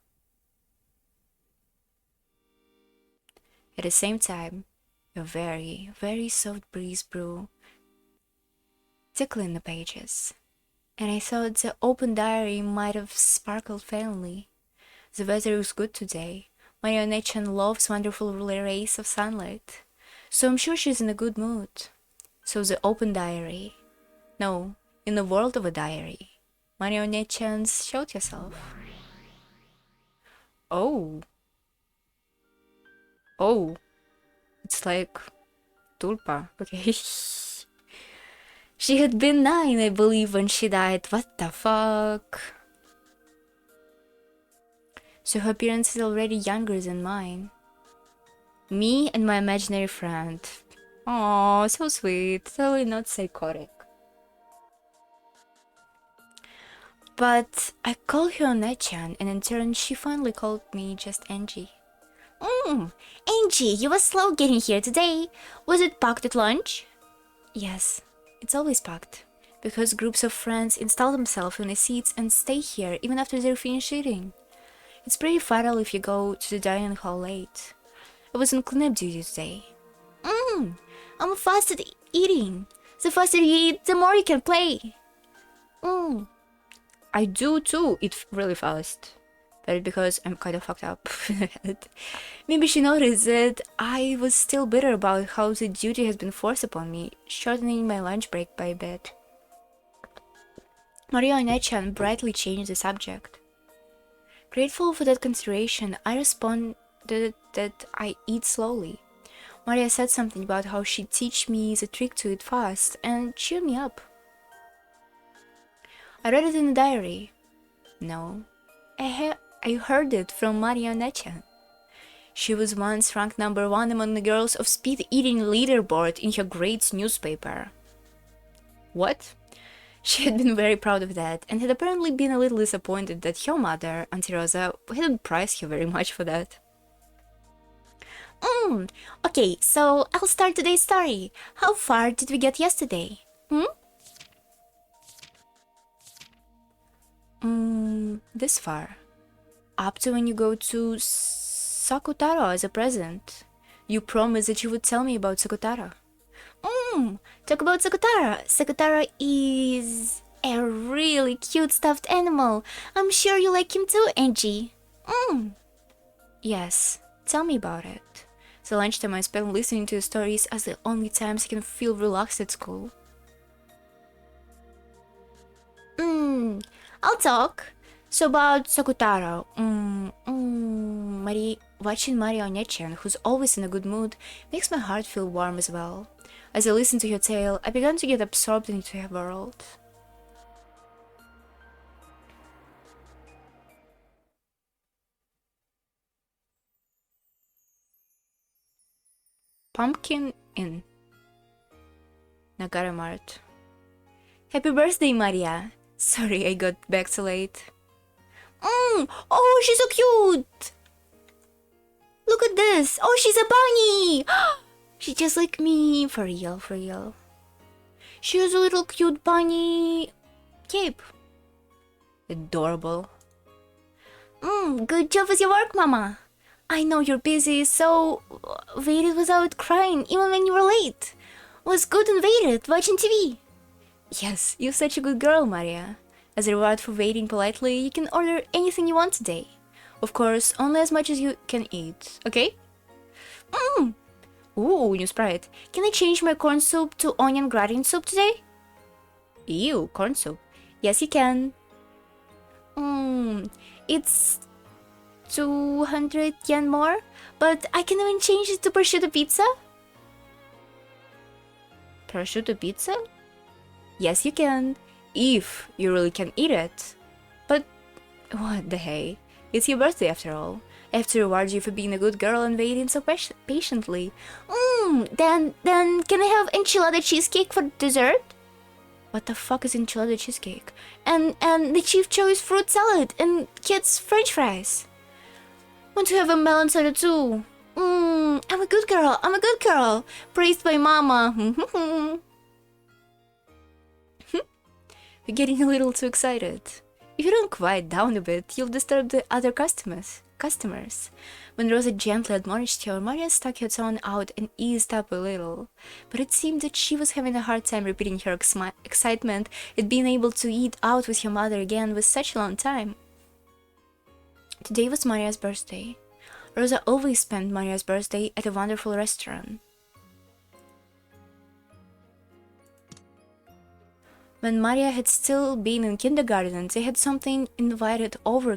At the same time, a very, very soft breeze blew tickling the pages, and I thought the open diary might have sparkled faintly. The weather was good today. Marionette-chan loves wonderful rays of sunlight, so I'm sure she's in a good mood. So the open diary. No, in the world of a diary. Marionette-chan, showed yourself. Oh. Oh. It's like tulpa. Okay. She had been 9, I believe, when she died. What the fuck? So her appearance is already younger than mine. Me and my imaginary friend. Oh, so sweet. Totally not psychotic. But I called her Onechan, and in turn she finally called me just Angie. Angie, you were slow getting here today. Was it packed at lunch? Yes, it's always packed, because groups of friends install themselves in the seats and stay here even after they're finished eating. It's pretty fatal if you go to the dining hall late. I was on cleanup duty today. I'm fast at eating. The faster you eat, the more you can play. I do too eat really fast. But because I'm kind of fucked up. Maybe she noticed that I was still bitter about how the duty has been forced upon me, shortening my lunch break by a bit. Marionette-chan brightly changed the subject. Grateful for that consideration, I responded that I eat slowly. Maria said something about how she'd teach me the trick to eat fast and cheer me up. I read it in the diary. No, I heard it from Marionette-chan. She was once ranked #1 among the girls of speed eating leaderboard in her grades newspaper. What? She had been very proud of that, and had apparently been a little disappointed that her mother, Auntie Rosa, hadn't prized her very much for that. Okay, so I'll start today's story. How far did we get yesterday? This far. Up to when you go to Sakutaro as a present. You promised that you would tell me about Sakutaro. Talk about Sakutaro. Sakutaro is a really cute stuffed animal. I'm sure you like him too, Angie. Yes, tell me about it. The lunchtime I spent listening to the stories as the only times I can feel relaxed at school. I'll talk. So about Sakutaro, watching Marionette-chan, who's always in a good mood, makes my heart feel warm as well. As I listened to her tale, I began to get absorbed into her world. Pumpkin Inn, Nagara Mart. Happy birthday, Maria! Sorry I got back so late. Oh, she's so cute! Look at this! Oh, she's a bunny! She's just like me, for real, for real. She has a little cute bunny cape. Adorable. Good job with your work, Mama. I know you're busy, so waited without crying, even when you were late. Was good and waited, watching TV. Yes, you're such a good girl, Maria. As a reward for waiting politely, you can order anything you want today. Of course, only as much as you can eat, okay? Ooh, new Sprite. Can I change my corn soup to onion gratin soup today? Ew, corn soup. Yes, you can. It's 200 yen more, but I can even change it to prosciutto pizza? Prosciutto pizza? Yes, you can. If you really can eat it. But what the hey? It's your birthday after all. I have to reward you for being a good girl and waiting so patiently. Then can I have enchilada cheesecake for dessert? What the fuck is enchilada cheesecake? And the chief choice fruit salad and kids french fries. Want to have a melon soda too? I'm a good girl. I'm a good girl. Praised by Mama. We're getting a little too excited. If you don't quiet down a bit, you'll disturb the other customers. When Rosa gently admonished her, Maria stuck her tongue out and eased up a little. But it seemed that she was having a hard time repeating her excitement at being able to eat out with her mother again with such a long time. Today was Maria's birthday. Rosa always spent Maria's birthday at a wonderful restaurant. When Maria had still been in kindergarten, they had something invited over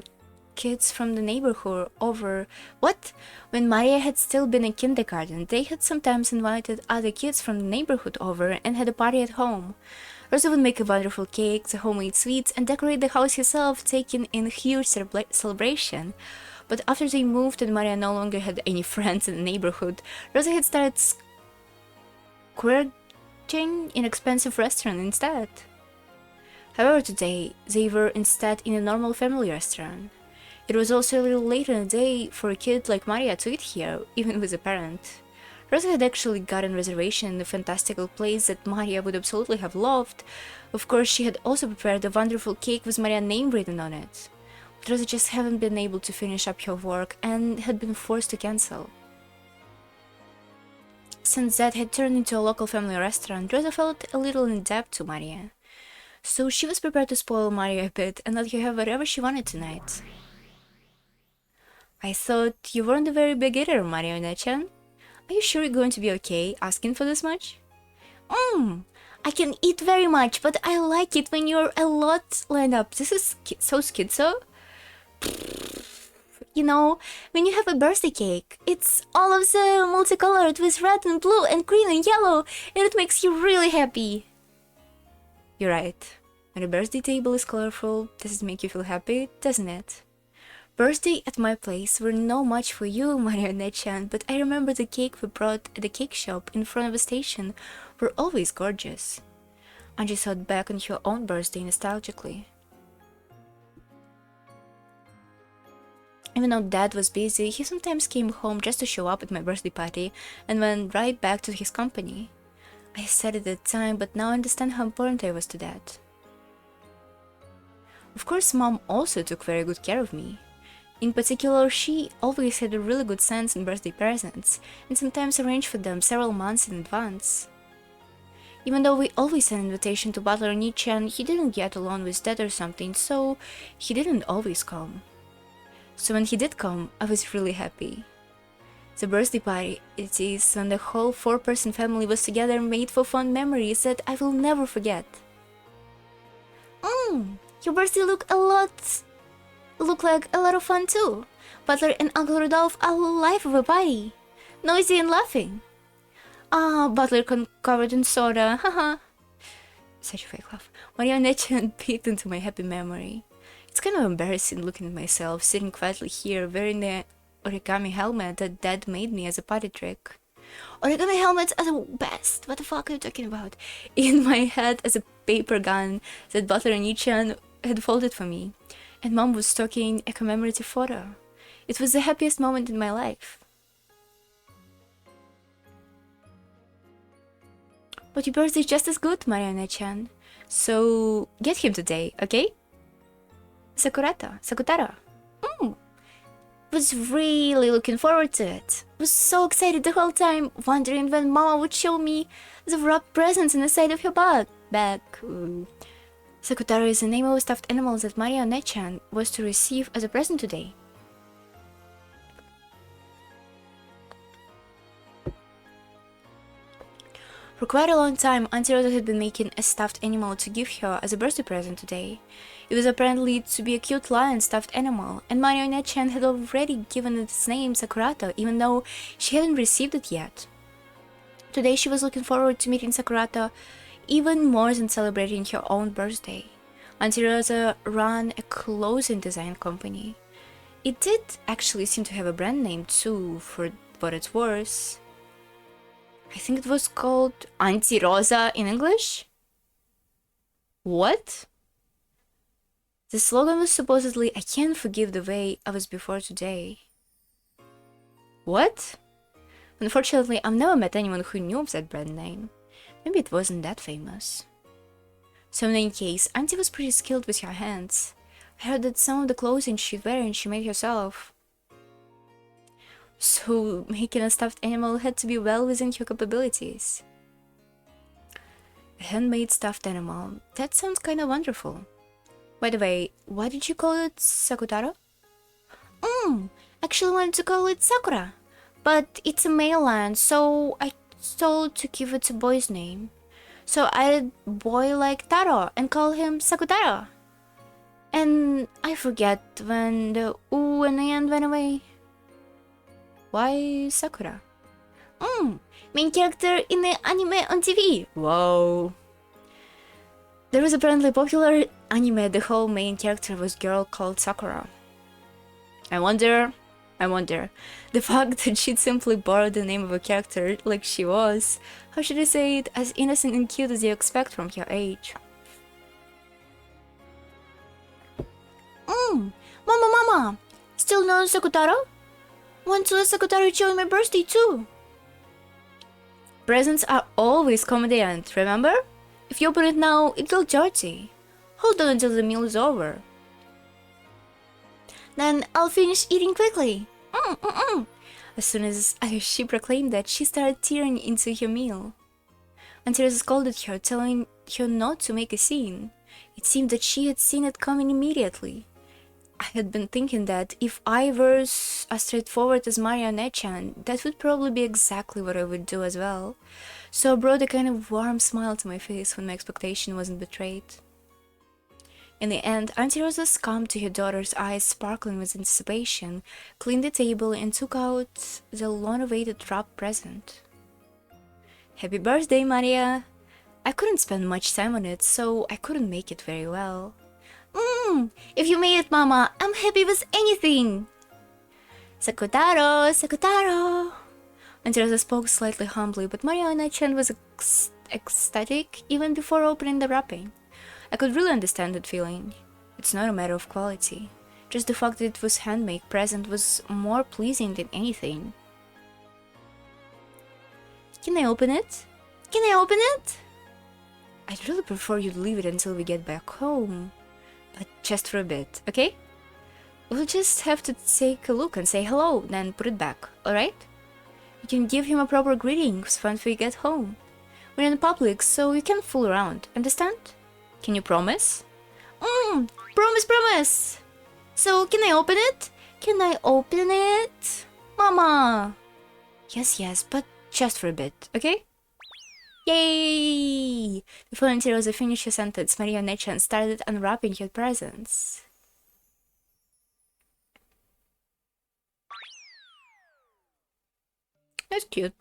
kids from the neighborhood over... What? When Maria had still been in kindergarten, they had sometimes invited other kids from the neighborhood over and had a party at home. Rosa would make a wonderful cake, the homemade sweets, and decorate the house herself, taking in a huge celebration. But after they moved and Maria no longer had any friends in the neighborhood, Rosa had started splurging in expensive restaurant instead. However, today, they were instead in a normal family restaurant. It was also a little late in the day for a kid like Maria to eat here, even with a parent. Rosa had actually gotten a reservation in a fantastical place that Maria would absolutely have loved. Of course, she had also prepared a wonderful cake with Maria's name written on it. But Rosa just hadn't been able to finish up her work and had been forced to cancel. Since that had turned into a local family restaurant, Rosa felt a little in debt to Maria. So she was prepared to spoil Maria a bit and let her have whatever she wanted tonight. I thought you weren't a very big eater, Marionette-chan. Are you sure you're going to be okay asking for this much? I can eat very much, but I like it when you're a lot lined up. This is so schizo. You know, when you have a birthday cake, it's all of the multicolored with red and blue and green and yellow, and it makes you really happy. You're right. When a birthday table is colorful, does it make you feel happy, doesn't it? Birthday at my place were no much for you, Marionette-chan, but I remember the cake we brought at the cake shop in front of the station were always gorgeous. Angie thought back on her own birthday nostalgically. Even though Dad was busy, he sometimes came home just to show up at my birthday party and went right back to his company. I said it at the time, but now I understand how important I was to Dad. Of course, Mom also took very good care of me. In particular, she always had a really good sense in birthday presents, and sometimes arranged for them several months in advance. Even though we always sent an invitation to Butler Nichan, he didn't get along with Dad or something, so he didn't always come. So when he did come, I was really happy. The birthday party, it is when the whole 4-person family was together, made for fond memories that I will never forget. Your birthday look like a lot of fun too. Butler and Uncle Rudolph are life of a party. Noisy and laughing. Butler covered in soda, haha. Such a fake laugh. Marionette peeked into my happy memory. It's kind of embarrassing looking at myself, sitting quietly here, wearing the origami helmet that Dad made me as a party trick. Origami helmets are the best! What the fuck are you talking about? In my head as a paper gun that Butler Nichan had folded for me, and Mom was taking a commemorative photo. It was the happiest moment in my life. But your birthday is just as good, Marionette-chan. So get him today, okay? Sakutara. Was really looking forward to it. Was so excited the whole time, wondering when Mama would show me the wrapped presents in the side of her bag. Sakutara is the name of a stuffed animal that Marionette-chan was to receive as a present today. For quite a long time, Auntie Rosa had been making a stuffed animal to give her as a birthday present today. It was apparently to be a cute lion stuffed animal, and Marionette-chan had already given it its name Sakurata, even though she hadn't received it yet. Today she was looking forward to meeting Sakurata even more than celebrating her own birthday. Auntie Rosa ran a clothing design company. It did actually seem to have a brand name too, for what it's worth. I think it was called Auntie Rosa in English? What? The slogan was supposedly, I can't forgive the way I was before today. What? Unfortunately, I've never met anyone who knew of that brand name. Maybe it wasn't that famous. So in any case, Auntie was pretty skilled with her hands. I heard that some of the clothing she's wearing she made herself. So making a stuffed animal had to be well within her capabilities. A handmade stuffed animal. That sounds kind of wonderful. By the way, why did you call it Sakutaro? Actually wanted to call it Sakura, but it's a male land, so I told to give it a boy's name. So I added boy like Taro and call him Sakutaro. And I forget when the U and the end went away. Why Sakura? Main character in the anime on TV. Whoa. There was apparently a popular anime, the whole main character was girl called Sakura. I wonder, the fact that she'd simply borrowed the name of a character like she was, how should I say it, as innocent and cute as you expect from her age. Mama! Still no Sakutaro? Want to let Sakutaro enjoy my birthday too? Presents are always convenient, remember? If you open it now, it'll dirty. Hold on until the meal is over. Then I'll finish eating quickly. As soon as she proclaimed that, she started tearing into her meal. And Teresa scolded her, telling her not to make a scene. It seemed that she had seen it coming immediately. I had been thinking that if I were as straightforward as Marionette-chan, that would probably be exactly what I would do as well. So I brought a kind of warm smile to my face when my expectation wasn't betrayed. In the end, Auntie Rosa succumbed to her daughter's eyes sparkling with anticipation, cleaned the table, and took out the long-awaited wrapped present. Happy birthday, Maria! I couldn't spend much time on it, so I couldn't make it very well. If you made it, Mama, I'm happy with anything! Sakutaro! Auntie Rosa spoke slightly humbly, but Marionette-chan was ecstatic even before opening the wrapping. I could really understand that feeling. It's not a matter of quality. Just the fact that it was handmade present was more pleasing than anything. Can I open it? I'd really prefer you to leave it until we get back home. But just for a bit, okay? We'll just have to take a look and say hello, then put it back, alright? You can give him a proper greetings once we get home. We're in public, so you can't fool around, understand? Can you promise? Promise! So, can I open it? Mama! Yes, but just for a bit, okay? Yay! Before Auntie Rosa finished her sentence, Marionette-chan started unwrapping her presents. That's cute.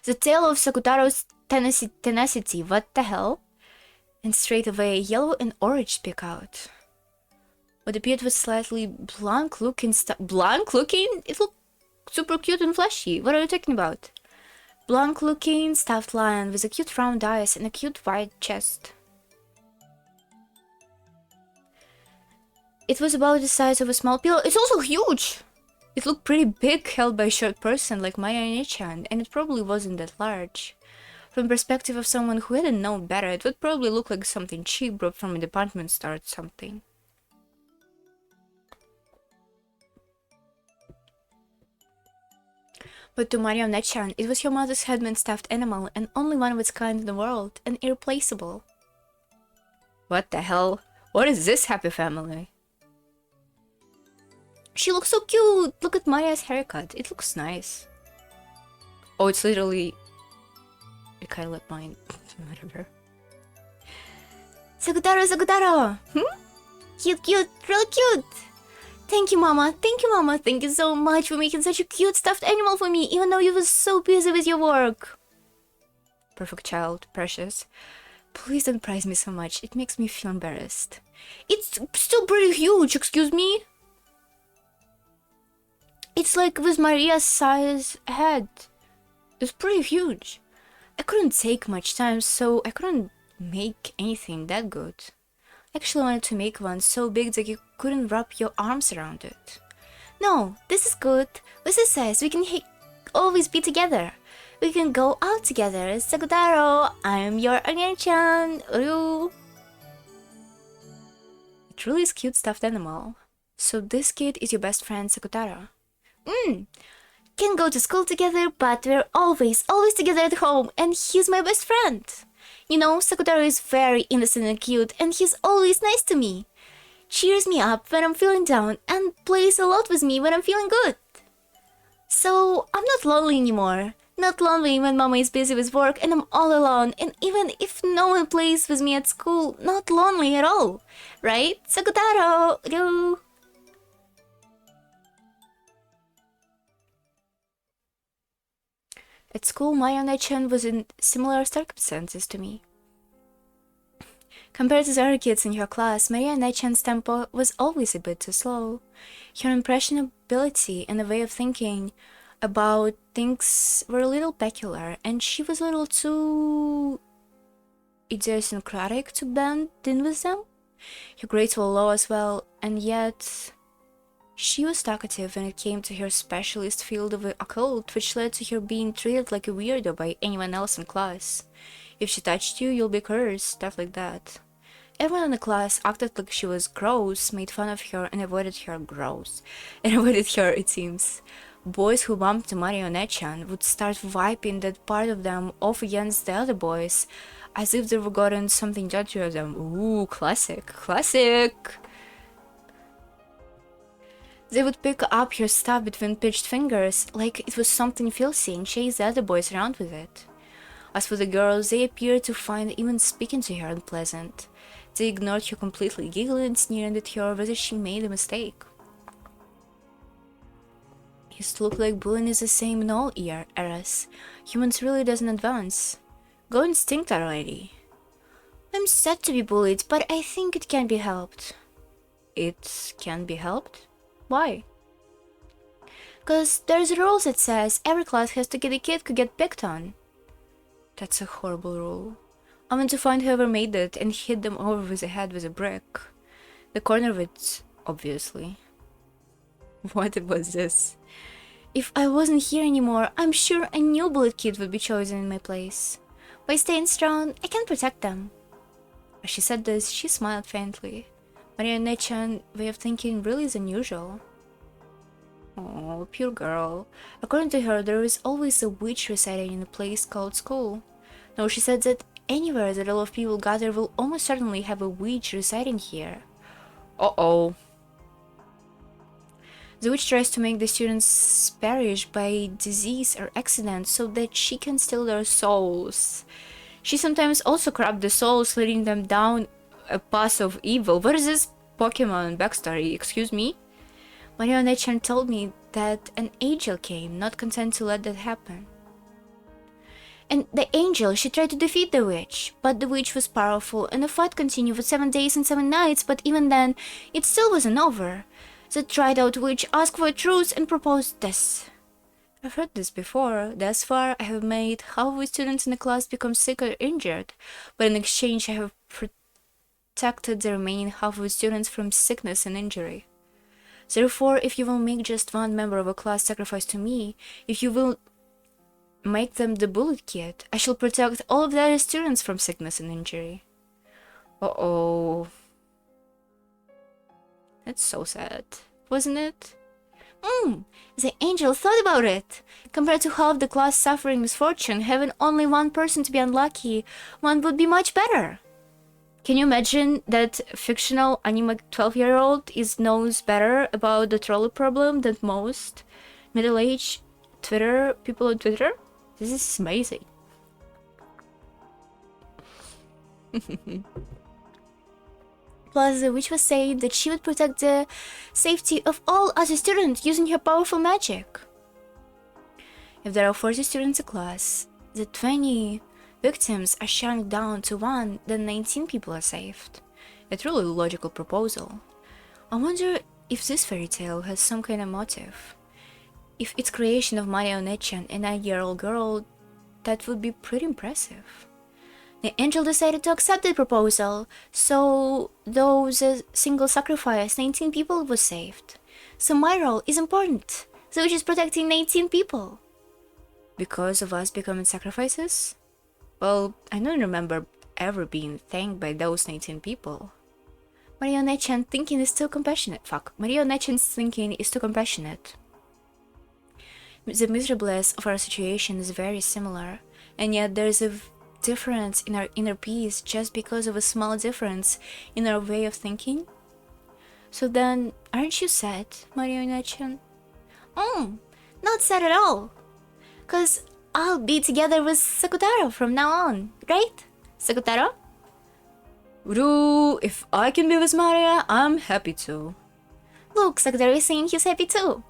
The tale of Sakutaro's tenacity, what the hell? And straight away, yellow and orange speak out. What appeared was slightly blank-looking Blank-looking? It looked super cute and fleshy. What are you talking about? Blank-looking stuffed lion with a cute round eyes and a cute white chest. It was about the size of a small pillow. It's also huge! It looked pretty big, held by a short person like Marionette-chan, and it probably wasn't that large. From the perspective of someone who hadn't known better, it would probably look like something cheap brought from a department store or something. But to Marionette-chan, it was her mother's handmade stuffed animal, and only one of its kind in the world, and irreplaceable. What the hell? What is this happy family? She looks so cute! Look at Maria's haircut, it looks nice. Oh, it's literally... I kinda like mine. Whatever. Sakutaro! Cute, real cute! Thank you, Mama. Thank you so much for making such a cute stuffed animal for me, even though you were so busy with your work. Perfect child, precious. Please don't praise me so much. It makes me feel embarrassed. It's still pretty huge, excuse me. It's like with Maria's size head. It's pretty huge. I couldn't take much time, so I couldn't make anything that good. I actually wanted to make one so big that you couldn't wrap your arms around it. No, this is good. With this size, we can always be together. We can go out together. Sakutaro, I'm your Anya-chan. It It really is cute stuffed animal. So this kid is your best friend, Sakutaro? Can go to school together, but we're always together at home, and he's my best friend. You know, Sakutaro is very innocent and cute, and he's always nice to me. Cheers me up when I'm feeling down, and plays a lot with me when I'm feeling good. So, I'm not lonely anymore. Not lonely when mama is busy with work and I'm all alone, and even if no one plays with me at school, not lonely at all. Right? Sakutaro! Ryu! At school, Mayone-chan was in similar circumstances to me. Compared to the other kids in her class, Mayone-chan's tempo was always a bit too slow. Her impressionability and the way of thinking about things were a little peculiar, and she was a little too idiosyncratic to blend in with them. Her grades were low as well, and yet she was talkative when it came to her specialist field of the occult, which led to her being treated like a weirdo by anyone else in class. If she touched you, you'll be cursed, stuff like that. Everyone in the class acted like she was gross, made fun of her, and avoided her it seems. Boys who bumped to Marionette-chan would start wiping that part of them off against the other boys, as if they've gotten something done to them. Ooh, classic. They would pick up her stuff between pitched fingers, like it was something filthy, and chase the other boys around with it. As for the girls, they appeared to find even speaking to her unpleasant. They ignored her completely, giggling and sneering at her whether she made a mistake. Used to look like bullying is the same in all eras. Humans really doesn't advance. Go instinct already. I'm sad to be bullied, but I think it can be helped. It can be helped? Why? Cause there's a rule that says every class has to get a kid who get picked on. That's a horrible rule. I want to find whoever made it and hit them over with the head with a brick. The corner of it, obviously. What was this? If I wasn't here anymore, I'm sure a new bullet kid would be chosen in my place. By staying strong, I can protect them. As she said this, she smiled faintly. Marionette-chan's way of thinking really is unusual. Oh, pure girl. According to her, there is always a witch residing in a place called school. No, she said that anywhere that a lot of people gather will almost certainly have a witch residing here. Uh-oh. The witch tries to make the students perish by disease or accident so that she can steal their souls. She sometimes also corrupts the souls, leading them down a path of evil. What is this Pokemon backstory? Excuse me? Marionette-chan told me that an angel came, not content to let that happen. And the angel, she tried to defeat the witch, but the witch was powerful, and the fight continued for 7 days and 7 nights, but even then, it still wasn't over. The tried-out witch asked for a truce and proposed this. I've heard this before. Thus far, I have made half of the students in the class become sick or injured, but in exchange I have protected the remaining half of the students from sickness and injury. Therefore, if you will make just one member of a class sacrifice to me, if you will make them the bullet kid, I shall protect all of the other students from sickness and injury. Uh-oh. That's so sad, wasn't it? The angel thought about it. Compared to half the class suffering misfortune, having only one person to be unlucky, one would be much better. Can you imagine that fictional anime 12-year-old knows better about the trolley problem than most middle-aged people on Twitter? This is amazing. Plus, the witch was saying that she would protect the safety of all other students using her powerful magic. If there are 40 students in class, the 20 victims are shrunk down to 1, then 19 people are saved. A truly logical proposal. I wonder if this fairy tale has some kind of motive. If it's creation of Marionette-chan, a 9-year-old girl, that would be pretty impressive. The angel decided to accept the proposal, so though a single sacrifice, 19 people was saved. So my role is important, the witch is protecting 19 people. Because of us becoming sacrifices? Well, I don't remember ever being thanked by those 19 people. Marionette-chan thinking is too compassionate. Fuck. Marionette-chan's thinking is too compassionate. The miserableness of our situation is very similar, and yet there's a difference in our inner peace just because of a small difference in our way of thinking. So then, aren't you sad, Marionette-chan? Not sad at all. Cause I'll be together with Sakutaro from now on, right? Sakutaro? If I can be with Maria, I'm happy to. Look, Sakutaro is saying he's happy too.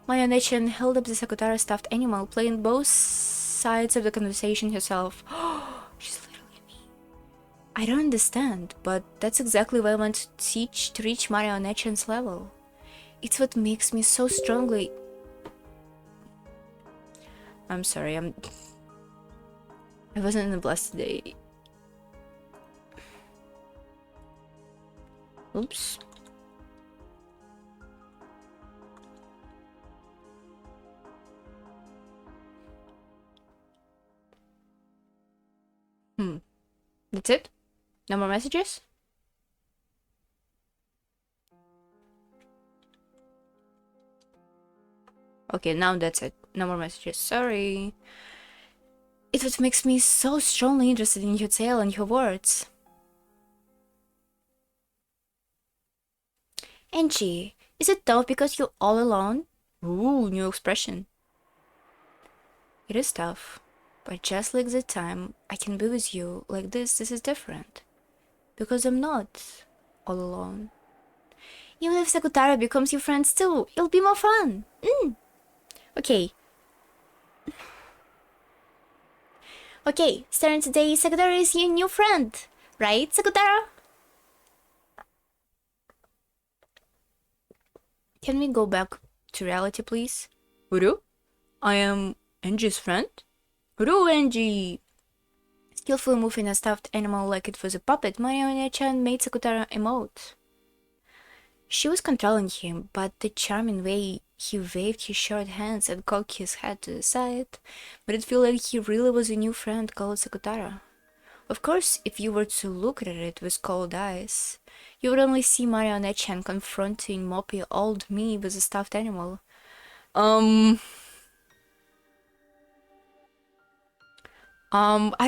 Marionette-chan held up the Sakutaro stuffed animal, playing both sides of the conversation herself. She's literally me. I don't understand, but that's exactly what I want to reach Marionette-chan's level. It's what makes me so strongly... I'm sorry, I wasn't in a blessed day. Oops. That's it? No more messages? Okay, now that's it. No more messages. Sorry. It's what makes me so strongly interested in your tale and your words. Angie, is it tough because you're all alone? Ooh, new expression. It is tough. But just like the time I can be with you like this is different. Because I'm not all alone. Even if Sakutaro becomes your friend too, it'll be more fun. Okay. Okay, starting today, Sakutaro is your new friend. Right, Sakutaro? Can we go back to reality, please? Uru? I am Angie's friend? Uru, Angie! Skillfully moving a stuffed animal like it was a puppet, Marionette-chan made Sakutaro emote. She was controlling him, but the charming way he waved his short hands and cocked his head to the side made it feel like he really was a new friend called Sakutaro. Of course, if you were to look at it with cold eyes, you would only see Marionette-chan confronting mopey old me with a stuffed animal. I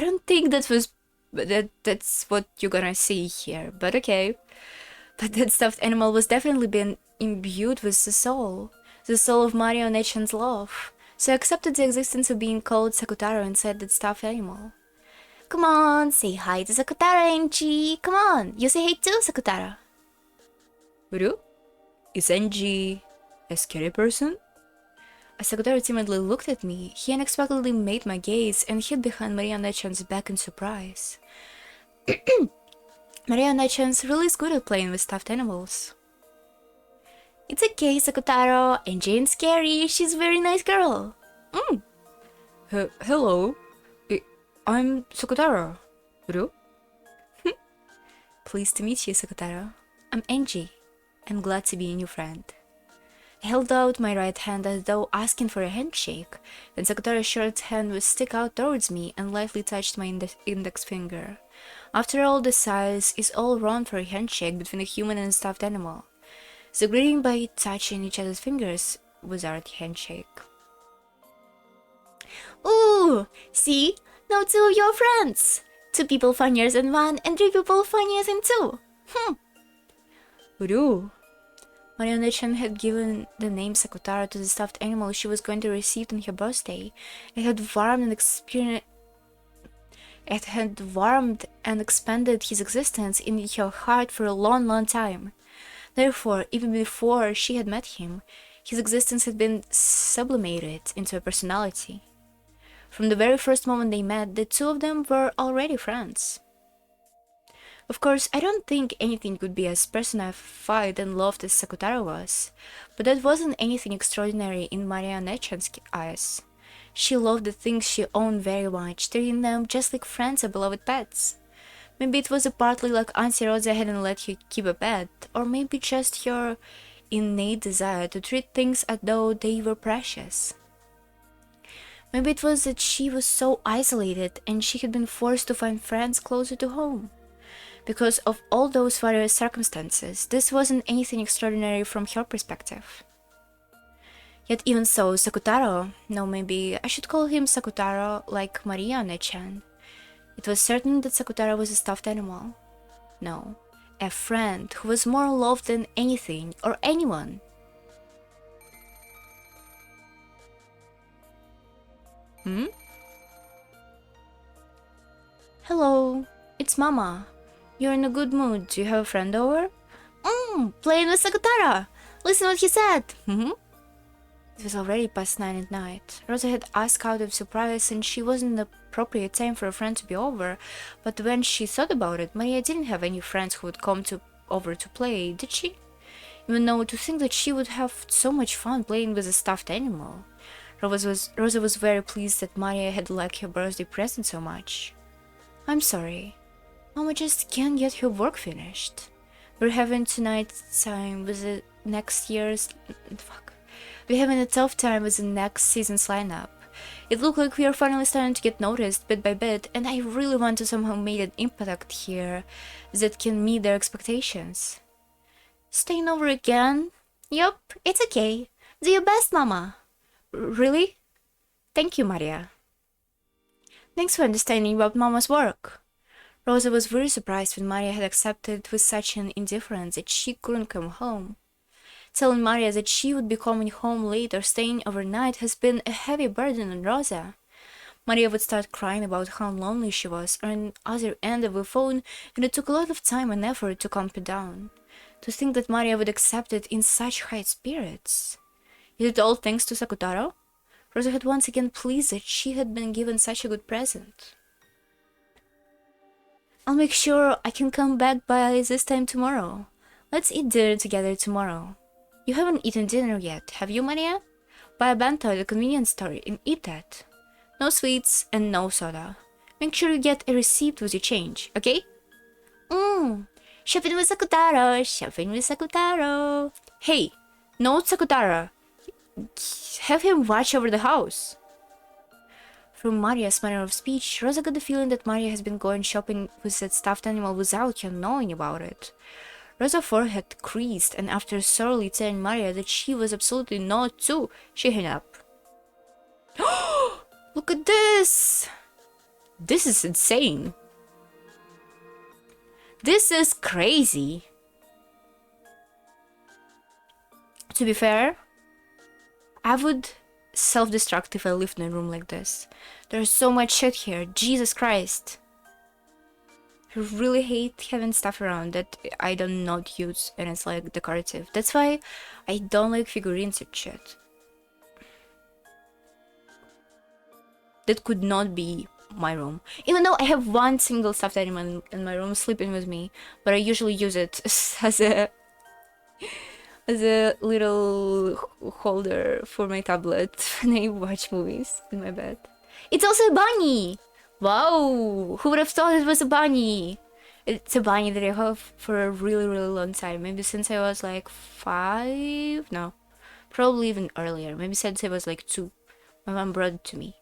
don't think that's what you're gonna see here, but okay. But that stuffed animal was definitely been imbued with the soul of Marionette-chan's love. So I accepted the existence of being called Sakutaro inside that stuffed animal. Come on, say hi to Sakutaro, Angie. Come on, you say hi too, Sakutaro. Uru? Is Angie a scary person? As Sakutaro timidly looked at me, he unexpectedly made my gaze and hid behind Marionette-chan's back in surprise. Marionette-chan's really is good at playing with stuffed animals. It's okay, Sakutaro. Angie ain't scary. She's a very nice girl. Hello. I'm Sakutaro. Uru? Pleased to meet you, Sakutaro. I'm Angie. I'm glad to be a new friend. I held out my right hand as though asking for a handshake, then Sakutaro's short hand would stick out towards me and lightly touched my index finger. After all, the size is all wrong for a handshake between a human and a stuffed animal. So greeting by touching each other's fingers was our handshake. Ooh! See? Now two of your friends! 2 people funnier than 1 and 3 people funnier than 2! Uru! Marionette-chan had given the name Sakutaro to the stuffed animal she was going to receive on her birthday. It had warmed and expanded his existence in her heart for a long, long time. Therefore, even before she had met him, his existence had been sublimated into a personality. From the very first moment they met, the two of them were already friends. Of course, I don't think anything could be as personified and loved as Sakutaro was, but that wasn't anything extraordinary in Marionette-chan's eyes. She loved the things she owned very much, treating them just like friends or beloved pets. Maybe it was partly like Auntie Rosa hadn't let her keep a pet, or maybe just her innate desire to treat things as though they were precious. Maybe it was that she was so isolated and she had been forced to find friends closer to home. Because of all those various circumstances, this wasn't anything extraordinary from her perspective. Yet even so, Sakutaro, no, maybe I should call him Sakutaro like Maria and Echan. It was certain that Sakutaro was a stuffed animal. No, a friend who was more loved than anything or anyone. Hello, it's Mama. You're in a good mood. Do you have a friend over? Playing with Sakutaro. Listen what he said. It was already past 9 at night. Rosa had asked out of surprise, and she wasn't the appropriate time for a friend to be over. But when she thought about it, Maria didn't have any friends who would come over to play, did she? Even though to think that she would have so much fun playing with a stuffed animal. Rosa was very pleased that Maria had liked her birthday present so much. I'm sorry. Mama just can't get her work finished. We're having tonight's time with the next year's... We're having a tough time with the next season's lineup. It looked like we are finally starting to get noticed bit by bit, and I really want to somehow make an impact here that can meet their expectations. Staying over again? Yup, it's okay. Do your best, Mama. Really? Thank you, Maria. Thanks for understanding about Mama's work. Rosa was very surprised when Maria had accepted with such an indifference that she couldn't come home. Telling Maria that she would be coming home late or staying overnight has been a heavy burden on Rosa. Maria would start crying about how lonely she was on the other end of the phone, and it took a lot of time and effort to calm her down. To think that Maria would accept it in such high spirits. Is it all thanks to Sakutaro? Rosa had once again pleased that she had been given such a good present. I'll make sure I can come back by this time tomorrow. Let's eat dinner together tomorrow. You haven't eaten dinner yet, have you, Maria? Buy a bento at the convenience store and eat that. No sweets and no soda. Make sure you get a receipt with your change, okay? Shopping with Sakutaro, shopping with Sakutaro. Hey, no Sakutaro. Have him watch over the house. From Maria's manner of speech, Rosa got the feeling that Maria has been going shopping with that stuffed animal without her knowing about it. Rosa's forehead creased, and after thoroughly telling Maria that she was absolutely not to, she hung up. Look at this! This is insane. This is crazy. To be fair, I would self-destruct if I lived in a room like this. There's so much shit here, Jesus Christ. I really hate having stuff around that I do not use and it's like decorative. That's why I don't like figurines and shit. That could not be my room. Even though I have one single stuffed animal in my room sleeping with me, but I usually use it as a little holder for my tablet when I watch movies in my bed. It's also a bunny! Wow! Who would have thought it was a bunny? It's a bunny that I have for a really, really long time. Maybe since I was like 5? No. Probably even earlier. Maybe since I was like 2. My mom brought it to me.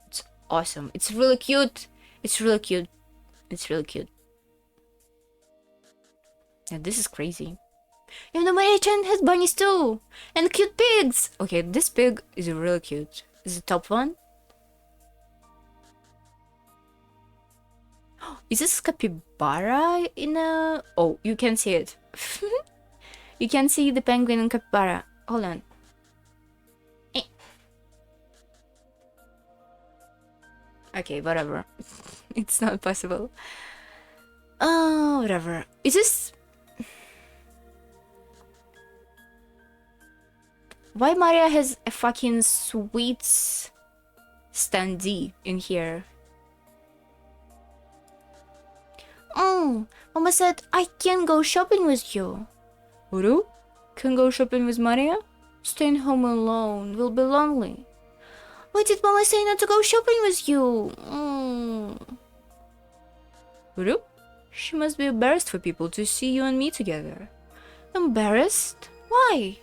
It's awesome. It's really cute. It's really cute. It's really cute. Yeah, this is crazy. Even though Maria-chan has bunnies too! And cute pigs! Okay, this pig is really cute. Is the top one? Is this capybara in a... Oh, you can see it. You can see the penguin and capybara. Hold on. Okay, whatever. It's not possible. Oh, whatever. Is this... Why Maria has a fucking sweets standee in here? Oh, Mama said I can go shopping with you. Uru? Can go shopping with Maria? Staying home alone will be lonely. Why did Mama say not to go shopping with you? Uru? She must be embarrassed for people to see you and me together. Embarrassed? Why?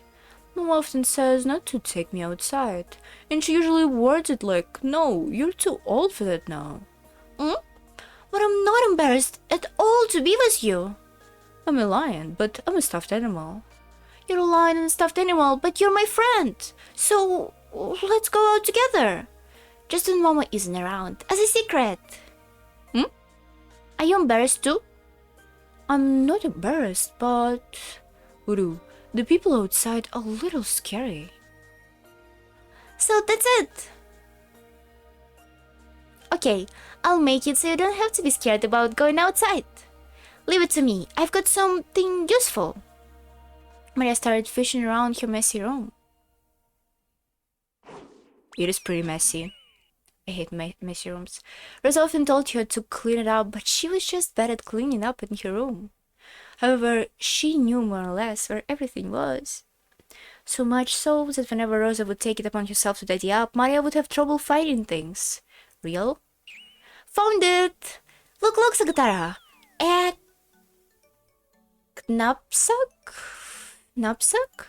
Mama often says not to take me outside, and she usually words it like, no, you're too old for that now. But I'm not embarrassed at all to be with you. I'm a lion, but I'm a stuffed animal. You're a lion and a stuffed animal, but you're my friend. So let's go out together. Just when Mama isn't around, as a secret. Are you embarrassed too? I'm not embarrassed, but... Uru, the people outside are a little scary. So that's it. Okay, I'll make it so you don't have to be scared about going outside. Leave it to me. I've got something useful. Maria started fishing around her messy room. It is pretty messy. I hate messy rooms. Rose often told her to clean it up, but she was just bad at cleaning up in her room. However, she knew more or less where everything was. So much so that whenever Rosa would take it upon herself to tidy up, Maria would have trouble finding things. Real? Found it! Look, Sakatara! A knapsack? Knapsack?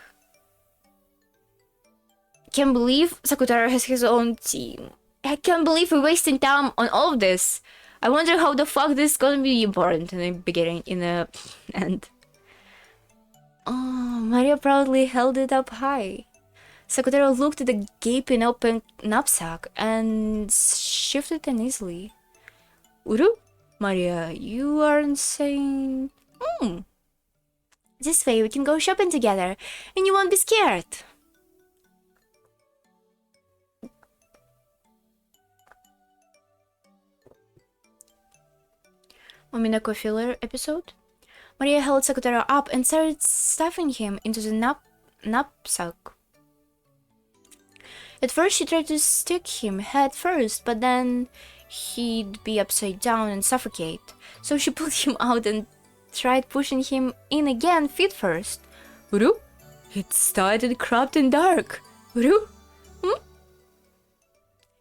Can't believe Sakutara has his own team. I can't believe we're wasting time on all of this. I wonder how the fuck this is gonna be important in the beginning, in the end. Oh, Maria proudly held it up high. Sakutara looked at the gaping open knapsack and shifted uneasily. Uru? Maria, you aren't saying... This way we can go shopping together, and you won't be scared. Umineko filler episode. Maria held Sakutara up and started stuffing him into the knapsack. At first she tried to stick him head first, but then he'd be upside down and suffocate. So she pulled him out and tried pushing him in again feet first. Uru? It's tight and cramped and dark. Uru?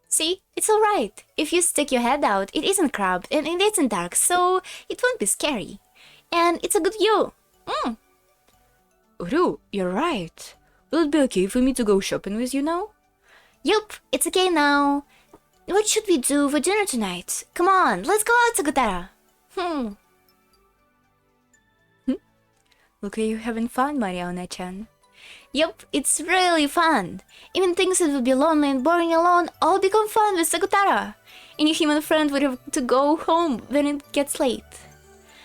See, it's alright. If you stick your head out, it isn't cramped and it isn't dark, so it won't be scary. And it's a good view. Uru, you're right. Will it be okay for me to go shopping with you now? Yup, it's okay now. What should we do for dinner tonight? Come on, let's go out, Sakutara. Look at you having fun, Mariana-chan. Yup, it's really fun. Even things that would be lonely and boring alone all become fun with Sakutara. Any human friend would have to go home when it gets late.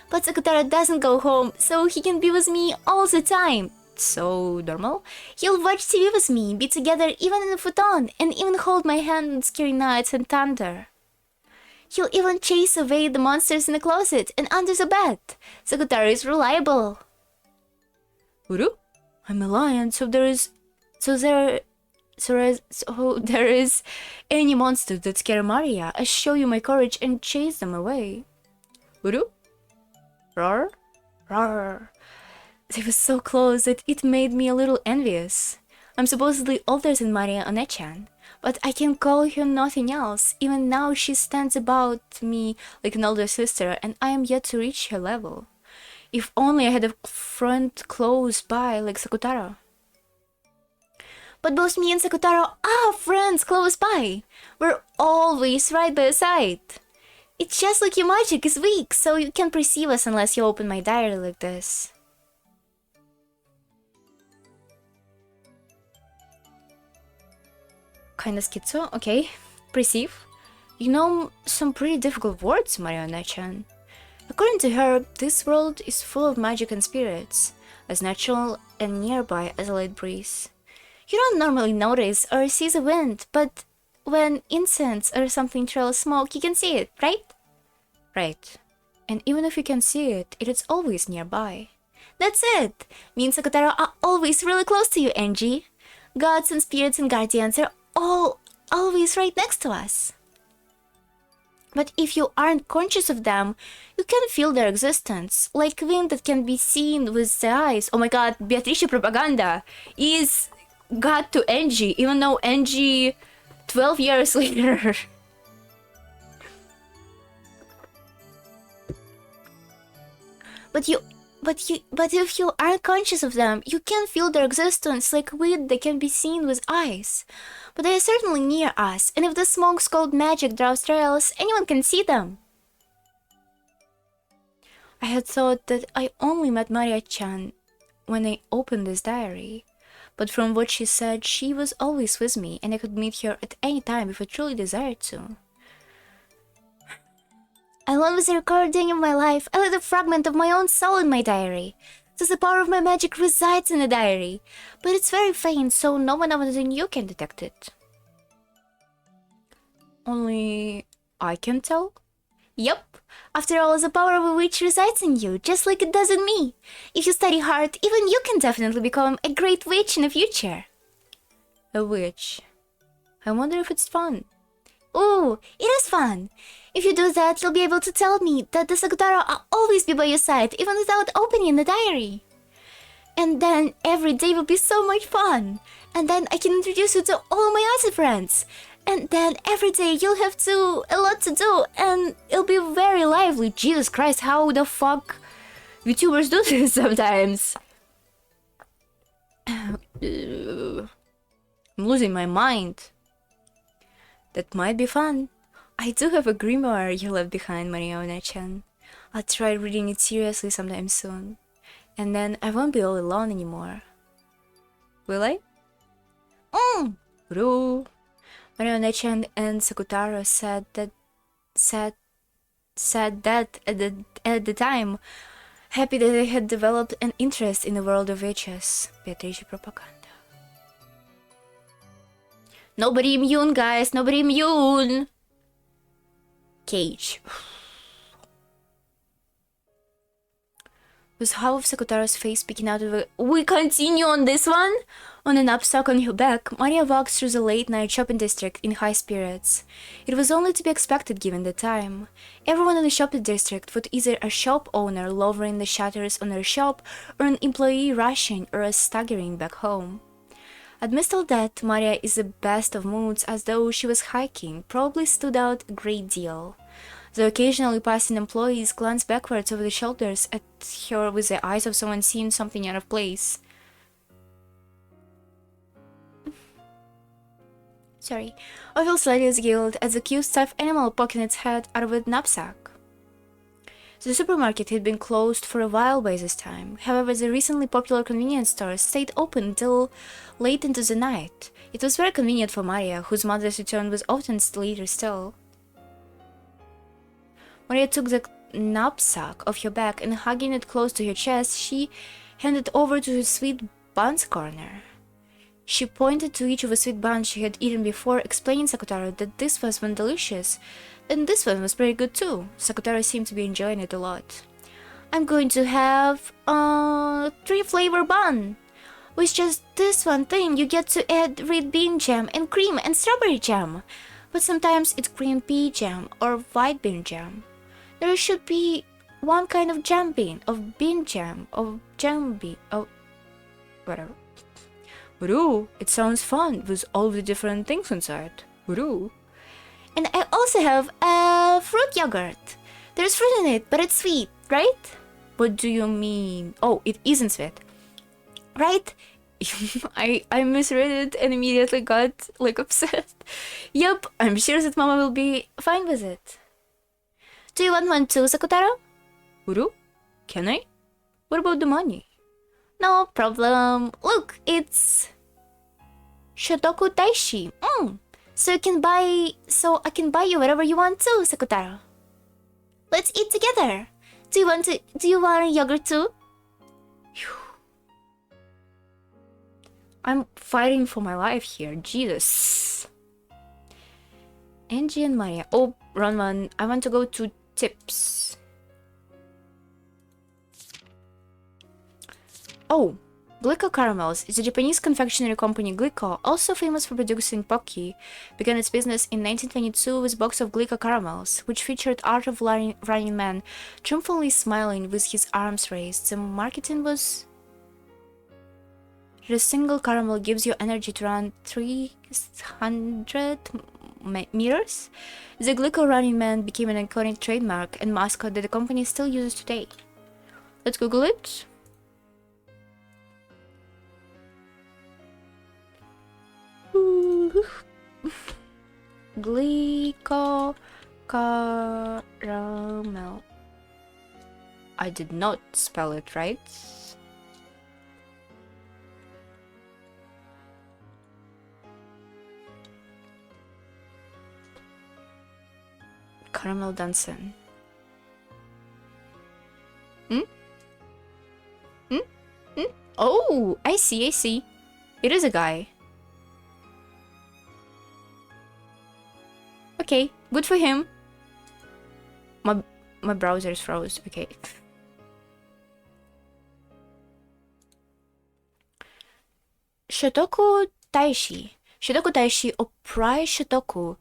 But Sakutara doesn't go home, so he can be with me all the time. So normal. He'll watch TV with me, be together even in the futon, and even hold my hand on scary nights and thunder. He'll even chase away the monsters in the closet and under the bed. Sakutara is reliable. Uru? I'm a lion, so there is any monster that scare Maria. I show you my courage and chase them away. Uru? Roar? Roar. They were so close that it made me a little envious. I'm supposedly older than Maria One-chan, but I can call her nothing else. Even now she stands about me like an older sister, and I am yet to reach her level. If only I had a friend close by like Sakutara. But both me and Sakutara are friends close by. We're always right by your side. It's just like your magic is weak, so you can't perceive us unless you open my diary like this. Kinda schizo, okay. Perceive. You know some pretty difficult words, Mariana-chan. According to her, this world is full of magic and spirits, as natural and nearby as a light breeze. You don't normally notice or see the wind, but when incense or something trails smoke, you can see it, right? Right. And even if you can see it, it is always nearby. That's it! Me and Sakutara are always really close to you, Angie. Gods and spirits and guardians are all always right next to us. But if you aren't conscious of them, you can feel their existence, like wind that can be seen with the eyes. Oh my god, Beatrice propaganda is God to Angie, even though Angie 12 years later. But if you aren't conscious of them, you can feel their existence like wind that can be seen with eyes. But they are certainly near us, and if the smoke's cold magic draws trails, anyone can see them. I had thought that I only met Maria-chan when I opened this diary, but from what she said, she was always with me and I could meet her at any time if I truly desired to. Along with the recording of my life, I let a fragment of my own soul in my diary. Thus the power of my magic resides in the diary, but it's very faint, so no one other than you can detect it. Only I can tell? Yup. After all, the power of a witch resides in you, just like it does in me. If you study hard, even you can definitely become a great witch in the future. A witch. I wonder if it's fun. Ooh, it is fun. If you do that, you'll be able to tell me that the Sakutaro will always be by your side, even without opening the diary. And then every day will be so much fun. And then I can introduce you to all my other friends. And then every day you'll have a lot to do, and it'll be very lively. Jesus Christ, how the fuck YouTubers do this sometimes? I'm losing my mind. That might be fun. I do have a grimoire you left behind, Mariona-chan. I'll try reading it seriously sometime soon. And then I won't be all alone anymore. Will I? Ru. Mariona-chan and Sakutaro said that at the time, happy that they had developed an interest in the world of witches. Beatrice propaganda. Nobody immune, guys. Nobody immune. Cage. With half of Sakutaro's face peeking out of it. We continue on this one? On a knapsack on her back, Maria walked through the late-night shopping district in high spirits. It was only to be expected given the time. Everyone in the shopping district was either a shop owner lowering the shutters on their shop, or an employee rushing or staggering back home. Amidst all that, Maria is the best of moods, as though she was hiking, probably stood out a great deal. The occasionally passing employees glanced backwards over the shoulders at her with the eyes of someone seeing something out of place. Sorry. I felt slightly giggled as the cute stuffed animal poking its head out of a knapsack. The supermarket had been closed for a while by this time. However, the recently popular convenience stores stayed open until late into the night. It was very convenient for Maria, whose mother's return was often later still. Maria took the knapsack off her back and, hugging it close to her chest, she handed it over to her sweet buns corner. She pointed to each of the sweet buns she had eaten before, explaining to Sakutaro that this was one delicious, and this one was pretty good too. Sakutaro seemed to be enjoying it a lot. I'm going to have a 3-flavor bun. With just this one thing, you get to add red bean jam and cream and strawberry jam. But sometimes it's green pea jam or white bean jam. There should be one kind of jam bean, of bean jam, of jam bean, of whatever. Ooh, it sounds fun with all the different things inside. Ooh. And I also have a fruit yogurt. There's fruit in it, but it's sweet, right? What do you mean? Oh, it isn't sweet. Right? I misread it and immediately got like upset. Yup, I'm sure that Mama will be fine with it. Do you want one too, Sakutaro? Uru? Can I? What about the money? No problem. Look, it's Shotoku Daishi. So I can buy you whatever you want too, Sakutaro. Let's eat together. Do you want a yogurt too? I'm fighting for my life here, Jesus. Angie and Maria. Oh, Ronman, I want to go to tips. Oh, Glico Caramels is a Japanese confectionery company. Glico, also famous for producing Pocky, began its business in 1922 with a box of Glico Caramels, which featured art of running man triumphantly smiling with his arms raised. The marketing was... A single caramel gives you energy to run 300 meters. The Glico Running Man became an iconic trademark and mascot that the company still uses today. Let's Google it. Glico Caramel. I did not spell it right. Caramel Danson. Hmm? Hmm? Hmm? Oh, I see, I see. It is a guy. Okay, good for him. My browser is froze. Okay. Shotoku Taishi. Shotoku Taishi or Prize Shotoku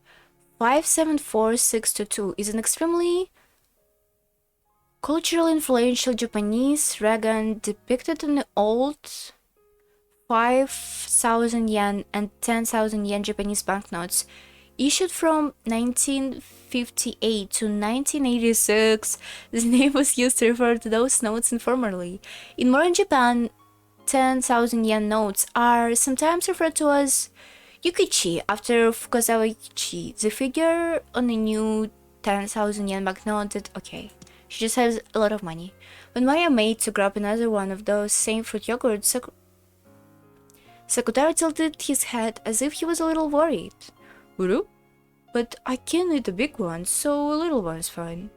574622 is an extremely culturally influential Japanese ragan depicted in the old 5,000 yen and 10,000 yen Japanese banknotes issued from 1958 to 1986. This name was used to refer to those notes informally. In modern Japan, 10,000 yen notes are sometimes referred to as yukichi after Fukazawa Yukichi, the figure on the new 10,000 yen banknote that, okay, she just has a lot of money. When Maria made to grab another one of those same fruit yogurts, Sakutaro tilted his head as if he was a little worried. Uru? But I can't eat the big one, so a little one's fine.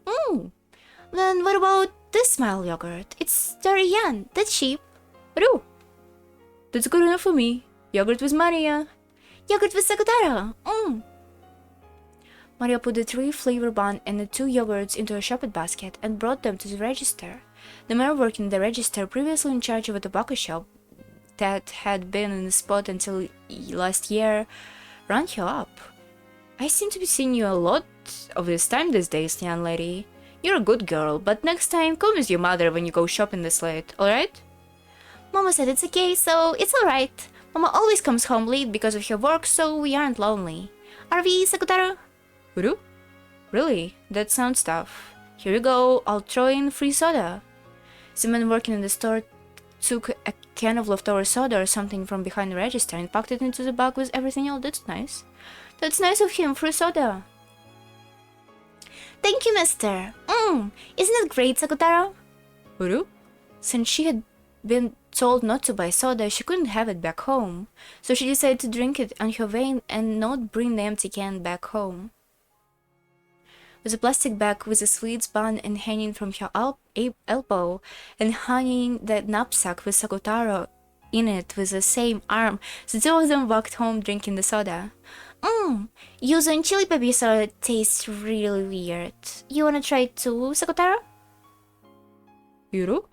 Then what about this smile yogurt? It's 30 yen, that's cheap. Uru? That's good enough for me. Yogurt with Maria. Yogurt with Sakutaro. Maria put the 3 flavor bun and the 2 yogurts into a shopping basket and brought them to the register. The man working the register, previously in charge of a tobacco shop that had been in the spot until last year, ran her up. I seem to be seeing you a lot of this time these days, young lady. You're a good girl, but next time come with your mother when you go shopping this late, alright? Mama said it's okay, so it's alright. Mama always comes home late because of her work, so we aren't lonely. Are we, Sakutaro? Uru? Really? That sounds tough. Here you go, I'll throw in free soda. The man working in the store took a can of leftover soda or something from behind the register and packed it into the bag with everything else. That's nice. That's nice of him, free soda. Thank you, mister. Isn't it great, Sakutaro? Uru? Since she had been told not to buy soda, she couldn't have it back home. So she decided to drink it on her way and not bring the empty can back home. With a plastic bag with a sweets bun and hanging from her elbow, and hanging the knapsack with Sakutaro in it with the same arm, the 2 of them walked home drinking the soda. Yuzu and chili pepper soda tastes really weird. You wanna try it too, Sakutaro? Yuru?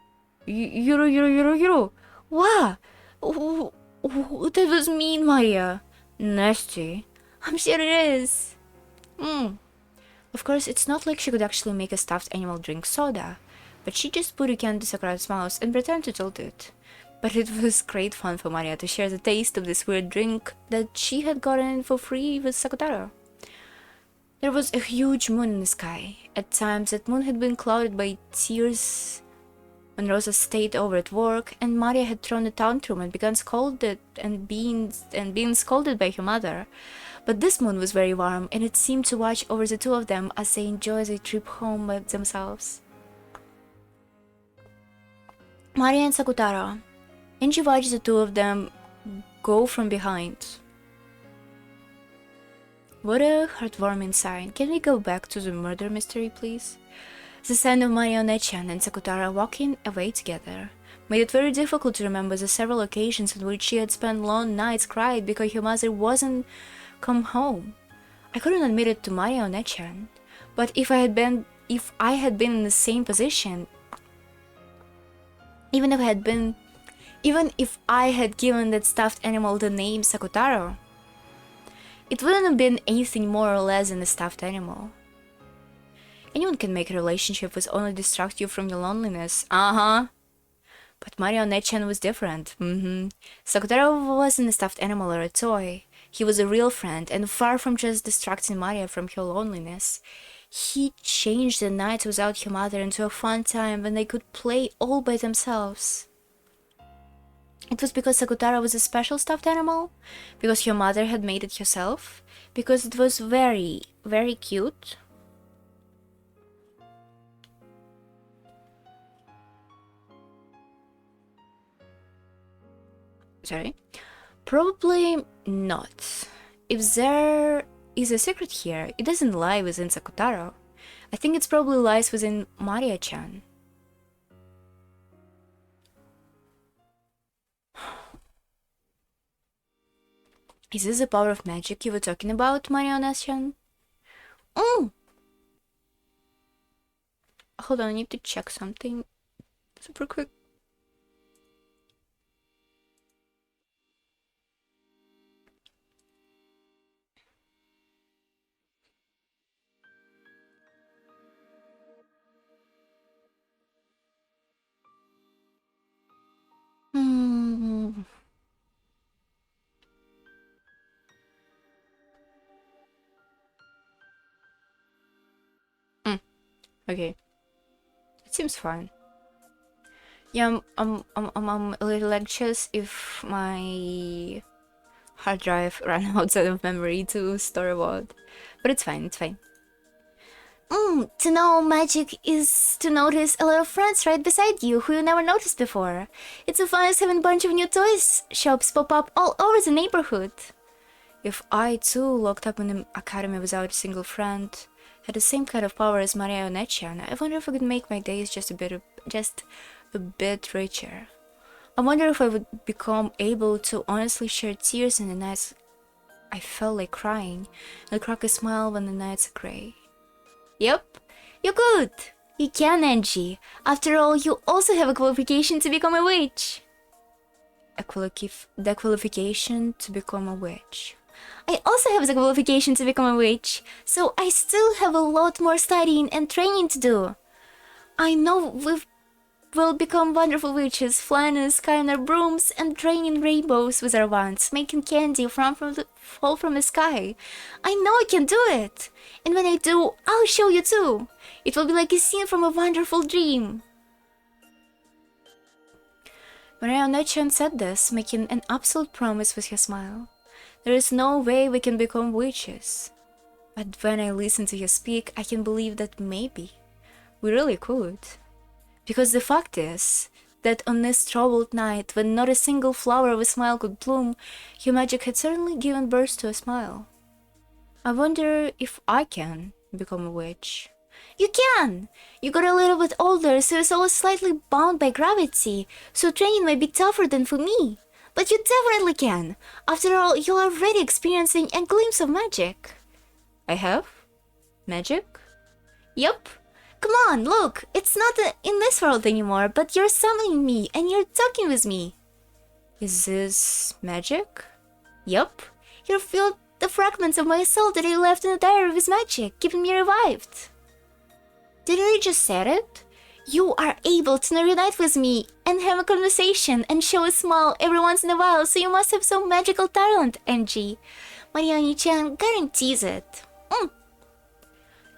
Yuru. Wow! That was mean, Maria. Nasty. I'm sure it is. Of course, it's not like she could actually make a stuffed animal drink soda, but she just put a can into Sakura's mouth and pretended to tilt it. But it was great fun for Maria to share the taste of this weird drink that she had gotten for free with Sakutaro. There was a huge moon in the sky. At times, that moon had been clouded by tears when Rosa stayed over at work, and Maria had thrown a tantrum and begun scolded and being scolded by her mother. But this moon was very warm, and it seemed to watch over the 2 of them as they enjoyed their trip home by themselves. Maria and Sakutaro. And she watched the 2 of them go from behind. What a heartwarming sign. Can we go back to the murder mystery, please? The sound of Maria Onechan and Sakutaro walking away together made it very difficult to remember the several occasions on which she had spent long nights crying because her mother wasn't come home. I couldn't admit it to Maria Onechan, but if I had been in the same position, even if I had given that stuffed animal the name Sakutaro, it wouldn't have been anything more or less than a stuffed animal. Anyone can make a relationship which only distract you from your loneliness. But Maria Onechan was different. Sakutaro wasn't a stuffed animal or a toy. He was a real friend, and far from just distracting Maria from her loneliness, he changed the nights without her mother into a fun time when they could play all by themselves. It was because Sakutaro was a special stuffed animal? Because her mother had made it herself? Because it was very, very cute? Sorry. Probably not. If there is a secret here, it doesn't lie within Sakutaro. I think it probably lies within Maria-chan. Is this the power of magic you were talking about, Mariana-chan? Oh! Hold on, I need to check something super quick. Okay. It seems fine. Yeah, I'm a little anxious if my hard drive ran outside of memory to store about. But it's fine, it's fine. To know magic is to notice a lot of friends right beside you who you never noticed before. It's so fun as having a bunch of new toys shops pop up all over the neighborhood. If I too locked up in the academy without a single friend, had the same kind of power as Maria Onechan, I wonder if I could make my days just a bit richer. I wonder if I would become able to honestly share tears in the nights I felt like crying, and crack a smile when the nights are gray. Yep, you're good! You can, Angie. After all, you also have a qualification to become a witch. The qualification to become a witch. I also have the qualification to become a witch, so I still have a lot more studying and training to do. I know we'll become wonderful witches, flying in the sky on our brooms and raining rainbows with our wands, making candy fall from the sky. I know I can do it! And when I do, I'll show you too! It will be like a scene from a wonderful dream. Maria Onechan said this, making an absolute promise with her smile. There is no way we can become witches. But when I listen to you speak, I can believe that maybe we really could. Because the fact is that on this troubled night, when not a single flower of a smile could bloom, your magic had certainly given birth to a smile. I wonder if I can become a witch. You can! You got a little bit older, so you're always slightly bound by gravity, so training might be tougher than for me. But you definitely can! After all, you're already experiencing a glimpse of magic. I have? Magic? Yup. Come on, look! It's not in this world anymore, but you're summoning me and you're talking with me. Is this magic? Yup. You filled the fragments of my soul that I left in the diary with magic, keeping me revived. Did I just say it? You are able to reunite with me and have a conversation and show a smile every once in a while, so you must have some magical talent, MG. Mariani-chan guarantees it.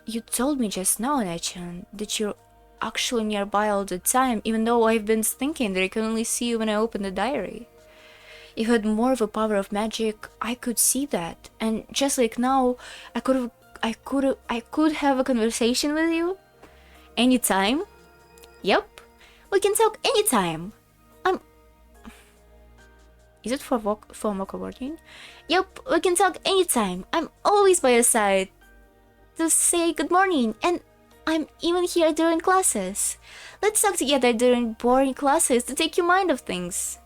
You told me just now, Nechan, that you're actually nearby all the time, even though I've been thinking that I can only see you when I open the diary. If you had more of a power of magic, I could see that, and just like now, I could have a conversation with you. Anytime? Yep, we can talk anytime. Is it for vocal wording? Yep, we can talk anytime. I'm always by your side to say good morning, and I'm even here during classes. Let's talk together during boring classes to take your mind off things.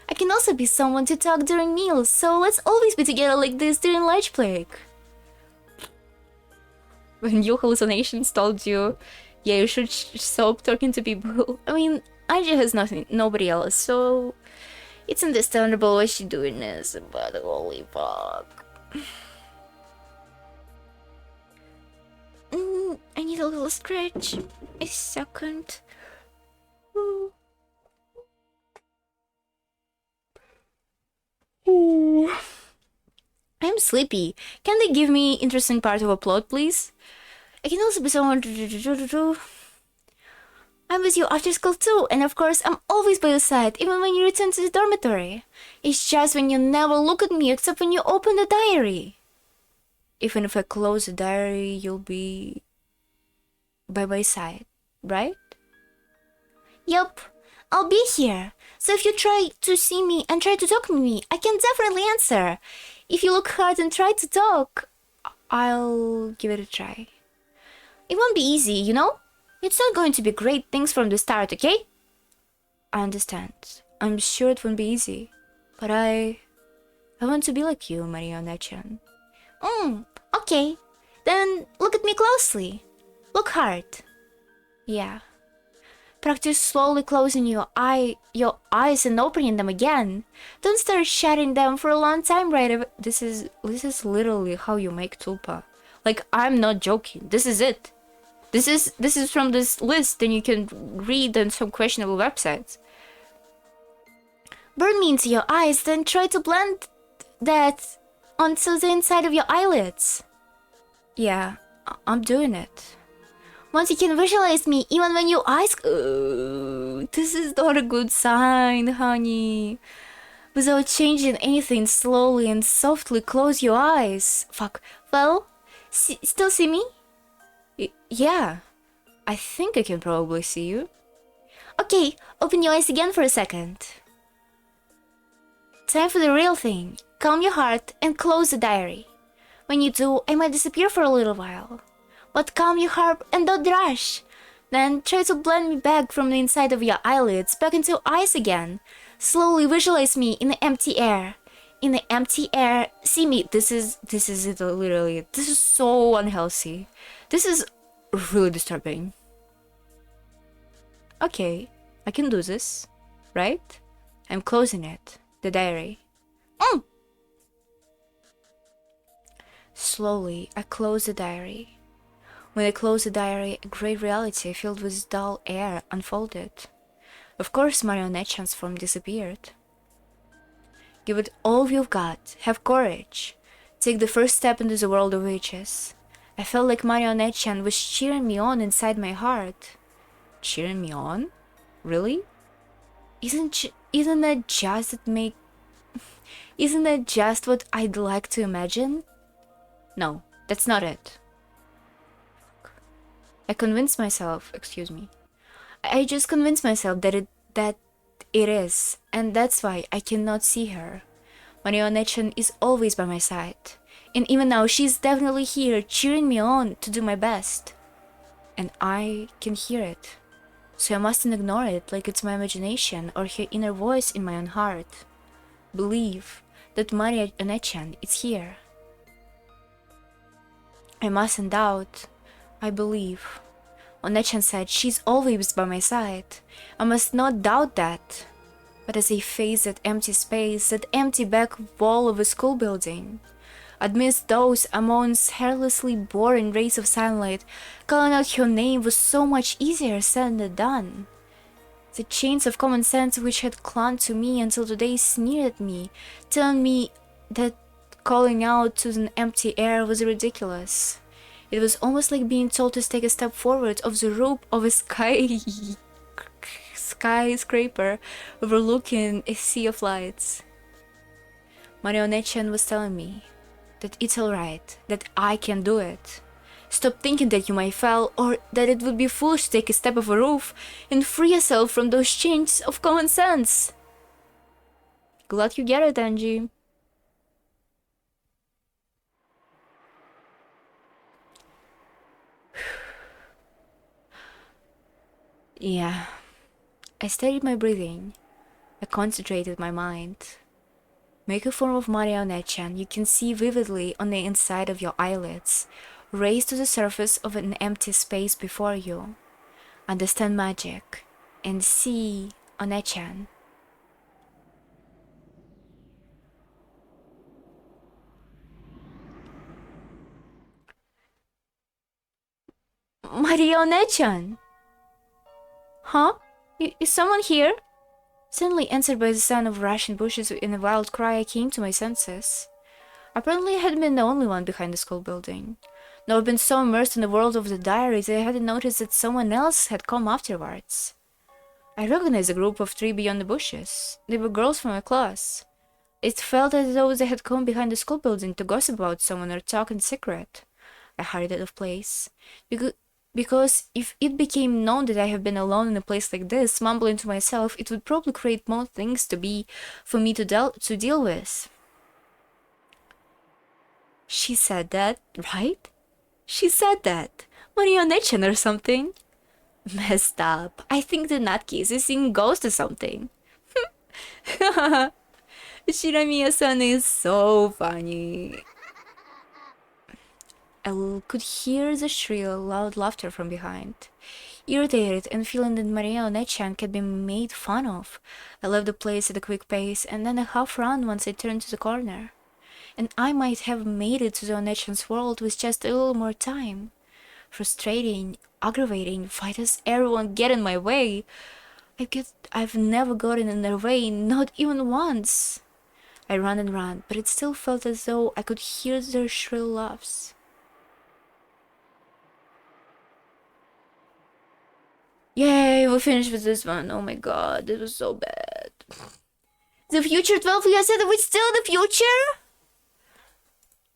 I can also be someone to talk during meals, so let's always be together like this during lunch break. When your hallucinations told you, yeah, you should stop talking to people. I mean, Anja has nobody else, so it's understandable why she's doing this, but holy fuck. I need a little stretch. A second. Ooh. I'm sleepy. Can they give me interesting part of a plot, please? I can also be someone. I'm with you after school too, and of course I'm always by your side, even when you return to the dormitory. It's just when you never look at me except when you open the diary. Even if I close the diary, you'll be by my side, right? Yup, I'll be here. So if you try to see me and try to talk to me, I can definitely answer. If you look hard and try to talk, I'll give it a try. It won't be easy, you know? It's not going to be great things from the start, okay? I understand. I'm sure it won't be easy. But I want to be like you, Marionette-chan. Okay. Then look at me closely. Look hard. Yeah. Practice slowly closing your eyes and opening them again. Don't start shutting them for a long time right away. This is literally how you make tulpa. Like, I'm not joking. This is it. This is from this list, and you can read on some questionable websites. Burn me into your eyes, then try to blend that onto the inside of your eyelids. Yeah, I'm doing it. Once you can visualize me, even when your eyes... this is not a good sign, honey. Without changing anything, slowly and softly close your eyes. Fuck. Well, still see me? Yeah. I think I can probably see you. Okay, open your eyes again for a second. Time for the real thing. Calm your heart and close the diary. When you do, I might disappear for a little while. But calm your heart and don't rush. Then try to blend me back from the inside of your eyelids back into your eyes again. Slowly visualize me in the empty air. In the empty air, see me. This is it, literally. This is so unhealthy. This is really disturbing. Okay, I can do this, right? I'm closing it. The diary. Slowly, I close the diary. When I close the diary, a great reality filled with dull air unfolded. Of course, Marionette-chan's form disappeared. Give it all you've got. Have courage. Take the first step into the world of witches. I felt like Marionette-chan was cheering me on inside my heart. Cheering me on? Really? Isn't that just what I'd like to imagine? No, that's not it. I convinced myself, I just convinced myself that it is, and that's why I cannot see her. Marionette-chan is always by my side, and even now she's definitely here cheering me on to do my best. And I can hear it, so I mustn't ignore it like it's my imagination or her inner voice in my own heart. Believe that Marionette-chan is here. I mustn't doubt. I believe. One-chan said she's always by my side. I must not doubt that. But as I face that empty space, that empty back wall of a school building, amidst those amongst hairlessly boring rays of sunlight, calling out her name was so much easier said than done. The chains of common sense which had clung to me until today sneered at me, telling me that calling out to the empty air was ridiculous. It was almost like being told to take a step forward of the roof of a skyscraper overlooking a sea of lights. Marionette-chan was telling me that it's alright, that I can do it. Stop thinking that you might fail or that it would be foolish to take a step of a roof and free yourself from those chains of common sense. Glad you get it, Angie. Yeah, I steadied my breathing. I concentrated my mind. Make a form of Marionette-chan you can see vividly on the inside of your eyelids. Raise to the surface of an empty space before you. Understand magic and see One-chan. Marionette-chan! Huh? Is someone here? Suddenly answered by the sound of rushing bushes in a wild cry, I came to my senses. Apparently I hadn't been the only one behind the school building. Though I'd been so immersed in the world of the diaries, I hadn't noticed that someone else had come afterwards. I recognized a group of three beyond the bushes. They were girls from my class. It felt as though they had come behind the school building to gossip about someone or talk in secret. I hurried out of place. Because if it became known that I have been alone in a place like this, mumbling to myself, it would probably create more things for me to deal with. She said that, right? She said that. Marionette or something. Messed up. I think the nutcase is seeing ghosts or something. Shiramiya-san is so funny. I could hear the shrill, loud laughter from behind. Irritated and feeling that Maria Onechan had been made fun of, I left the place at a quick pace and then a half run once I turned to the corner. And I might have made it to the Onechan's world with just a little more time. Frustrating, aggravating, why does everyone get in my way? I've never gotten in their way, not even once. I ran and ran, but it still felt as though I could hear their shrill laughs. Yay, we finished with this one. Oh my god, it was so bad. The future 12 years ago, we still the future?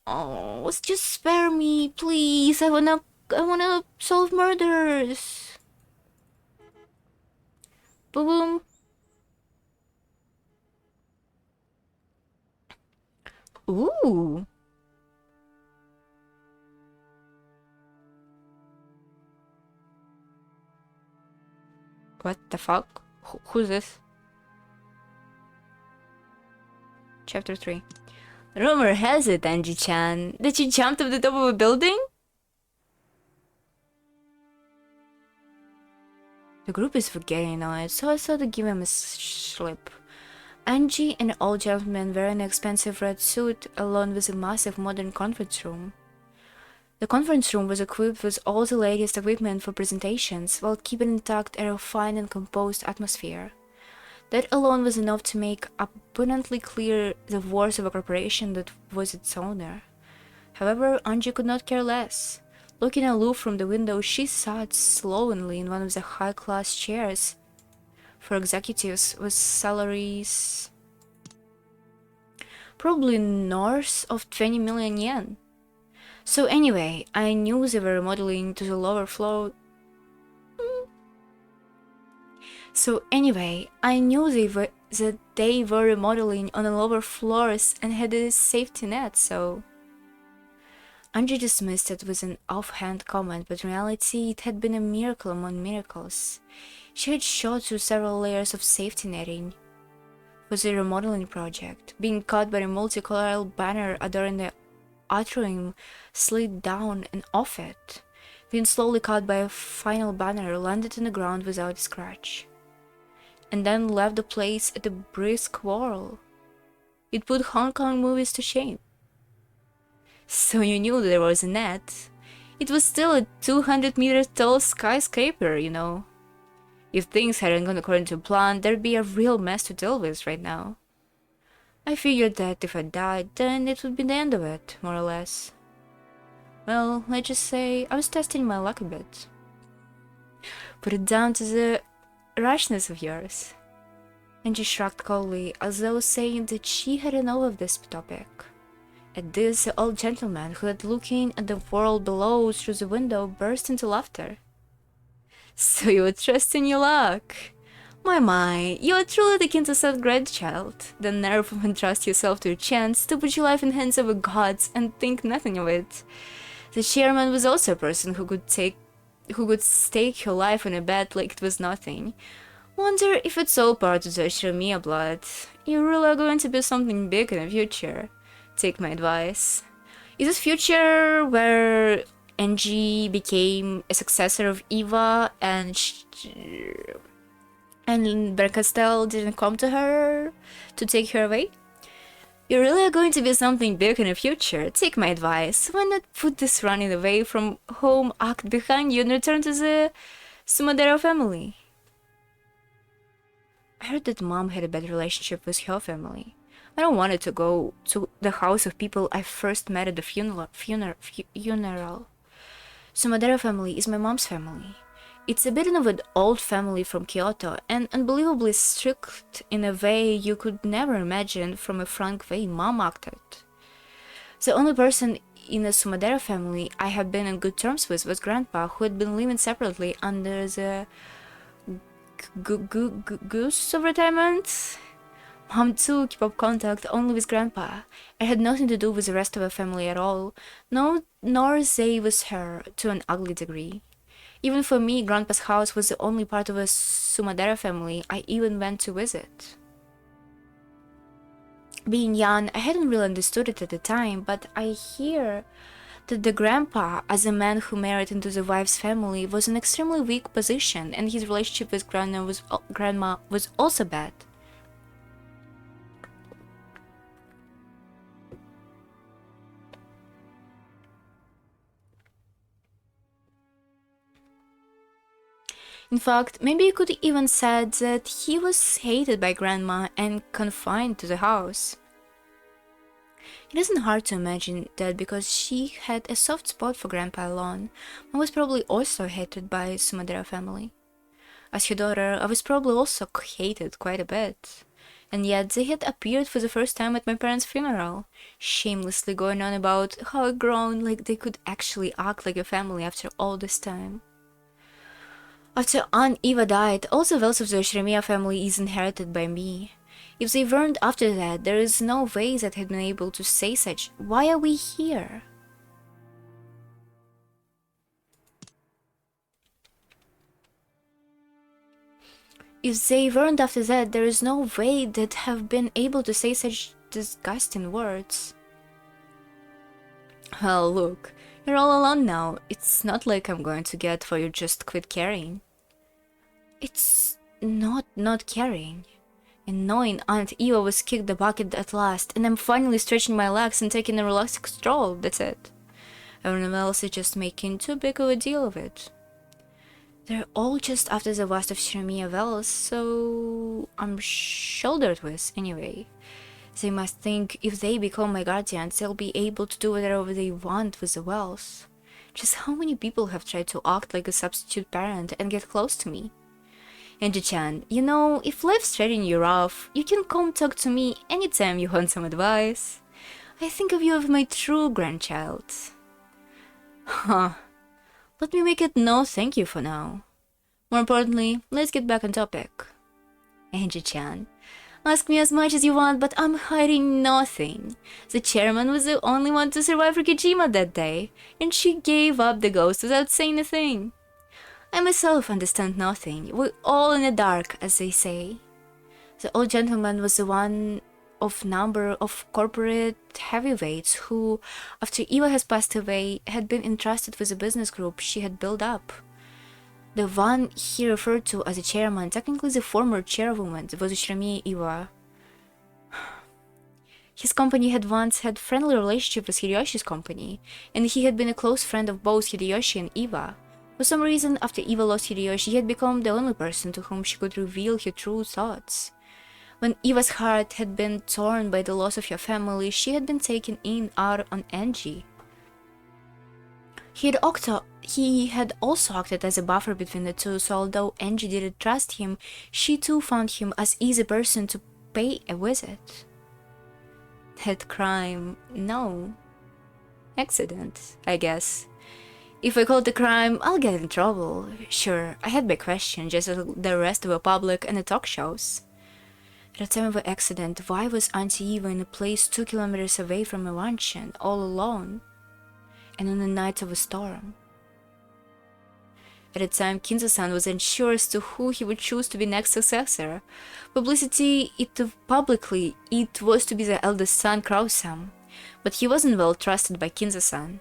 Oh, just spare me, please. I wanna solve murders. Boom. Ooh. What the fuck? Who's this? Chapter 3. Rumor has it, Angie-chan, that you jumped off the top of a building? The group is forgetting on it, so I thought to give him a slip. Angie, an old gentleman wearing an expensive red suit, along with a massive modern conference room. The conference room was equipped with all the latest equipment for presentations, while keeping intact a refined and composed atmosphere. That alone was enough to make abundantly clear the worth of a corporation that was its owner. However, Angie could not care less. Looking aloof from the window, she sat slovenly in one of the high-class chairs for executives with salaries probably north of 20 million yen. So anyway, I knew they were remodeling to the lower floor. that they were remodeling on the lower floors and had a safety net, so... Angie dismissed it with an offhand comment, but in reality it had been a miracle among miracles. She had shot through several layers of safety netting for the remodeling project. Being caught by a multicolored banner adorning the atrium, slid down and off it. Being slowly caught by a final banner, landed on the ground without a scratch. And then left the place at a brisk whirl. It put Hong Kong movies to shame. So you knew there was a net. It was still a 200-meter tall skyscraper, you know. If things hadn't gone according to plan, there'd be a real mess to deal with right now. I figured that if I died, then it would be the end of it, more or less. Well, let's just say I was testing my luck a bit. Put it down to the rashness of yours. And she shrugged coldly, as though saying that she had enough of this topic. At this, the old gentleman, who had looking at the world below through the window, burst into laughter. So you would trust in your luck? My, you are truly the quintessential grandchild. The nerve of entrust yourself to a chance to put your life in hands of the gods and think nothing of it. The chairman was also a person who could stake her life on a bet like it was nothing. Wonder if it's all part of the Shiramiya blood. You really are going to be something big in the future. Take my advice. Is this future where Angie became a successor of Eva and Bercastel didn't come to her to take her away? You really are going to be something big in the future. Take my advice. Why not put this running away from home act behind you and return to the Sumadero family? I heard that Mom had a bad relationship with her family. I don't want it to go to the house of people I first met at the funeral. Sumadero family is my mom's family. It's a bit of an old family from Kyoto, and unbelievably strict in a way you could never imagine from a frank way Mom acted. The only person in a Sumadera family I had been on good terms with was Grandpa, who had been living separately under the goose of retirement. Mom too kept up contact only with Grandpa. It had nothing to do with the rest of the family at all, no, nor they with her, to an ugly degree. Even for me, Grandpa's house was the only part of the Sumadera family I even went to visit. Being young, I hadn't really understood it at the time, but I hear that the grandpa, as a man who married into the wife's family, was in an extremely weak position, and his relationship with grandma was also bad. In fact, maybe you could even said that he was hated by grandma and confined to the house. It isn't hard to imagine that because she had a soft spot for Grandpa alone, I was probably also hated by Sumadera family. As her daughter, I was probably also hated quite a bit. And yet they had appeared for the first time at my parents' funeral, shamelessly going on about how I'd grown, like they could actually act like a family after all this time. After Aunt Eva died, all the wealth of the Shremia family is inherited by me. If they weren't after that, there is no way that I'd been able to say such. Why are we here? If they weren't after that, there is no way that have been able to say such disgusting words. Well, look, you're all alone now. It's not like I'm going to get for you just quit caring. It's not caring. And knowing Aunt Eva was kicked the bucket at last, and I'm finally stretching my legs and taking a relaxing stroll, that's it. Everyone else is just making too big of a deal of it. They're all just after the last of Shremia Wells, so I'm shouldered with anyway. They must think if they become my guardians, they'll be able to do whatever they want with the Wells. Just how many people have tried to act like a substitute parent and get close to me? Angie-chan, you know, if life's treating you rough, you can come talk to me anytime you want some advice. I think of you as my true grandchild. Huh. Let me make it no thank you for now. More importantly, let's get back on topic. Angie-chan, ask me as much as you want, but I'm hiding nothing. The chairman was the only one to survive Rikijima that day, and she gave up the ghost without saying a thing. I myself understand nothing. We're all in the dark, as they say. The old gentleman was the one of number of corporate heavyweights who, after Eva has passed away, had been entrusted with a business group she had built up. The one he referred to as a chairman, technically the former chairwoman, was Shremia Eva. His company had once had friendly relationship with Hideyoshi's company, and he had been a close friend of both Hideyoshi and Eva. For some reason, after Eva lost Hideyoshi, he had become the only person to whom she could reveal her true thoughts. When Eva's heart had been torn by the loss of her family, she had been taken in out on Angie. He had also acted as a buffer between the two, so although Angie didn't trust him, she too found him as easy person to pay a visit. That crime, no. Accident, I guess. If I call it a crime, I'll get in trouble. Sure, I had my question, just as the rest of the public and the talk shows. At the time of the accident, why was Auntie Eva in a place 2 kilometers away from a mansion, all alone? And on the night of a storm? At the time, Kinzo-san was unsure as to who he would choose to be next successor. Publicity, publicly, it was to be the eldest son, Krausan, but he wasn't well trusted by Kinzo-san.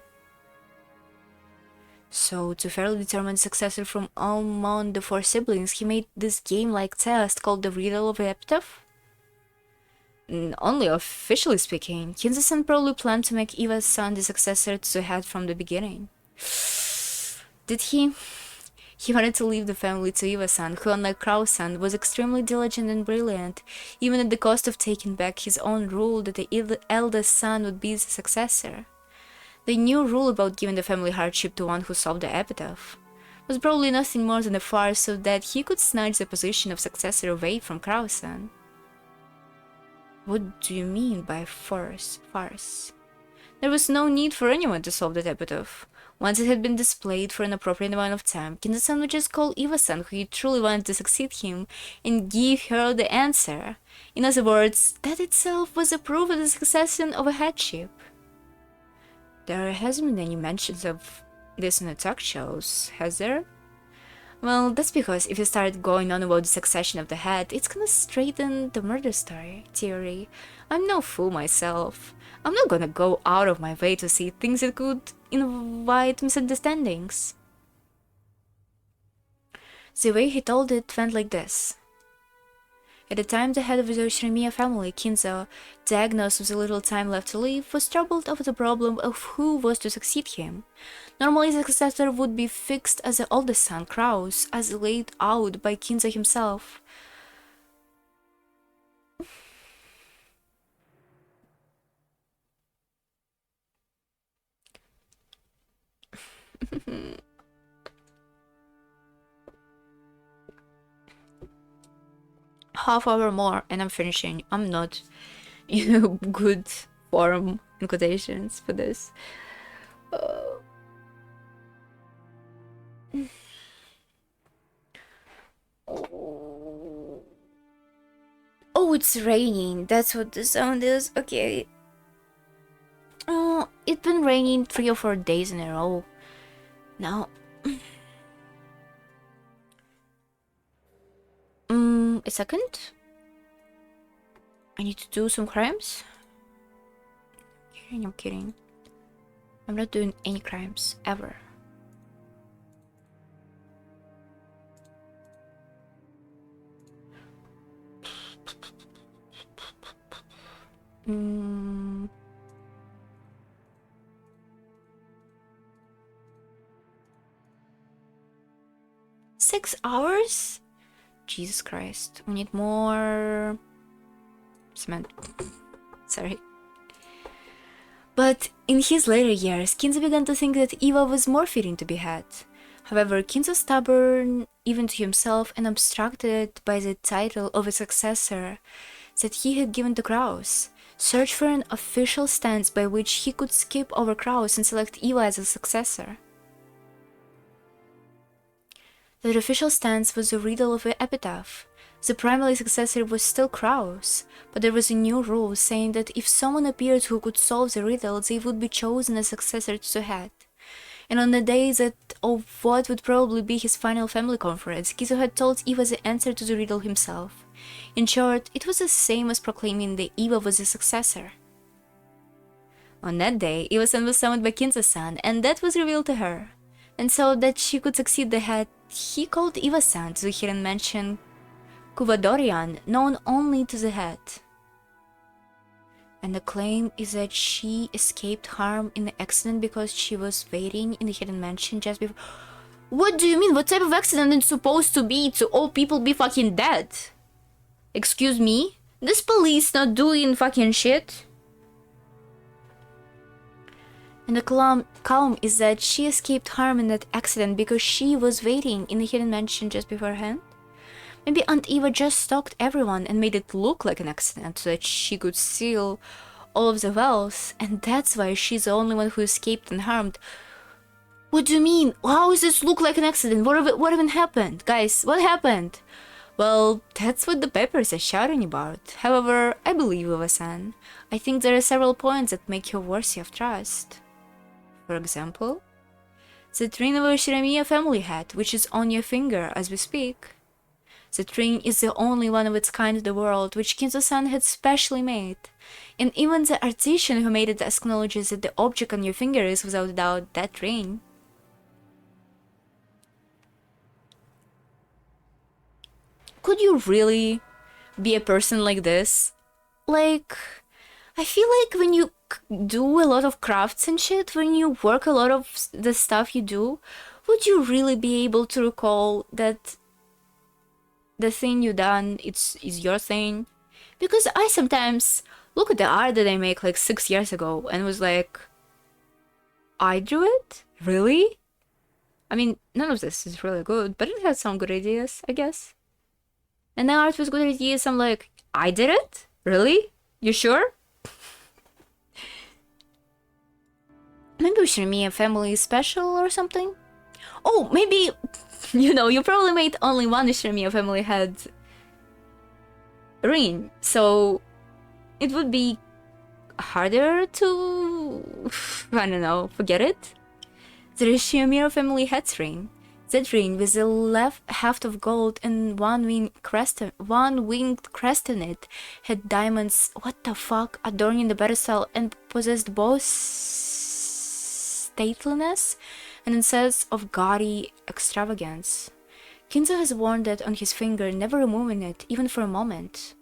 So, to fairly determine successor from among the 4 siblings, he made this game-like test called the Riddle of the Epitaph? Only officially speaking, Kinzo-san probably planned to make Eva's son the successor to the head from the beginning. Did he? He wanted to leave the family to Eva-san, who, unlike Krausan, was extremely diligent and brilliant, even at the cost of taking back his own rule that the eldest son would be the successor. The new rule about giving the family hardship to one who solved the epitaph was probably nothing more than a farce so that he could snatch the position of successor away from Krausan. What do you mean by farce? There was no need for anyone to solve that epitaph. Once it had been displayed for an appropriate amount of time, Kinza-san would just call Iwa-san, who he truly wanted to succeed him, and give her the answer. In other words, that itself was a proof of the succession of a headship. There hasn't been any mentions of this in the talk shows, has there? Well, that's because if you start going on about the succession of the head, it's gonna straighten the murder story theory. I'm no fool myself. I'm not gonna go out of my way to see things that could invite misunderstandings. The way he told it went like this. At the time, the head of the Shiremiya family, Kinzo, diagnosed with a little time left to live, was troubled over the problem of who was to succeed him. Normally, the successor would be fixed as the oldest son, Kraus, as laid out by Kinzo himself. Half hour more and I'm finishing. I'm not in a good form in quotations for this. Oh, it's raining. That's what the sound is. Okay. Oh, it's been raining 3 or 4 days in a row. Now. A second. I need to do some crimes. I'm kidding. I'm not doing any crimes ever. Mm. 6 hours? Jesus Christ. We need more cement. Sorry. But in his later years, Kinzo began to think that Iwa was more fitting to be had. However, Kinzo, stubborn even to himself and obstructed by the title of a successor that he had given to Kraus, searched for an official stance by which he could skip over Kraus and select Iwa as a successor. That official stance was the riddle of the epitaph. The primary successor was still Kraus, but there was a new rule saying that if someone appeared who could solve the riddle, they would be chosen as successor to the head. And on the day of what would probably be his final family conference, Kizo had told Iwa the answer to the riddle himself. In short, it was the same as proclaiming that Iwa was the successor. On that day, Iwa-san was summoned by Kinzo-san, and that was revealed to her. And so that she could succeed the head, he called Iwa-san to the hidden mansion Kuvadorian, known only to the head. And the claim is that she escaped harm in the accident because she was waiting in the hidden mansion just before. What do you mean? What type of accident is supposed to be to all people be fucking dead? Excuse me? This police not doing fucking shit? And the calm is that she escaped harm in that accident because she was waiting in the hidden mansion just beforehand. Maybe Aunt Eva just stalked everyone and made it look like an accident so that she could steal all of the wealth, and that's why she's the only one who escaped unharmed. What do you mean? How does this look like an accident? What even happened? Guys, what happened? Well, that's what the papers are shouting about. However, I believe Eva-san. I think there are several points that make her worthy of trust. For example, the ring of a Shiremiya family hat, which is on your finger as we speak. The ring is the only one of its kind in the world, which Kinzo-san had specially made. And even the artisan who made it acknowledges that the object on your finger is without doubt that ring. Could you really be a person like this? Like, I feel like when you do a lot of crafts and shit, when you work a lot of the stuff you do, would you really be able to recall that the thing you done is your thing? Because I sometimes look at the art that I make like 6 years ago and was like, I drew it? Really? I mean, none of this is really good, but it had some good ideas, I guess. And the art with good ideas, I'm like, I did it? Really? You sure? maybe Shirimiya family is special or something? Oh, maybe, you know, you probably made only one Shirimiya family had ring, so it would be harder to, I don't know, forget it. The Shirimiya family had ring. That ring with a left haft of gold and one-winged crest on it had diamonds, what the fuck, adorning the pedestal and possessed both stateliness and a sense of gaudy extravagance. Kinzo has worn that on his finger, never removing it, even for a moment.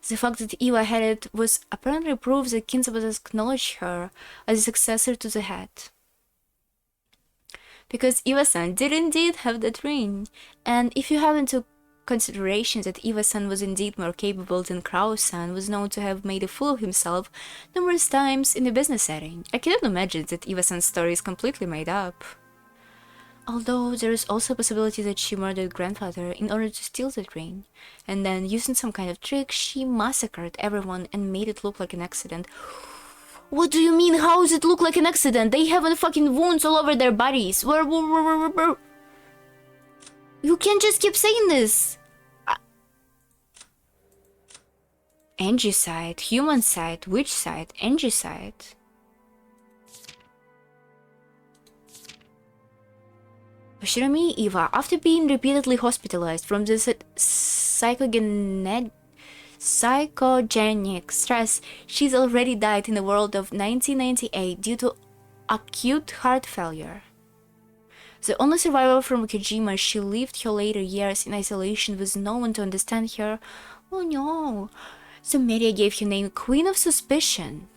The fact that Eva had it was apparently proof that Kinzo was acknowledged her as a successor to the head. Because Eva-san did indeed have that ring, and if you have into consideration that Eva-san was indeed more capable than Krao-san was known to have made a fool of himself numerous times in a business setting, I cannot imagine that Eva-san's story is completely made up. Although there is also a possibility that she murdered grandfather in order to steal that ring, and then using some kind of trick, she massacred everyone and made it look like an accident. What do you mean, how does it look like an accident? They have fucking wounds all over their bodies. You can't just keep saying this. Angie side, human side, witch side, Angie side. Shirami Eva, after being repeatedly hospitalized from this psychogenic stress, she's already died in the world of 1998 due to acute heart failure. The only survivor from Kojima, she lived her later years in isolation with no one to understand her. Oh no. The media gave her name Queen of Suspicion.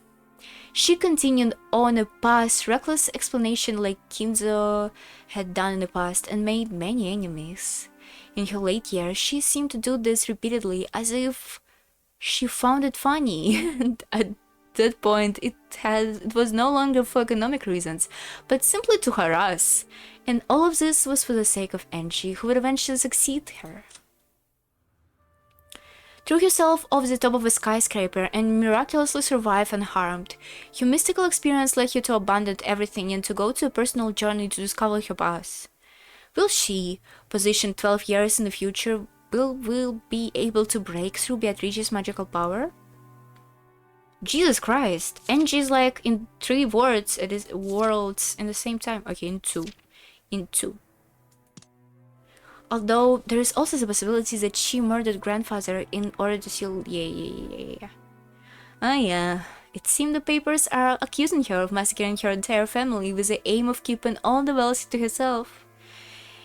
She continued on a past reckless explanation like Kinzo had done in the past and made many enemies. In her late years, she seemed to do this repeatedly as if she found it funny. And at that point, it was no longer for economic reasons, but simply to harass. And all of this was for the sake of Angie, who would eventually succeed her. Threw herself off the top of a skyscraper and miraculously survived unharmed. Her mystical experience led her to abandon everything and to go to a personal journey to discover her path. Will she, positioned 12 years in the future, will be able to break through Beatrice's magical power? Jesus Christ, Angie's like in 3 words at this worlds in the same time. Okay, in two. Although there is also the possibility that she murdered grandfather in order to steal. Yeah. Ah yeah, it seemed the papers are accusing her of massacring her entire family with the aim of keeping all the wealth to herself.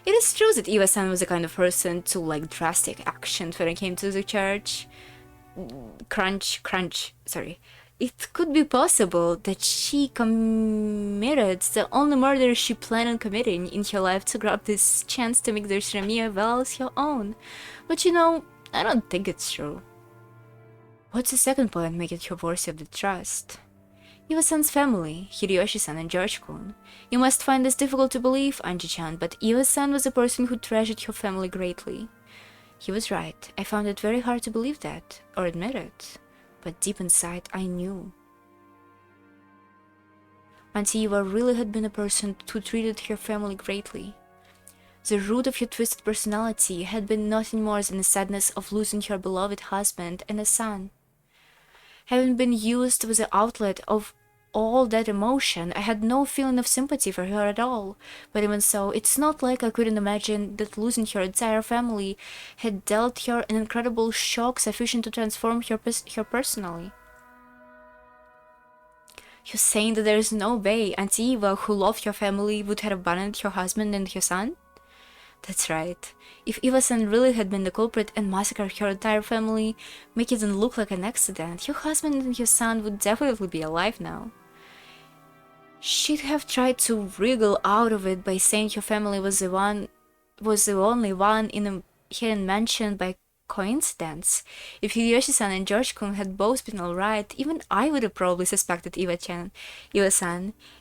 It is true that Eva-san was the kind of person to like drastic action when it came to the church. Sorry. It could be possible that she committed the only murder she planned on committing in her life to grab this chance to make the Shiramiya vows her own. But you know, I don't think it's true. What's the second point making her worthy of the trust? Eva-san's family, Hideyoshi-san and George-kun. You must find this difficult to believe, Anji-chan, but Eva-san was a person who treasured her family greatly. He was right. I found it very hard to believe that, or admit it. But deep inside, I knew. Auntie Eva really had been a person who treated her family greatly. The root of her twisted personality had been nothing more than the sadness of losing her beloved husband and a son. Having been used as the outlet of all that emotion, I had no feeling of sympathy for her at all. But even so, it's not like I couldn't imagine that losing her entire family had dealt her an incredible shock sufficient to transform her personally. You're saying that there is no way Auntie Eva, who loved her family, would have abandoned her husband and her son? That's right. If Eva-san really had been the culprit and massacred her entire family, make it look like an accident, her husband and her son would definitely be alive now. She'd have tried to wriggle out of it by saying her family was the only one in a hidden mansion by coincidence. If Hideyoshi-san and George-kun had both been alright, even I would have probably suspected Eva-san.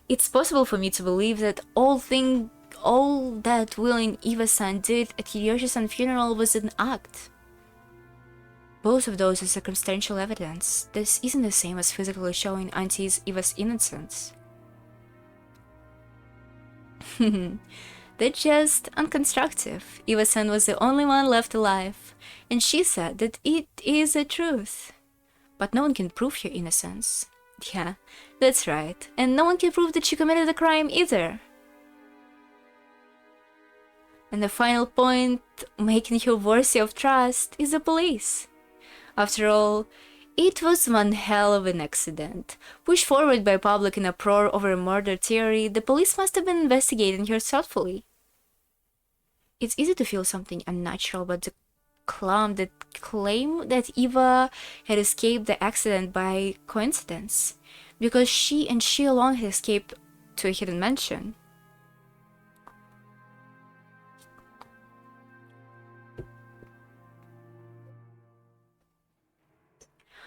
It's possible for me to believe that all that willing Eva-san did at Hideyoshi-san's funeral was an act. Both of those are circumstantial evidence. This isn't the same as physically showing Auntie Eva's innocence. They're just unconstructive. Eva-san was the only one left alive, and she said that it is the truth. But no one can prove her innocence. Yeah, that's right. And no one can prove that she committed the crime either. And the final point, making her worthy of trust, is the police. After all, it was one hell of an accident. Pushed forward by public in uproar over a murder theory, the police must have been investigating her thoughtfully. It's easy to feel something unnatural about the claim that Eva had escaped the accident by coincidence, because she alone had escaped to a hidden mansion.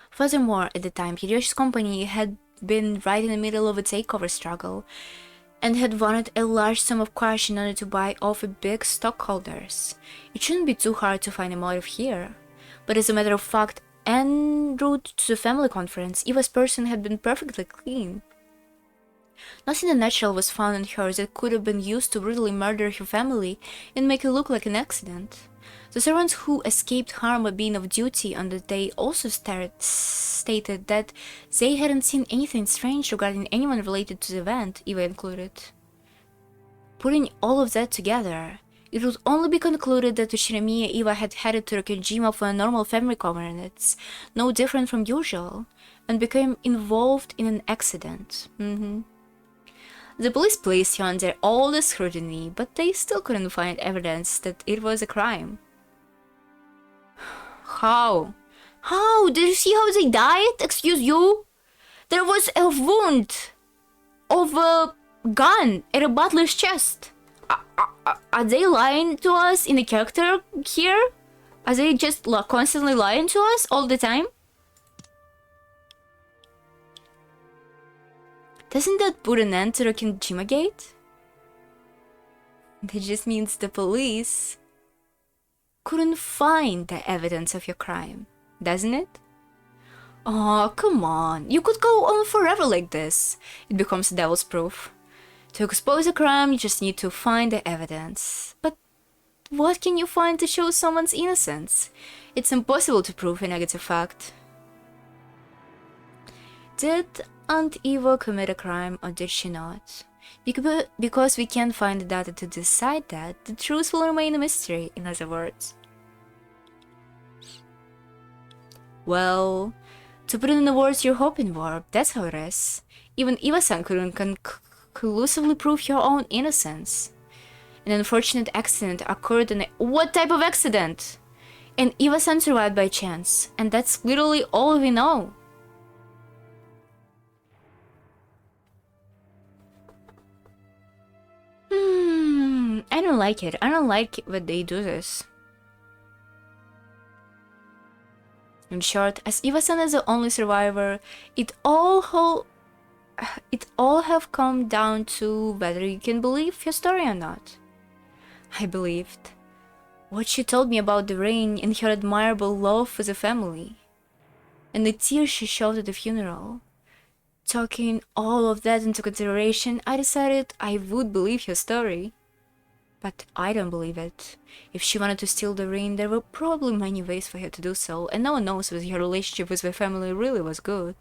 Furthermore, at the time, Hideyoshi's company had been right in the middle of a takeover struggle and had wanted a large sum of cash in order to buy off a big stockholders. It shouldn't be too hard to find a motive here. But as a matter of fact, en route to the family conference, Eva's person had been perfectly clean. Nothing unnatural was found in her that could have been used to brutally murder her family and make it look like an accident. The servants who escaped harm by being off duty on the day also stated that they hadn't seen anything strange regarding anyone related to the event, Eva included. Putting all of that together, it would only be concluded that Shinomiya Eva had headed to Rokujima for a normal family conference, no different from usual, and became involved in an accident. The police placed her under all the scrutiny, but they still couldn't find evidence that it was a crime. How? How? Did you see how they died? Excuse you? There was a wound of a gun at a butler's chest. Are they lying to us in the character here? Are they just constantly lying to us all the time? Doesn't that put an end to the Rokujima Gate? That just means the police couldn't find the evidence of your crime, doesn't it? Oh, come on. You could go on forever like this. It becomes devil's proof. To expose a crime, you just need to find the evidence. But what can you find to show someone's innocence? It's impossible to prove a negative fact. Did Aunt Eva commit a crime or did she not? Because we can't find the data to decide that, the truth will remain a mystery, in other words. Well, to put it in the words you're hoping for, that's how it is. Even Eva-san couldn't conclusively prove her own innocence. An unfortunate accident occurred in what type of accident? And Eva-san survived by chance, and that's literally all we know. I don't like it. I don't like when they do this. In short, as Eva-san is the only survivor, it all have come down to whether you can believe her story or not. I believed what she told me about the rain and her admirable love for the family, and the tears she shed at the funeral. Taking all of that into consideration, I decided I would believe her story. But I don't believe it. If she wanted to steal the ring, there were probably many ways for her to do so, and no one knows whether her relationship with her family really was good.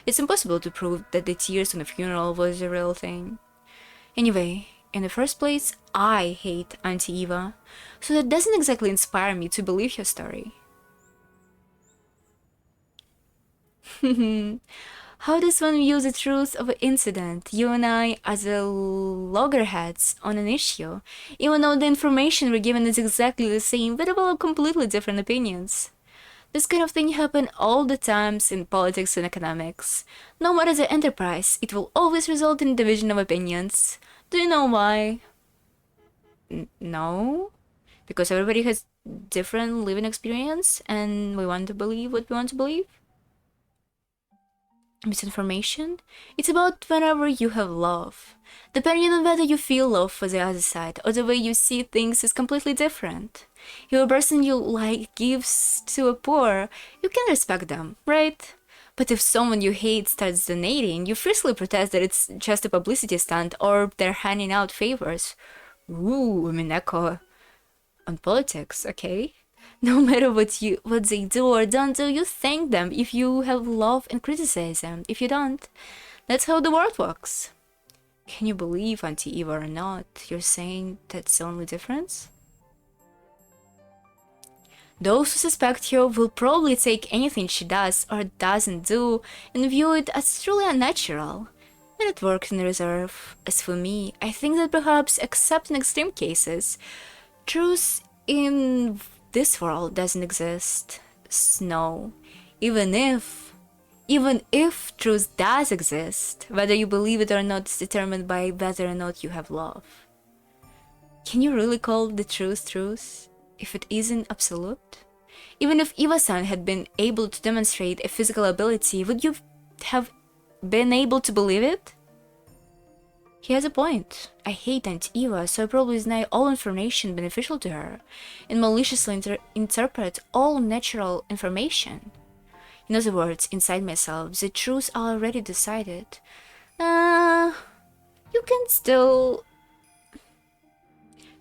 It's impossible to prove that the tears on the funeral was a real thing. Anyway, in the first place, I hate Auntie Eva, so that doesn't exactly inspire me to believe her story. How does one view the truth of an incident? You and I are the loggerheads on an issue, even though the information we're given is exactly the same, but about completely different opinions. This kind of thing happens all the times in politics and economics. No matter the enterprise, it will always result in division of opinions. Do you know why? No? Because everybody has different living experience and we want to believe what we want to believe? Misinformation? It's about whenever you have love. Depending on whether you feel love for the other side or the way you see things is completely different. If a person you like gives to a poor, you can respect them, right? But if someone you hate starts donating, you fiercely protest that it's just a publicity stunt or they're handing out favors. Ooh, umineko on politics, okay? No matter what they do or don't do, you thank them if you have love and criticism. If you don't, that's how the world works. Can you believe Auntie Eva or not? You're saying that's the only difference? Those who suspect her will probably take anything she does or doesn't do and view it as truly unnatural. And it works in reserve. As for me, I think that perhaps, except in extreme cases, truth in this world doesn't exist. No. Even if truth does exist, whether you believe it or not is determined by whether or not you have love. Can you really call the truth truth if it isn't absolute? Even if Eva-san had been able to demonstrate a physical ability, would you have been able to believe it? He has a point. I hate Aunt Eva, so I probably deny all information beneficial to her, and maliciously interpret all natural information. In other words, inside myself, the truth already decided. You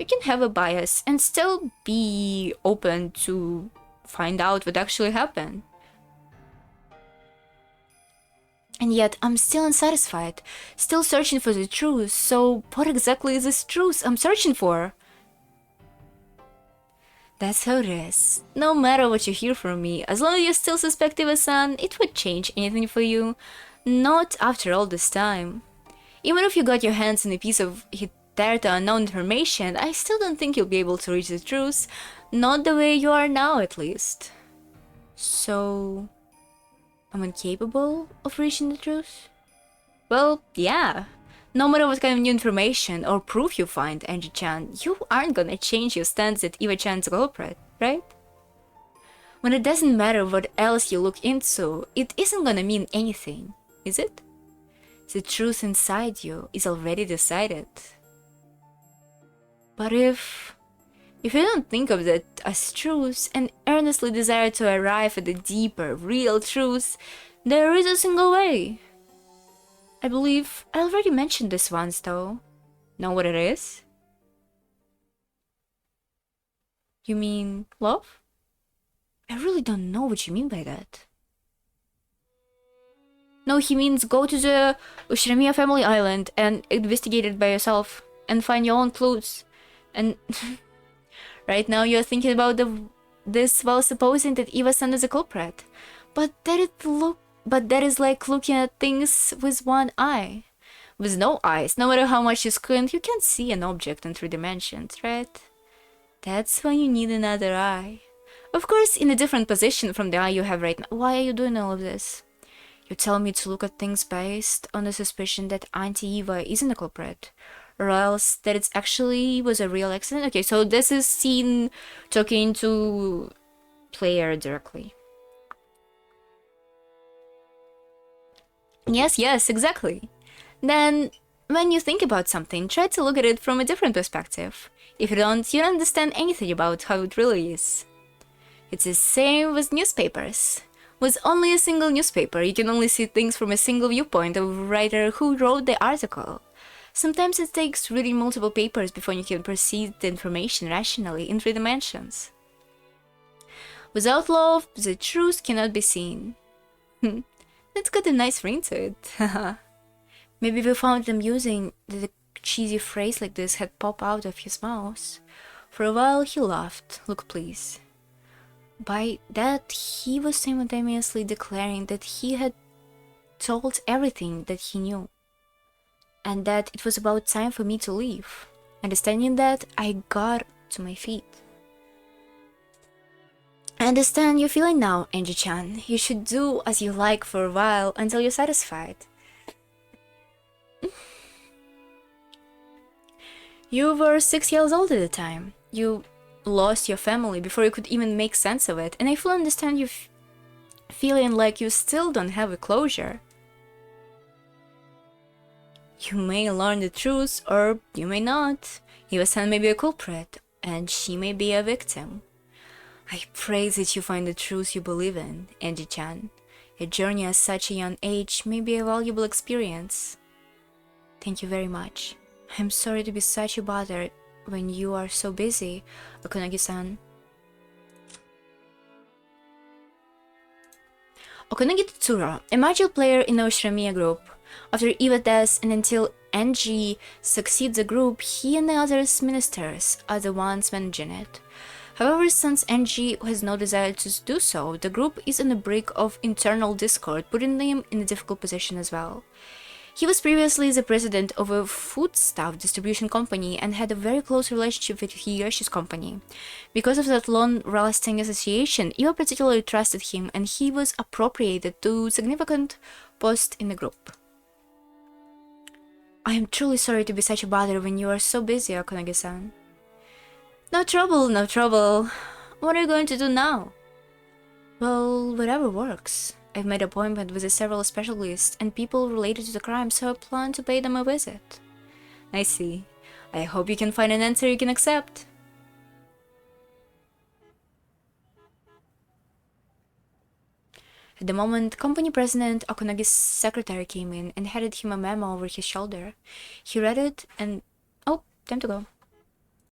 can have a bias and still be open to find out what actually happened. And yet, I'm still unsatisfied, still searching for the truth, so what exactly is this truth I'm searching for? That's how it is. No matter what you hear from me, as long as you still suspect Eva-san, it would change anything for you. Not after all this time. Even if you got your hands on a piece of hitherto unknown information, I still don't think you'll be able to reach the truth. Not the way you are now, at least. So, I'm incapable of reaching the truth? Well, yeah. No matter what kind of new information or proof you find, Angie-chan, you aren't gonna change your stance that Eva-chan's a culprit, right? When it doesn't matter what else you look into, it isn't gonna mean anything, is it? The truth inside you is already decided. But if you don't think of that as truth and earnestly desire to arrive at the deeper, real truth, there is a single way. I believe I already mentioned this once, though. Know what it is? You mean love? I really don't know what you mean by that. No, he means go to the Ushiramiya family island and investigate it by yourself and find your own clues. And right now you're thinking about this while supposing that Eva-san is a culprit. But that is like looking at things with one eye. With no eyes, no matter how much you squint, you can't see an object in 3 dimensions, right? That's when you need another eye. Of course, in a different position from the eye you have right now. Why are you doing all of this? You tell me to look at things based on the suspicion that Auntie Eva isn't a culprit, or else that it actually was a real accident? Okay, so this is scene talking to player directly. Yes, exactly. Then, when you think about something, try to look at it from a different perspective. If you don't understand anything about how it really is. It's the same with newspapers. With only a single newspaper, you can only see things from a single viewpoint of a writer who wrote the article. Sometimes it takes reading multiple papers before you can perceive the information rationally in 3 dimensions. Without love, the truth cannot be seen. That's got a nice ring to it. Maybe we found them using that a cheesy phrase like this had popped out of his mouth. For a while he laughed. Look, please. By that, he was simultaneously declaring that he had told everything that he knew, and that it was about time for me to leave. Understanding that, I got to my feet. I understand your feeling now, Angie-chan. You should do as you like for a while until you're satisfied. You were 6 years old at the time. You lost your family before you could even make sense of it, and I fully understand you feeling like you still don't have a closure. You may learn the truth, or you may not. Eva-san may be a culprit, and she may be a victim. I pray that you find the truth you believe in, Angie-chan. A journey at such a young age may be a valuable experience. Thank you very much. I'm sorry to be such a bother when you are so busy, Okunagi-san. Okunagi Tetsuro, a major player in the Oshiramiya group. After Iwa's death and until NG succeeds the group, he and the other ministers are the ones managing it. However, since NG has no desire to do so, the group is on the brink of internal discord, putting him in a difficult position as well. He was previously the president of a foodstuff distribution company and had a very close relationship with Higashi's company. Because of that long-lasting association, Iwa particularly trusted him and he was appropriated to a significant post in the group. I am truly sorry to be such a bother when you are so busy, Okunagi-san. No trouble, no trouble. What are you going to do now? Well, whatever works. I've made an appointment with several specialists and people related to the crime, so I plan to pay them a visit. I see. I hope you can find an answer you can accept. At the moment, company president Okunagi's secretary came in and handed him a memo over his shoulder. He read it and... oh, time to go.